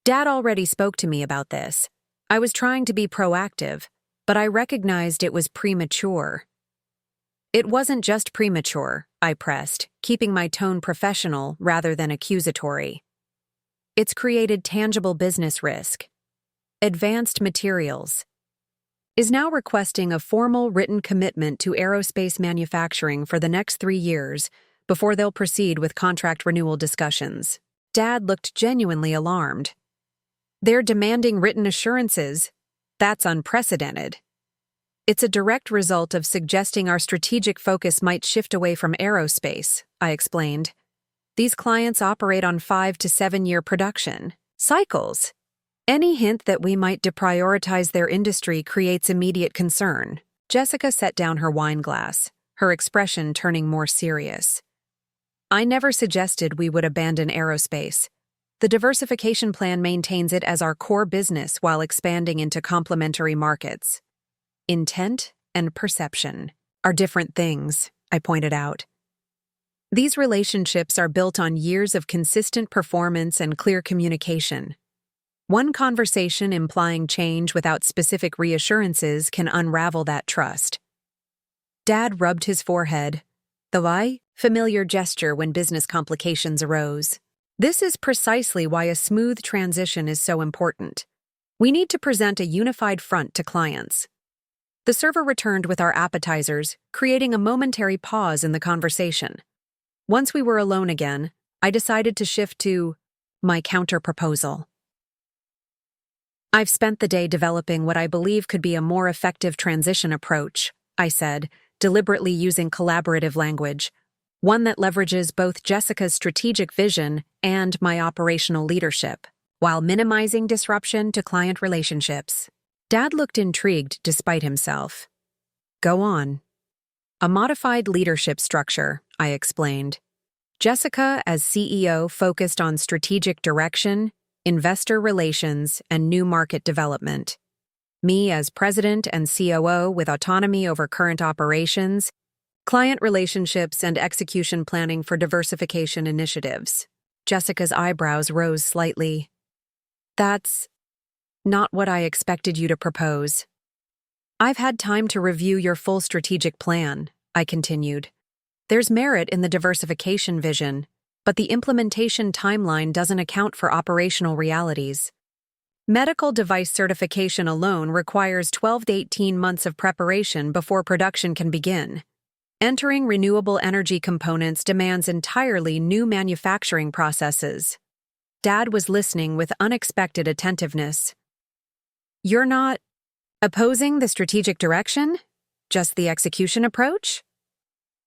Dad already spoke to me about this. I was trying to be proactive, but I recognized it was premature. It wasn't just premature, I pressed, keeping my tone professional rather than accusatory. It's created tangible business risk. Advanced Materials is now requesting a formal written commitment to aerospace manufacturing for the next 3 years before they'll proceed with contract renewal discussions. Dad looked genuinely alarmed. They're demanding written assurances. That's unprecedented. It's a direct result of suggesting our strategic focus might shift away from aerospace, I explained. These clients operate on 5 to 7 year production cycles. Any hint that we might deprioritize their industry creates immediate concern. Jessica set down her wine glass, her expression turning more serious. I never suggested we would abandon aerospace. The diversification plan maintains it as our core business while expanding into complementary markets. Intent and perception are different things, I pointed out. These relationships are built on years of consistent performance and clear communication. One conversation implying change without specific reassurances can unravel that trust. Dad rubbed his forehead, the familiar gesture when business complications arose. This is precisely why a smooth transition is so important. We need to present a unified front to clients. The server returned with our appetizers, creating a momentary pause in the conversation. Once we were alone again, I decided to shift to my counter-proposal. I've spent the day developing what I believe could be a more effective transition approach, I said, deliberately using collaborative language, one that leverages both Jessica's strategic vision and my operational leadership, while minimizing disruption to client relationships. Dad looked intrigued despite himself. Go on. A modified leadership structure, I explained. Jessica, as CEO, focused on strategic direction, investor relations, and new market development. Me as president and COO with autonomy over current operations, client relationships, and execution planning for diversification initiatives. Jessica's eyebrows rose slightly. That's not what I expected you to propose. I've had time to review your full strategic plan, I continued. There's merit in the diversification vision, but the implementation timeline doesn't account for operational realities. Medical device certification alone requires 12 to 18 months of preparation before production can begin. Entering renewable energy components demands entirely new manufacturing processes. Dad was listening with unexpected attentiveness. You're not opposing the strategic direction? Just the execution approach?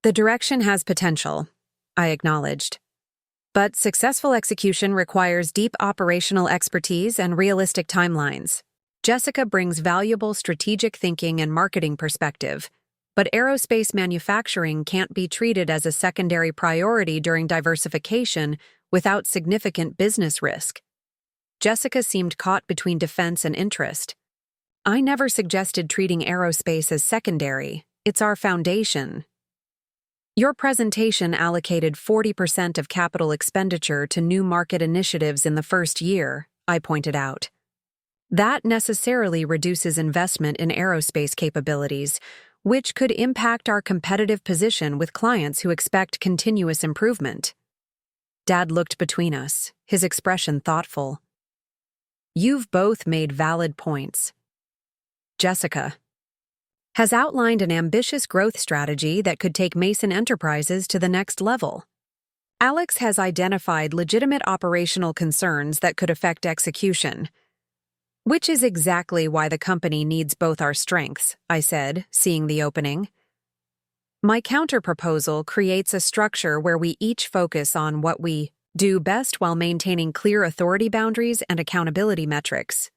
The direction has potential, I acknowledged. But successful execution requires deep operational expertise and realistic timelines. Jessica brings valuable strategic thinking and marketing perspective, but aerospace manufacturing can't be treated as a secondary priority during diversification without significant business risk. Jessica seemed caught between defense and interest. I never suggested treating aerospace as secondary. It's our foundation. Your presentation allocated 40% of capital expenditure to new market initiatives in the first year, I pointed out. That necessarily reduces investment in aerospace capabilities, which could impact our competitive position with clients who expect continuous improvement. Dad looked between us, his expression thoughtful. You've both made valid points. Jessica has outlined an ambitious growth strategy that could take Mason Enterprises to the next level. Alex has identified legitimate operational concerns that could affect execution, which is exactly why the company needs both our strengths, I said, seeing the opening. My counterproposal creates a structure where we each focus on what we do best while maintaining clear authority boundaries and accountability metrics.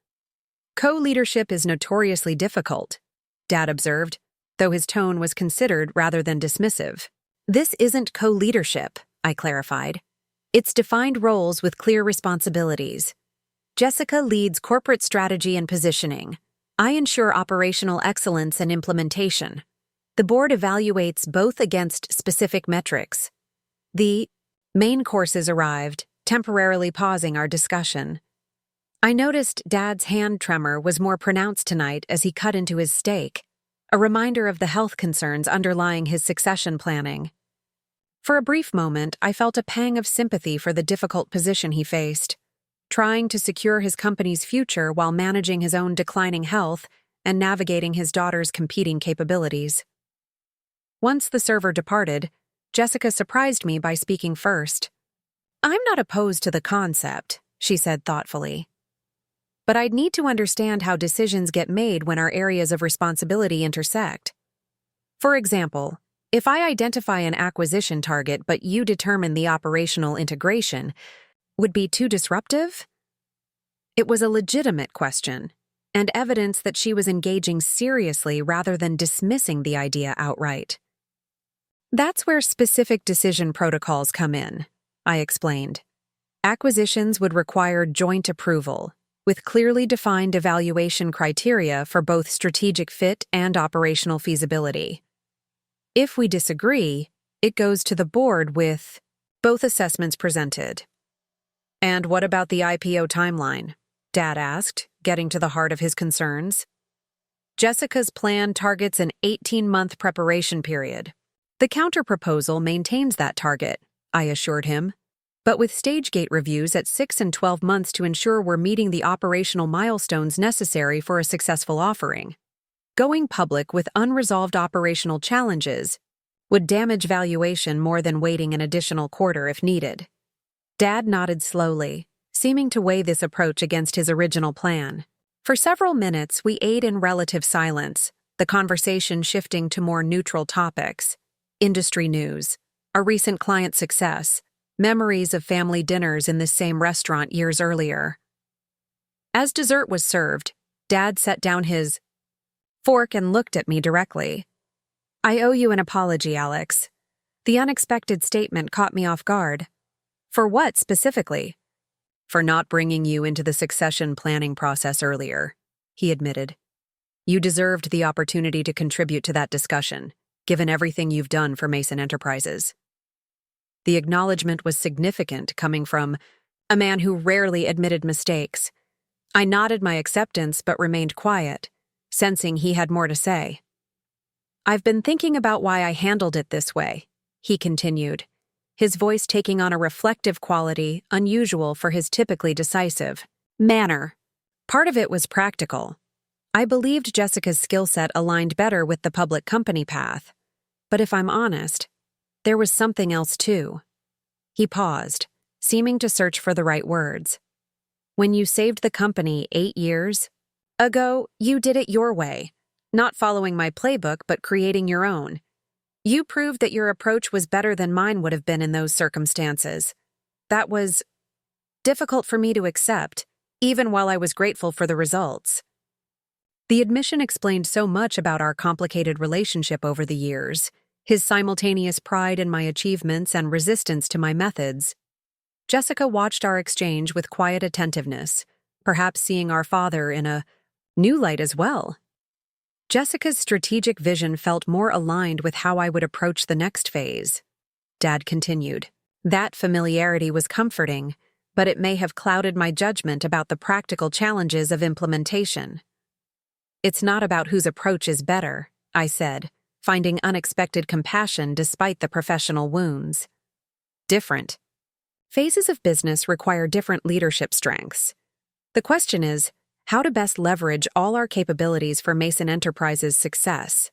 Co-leadership is notoriously difficult, Dad observed, though his tone was considered rather than dismissive. This isn't co-leadership, I clarified. It's defined roles with clear responsibilities. Jessica leads corporate strategy and positioning. I ensure operational excellence and implementation. The board evaluates both against specific metrics. The main courses arrived, temporarily pausing our discussion. I noticed Dad's hand tremor was more pronounced tonight as he cut into his steak, a reminder of the health concerns underlying his succession planning. For a brief moment, I felt a pang of sympathy for the difficult position he faced, trying to secure his company's future while managing his own declining health and navigating his daughter's competing capabilities. Once the server departed, Jessica surprised me by speaking first. "I'm not opposed to the concept," she said thoughtfully. "But I'd need to understand how decisions get made when our areas of responsibility intersect. For example, if I identify an acquisition target but you determine the operational integration, would be too disruptive?" It was a legitimate question, and evidence that she was engaging seriously rather than dismissing the idea outright. "That's where specific decision protocols come in," I explained. "Acquisitions would require joint approval, with clearly defined evaluation criteria for both strategic fit and operational feasibility. If we disagree, it goes to the board with both assessments presented." "And what about the IPO timeline?" Dad asked, getting to the heart of his concerns. "Jessica's plan targets an 18-month preparation period. The counterproposal maintains that target," I assured him, "but with stage gate reviews at 6 and 12 months to ensure we're meeting the operational milestones necessary for a successful offering. Going public with unresolved operational challenges would damage valuation more than waiting an additional quarter if needed." Dad nodded slowly, seeming to weigh this approach against his original plan. For several minutes, we ate in relative silence, the conversation shifting to more neutral topics: industry news, a recent client success, memories of family dinners in this same restaurant years earlier. As dessert was served, Dad set down his fork and looked at me directly. "I owe you an apology, Alex. The unexpected statement caught me off guard." "For what specifically?" "For not bringing you into the succession planning process earlier," he admitted. "You deserved the opportunity to contribute to that discussion, given everything you've done for Mason Enterprises." The acknowledgement was significant, coming from a man who rarely admitted mistakes. I nodded my acceptance but remained quiet, sensing he had more to say. "I've been thinking about why I handled it this way," he continued, his voice taking on a reflective quality unusual for his typically decisive manner. Part of it was practical. I believed Jessica's skill set aligned better with the public company path. But if I'm honest, there was something else too. He paused, seeming to search for the right words. "When you saved the company 8 years ago, you did it your way, not following my playbook but creating your own. You proved that your approach was better than mine would have been in those circumstances. That was difficult for me to accept, even while I was grateful for the results." The admission explained so much about our complicated relationship over the years, his simultaneous pride in my achievements and resistance to my methods. Jessica watched our exchange with quiet attentiveness, perhaps seeing our father in a new light as well. Jessica's strategic vision felt more aligned with how I would approach the next phase. Dad continued. That familiarity was comforting, but it may have clouded my judgment about the practical challenges of implementation. "It's not about whose approach is better," I said, finding unexpected compassion despite the professional wounds. "Different. Phases of business require different leadership strengths. The question is, how to best leverage all our capabilities for Mason Enterprises' success."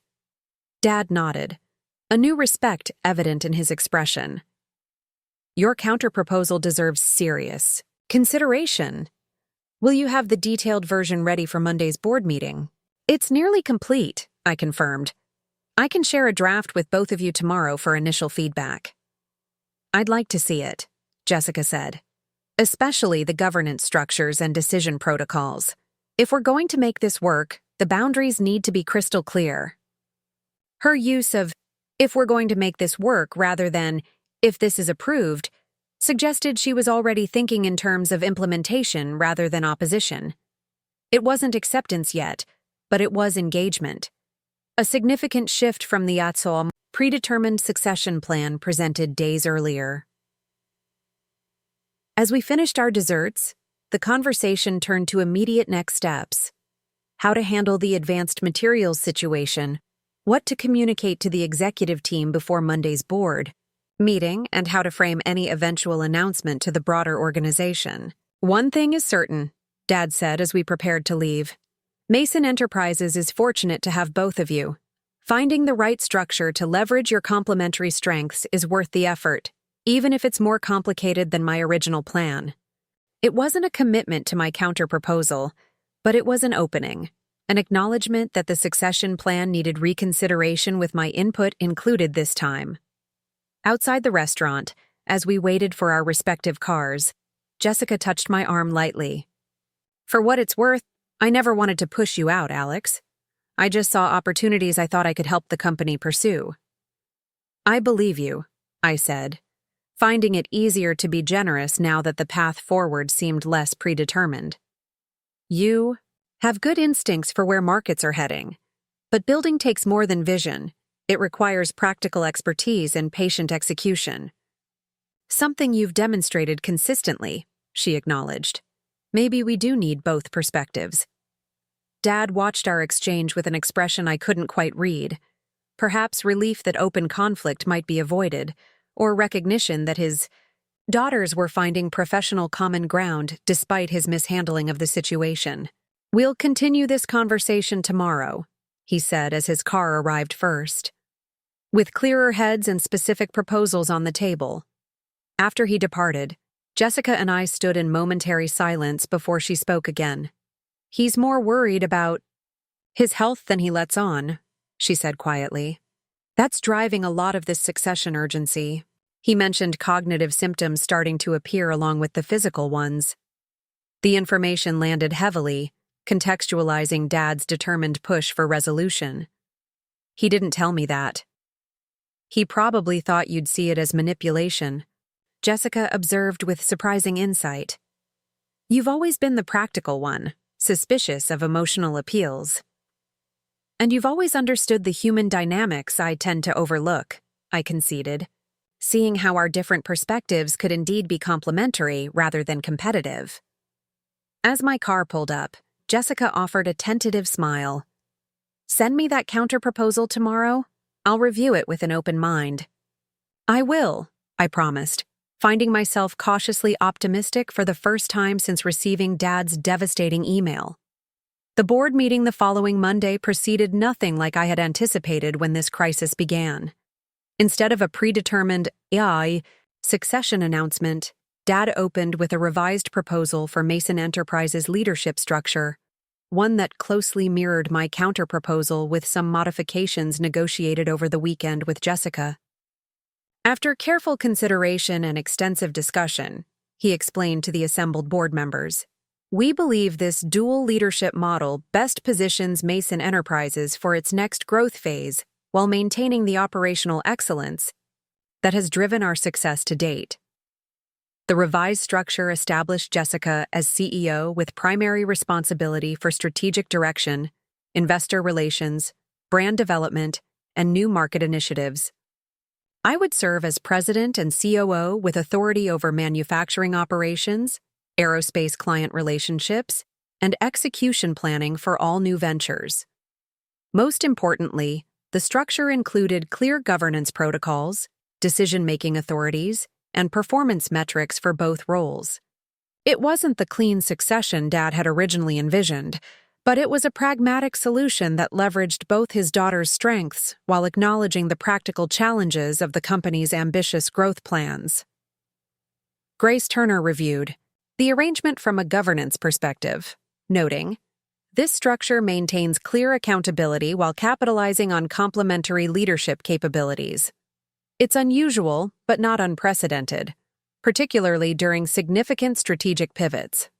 Dad nodded, a new respect evident in his expression. "Your counterproposal deserves serious consideration. Will you have the detailed version ready for Monday's board meeting?" "It's nearly complete," I confirmed. "I can share a draft with both of you tomorrow for initial feedback." "I'd like to see it," Jessica said, "especially the governance structures and decision protocols. If we're going to make this work, the boundaries need to be crystal clear." Her use of "if we're going to make this work" rather than "if this is approved" suggested she was already thinking in terms of implementation rather than opposition. It wasn't acceptance yet, but it was engagement. A significant shift from the predetermined succession plan presented days earlier. As we finished our desserts, the conversation turned to immediate next steps: how to handle the advanced materials situation, what to communicate to the executive team before Monday's board meeting, and how to frame any eventual announcement to the broader organization. "One thing is certain," Dad said as we prepared to leave. "Mason Enterprises is fortunate to have both of you. Finding the right structure to leverage your complementary strengths is worth the effort, even if it's more complicated than my original plan." It wasn't a commitment to my counter-proposal, but it was an opening, an acknowledgement that the succession plan needed reconsideration with my input included this time. Outside the restaurant, as we waited for our respective cars, Jessica touched my arm lightly. "For what it's worth, I never wanted to push you out, Alex. I just saw opportunities I thought I could help the company pursue." "I believe you," I said, finding it easier to be generous now that the path forward seemed less predetermined. "You have good instincts for where markets are heading, but building takes more than vision. It requires practical expertise and patient execution." "Something you've demonstrated consistently," she acknowledged. "Maybe we do need both perspectives." Dad watched our exchange with an expression I couldn't quite read. Perhaps relief that open conflict might be avoided, or recognition that his daughters were finding professional common ground despite his mishandling of the situation. "We'll continue this conversation tomorrow," he said as his car arrived first, with clearer heads and specific proposals on the table. After he departed, Jessica and I stood in momentary silence before she spoke again. "He's more worried about his health than he lets on," she said quietly. "That's driving a lot of this succession urgency." He mentioned cognitive symptoms starting to appear along with the physical ones. The information landed heavily, contextualizing Dad's determined push for resolution. "He didn't tell me that." "He probably thought you'd see it as manipulation," Jessica observed with surprising insight. "You've always been the practical one, suspicious of emotional appeals. And you've always understood the human dynamics I tend to overlook," I conceded, seeing how our different perspectives could indeed be complementary rather than competitive. As my car pulled up, Jessica offered a tentative smile. "Send me that counter-proposal tomorrow. I'll review it with an open mind." "I will," I promised, finding myself cautiously optimistic for the first time since receiving Dad's devastating email. The board meeting the following Monday proceeded nothing like I had anticipated when this crisis began. Instead of a predetermined succession announcement, Dad opened with a revised proposal for Mason Enterprises' leadership structure, one that closely mirrored my counter-proposal with some modifications negotiated over the weekend with Jessica. After careful consideration and extensive discussion, he explained to the assembled board members, "We believe this dual leadership model best positions Mason Enterprises for its next growth phase while maintaining the operational excellence that has driven our success to date." The revised structure established Jessica as CEO with primary responsibility for strategic direction, investor relations, brand development, and new market initiatives. I would serve as president and COO with authority over manufacturing operations, aerospace client relationships, and execution planning for all new ventures. Most importantly, the structure included clear governance protocols, decision-making authorities, and performance metrics for both roles. It wasn't the clean succession Dad had originally envisioned, but it was a pragmatic solution that leveraged both his daughter's strengths while acknowledging the practical challenges of the company's ambitious growth plans. Grace Turner reviewed the arrangement from a governance perspective, noting, "This structure maintains clear accountability while capitalizing on complementary leadership capabilities. It's unusual, but not unprecedented, particularly during significant strategic pivots."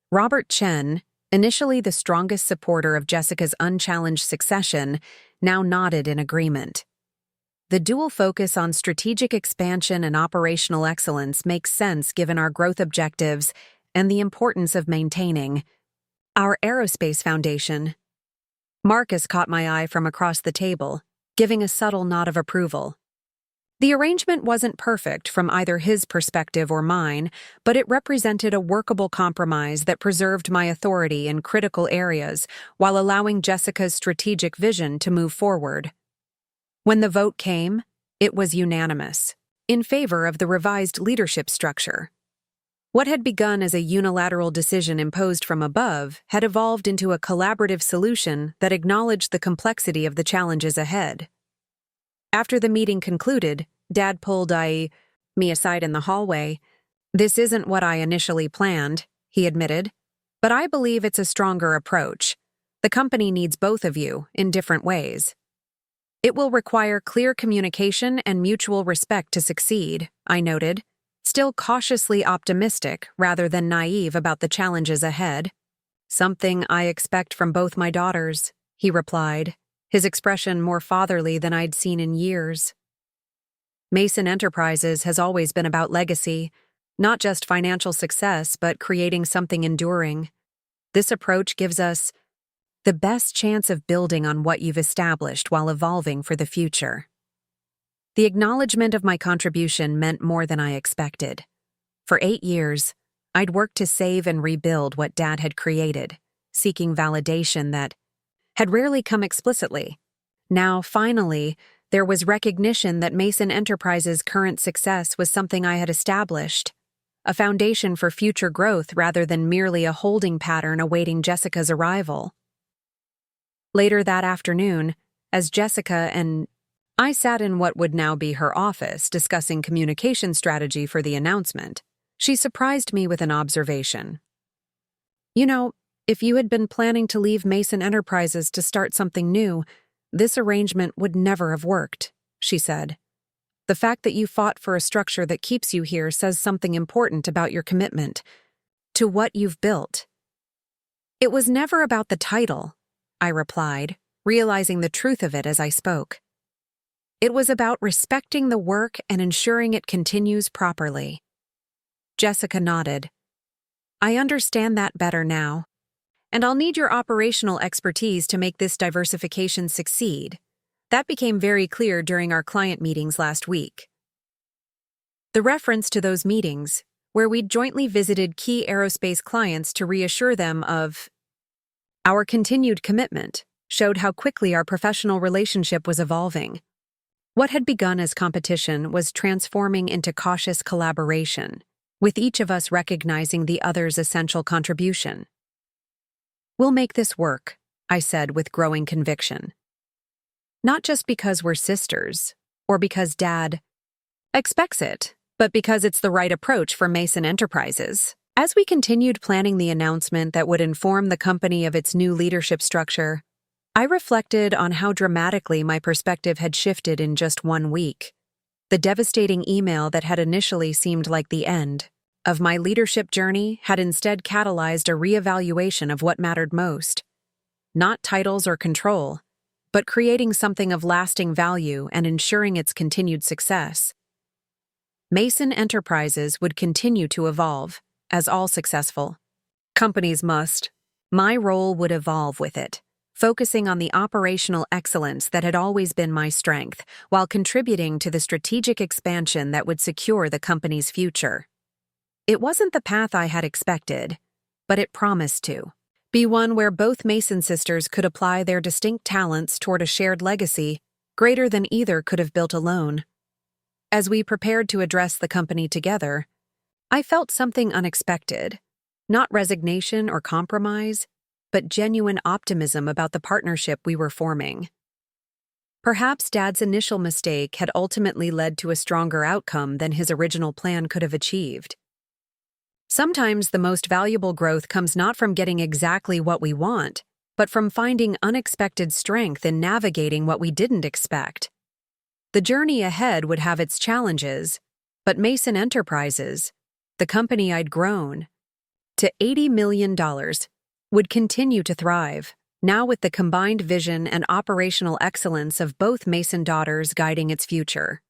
Robert Chen, initially the strongest supporter of Jessica's unchallenged succession, now nodded in agreement. The dual focus on strategic expansion and operational excellence makes sense given our growth objectives and the importance of maintaining our aerospace foundation. Marcus caught my eye from across the table, giving a subtle nod of approval. The arrangement wasn't perfect from either his perspective or mine, but it represented a workable compromise that preserved my authority in critical areas while allowing Jessica's strategic vision to move forward. When the vote came, it was unanimous, in favor of the revised leadership structure. What had begun as a unilateral decision imposed from above had evolved into a collaborative solution that acknowledged the complexity of the challenges ahead. After the meeting concluded, Dad pulled me aside in the hallway. "This isn't what I initially planned," he admitted, "but I believe it's a stronger approach. The company needs both of you in different ways. It will require clear communication and mutual respect to succeed," I noted, still cautiously optimistic rather than naive about the challenges ahead. "Something I expect from both my daughters," he replied, his expression more fatherly than I'd seen in years. Mason Enterprises has always been about legacy, not just financial success, but creating something enduring. This approach gives us the best chance of building on what you've established while evolving for the future. The acknowledgement of my contribution meant more than I expected. For 8 years, I'd worked to save and rebuild what Dad had created, seeking validation that had rarely come explicitly. Now, finally, there was recognition that Mason Enterprises' current success was something I had established, a foundation for future growth rather than merely a holding pattern awaiting Jessica's arrival. Later that afternoon, as Jessica and I sat in what would now be her office discussing communication strategy for the announcement, she surprised me with an observation. "You know, if you had been planning to leave Mason Enterprises to start something new, this arrangement would never have worked," she said. "The fact that you fought for a structure that keeps you here says something important about your commitment to what you've built." "It was never about the title," I replied, realizing the truth of it as I spoke. "It was about respecting the work and ensuring it continues properly." Jessica nodded. "I understand that better now. And I'll need your operational expertise to make this diversification succeed. That became very clear during our client meetings last week." The reference to those meetings, where we'd jointly visited key aerospace clients to reassure them of our continued commitment, showed how quickly our professional relationship was evolving. What had begun as competition was transforming into cautious collaboration, with each of us recognizing the other's essential contribution. "We'll make this work," I said with growing conviction. Not just because we're sisters, or because Dad expects it, but because it's the right approach for Mason Enterprises. As we continued planning the announcement that would inform the company of its new leadership structure, I reflected on how dramatically my perspective had shifted in just 1 week. The devastating email that had initially seemed like the end of my leadership journey had instead catalyzed a reevaluation of what mattered most. Not titles or control, but creating something of lasting value and ensuring its continued success. Mason Enterprises would continue to evolve, as all successful companies must. My role would evolve with it, focusing on the operational excellence that had always been my strength, while contributing to the strategic expansion that would secure the company's future. It wasn't the path I had expected, but it promised to be one where both Mason sisters could apply their distinct talents toward a shared legacy greater than either could have built alone. As we prepared to address the company together, I felt something unexpected, not resignation or compromise, but genuine optimism about the partnership we were forming. Perhaps Dad's initial mistake had ultimately led to a stronger outcome than his original plan could have achieved. Sometimes the most valuable growth comes not from getting exactly what we want, but from finding unexpected strength in navigating what we didn't expect. The journey ahead would have its challenges, but Mason Enterprises, the company I'd grown to $80 million, would continue to thrive. now with the combined vision and operational excellence of both Mason daughters guiding its future.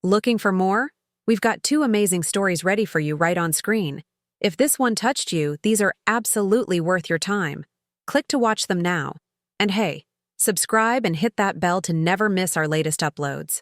Looking for more? We've got two amazing stories ready for you right on screen. If this one touched you, these are absolutely worth your time. Click to watch them now. And hey, subscribe and hit that bell to never miss our latest uploads.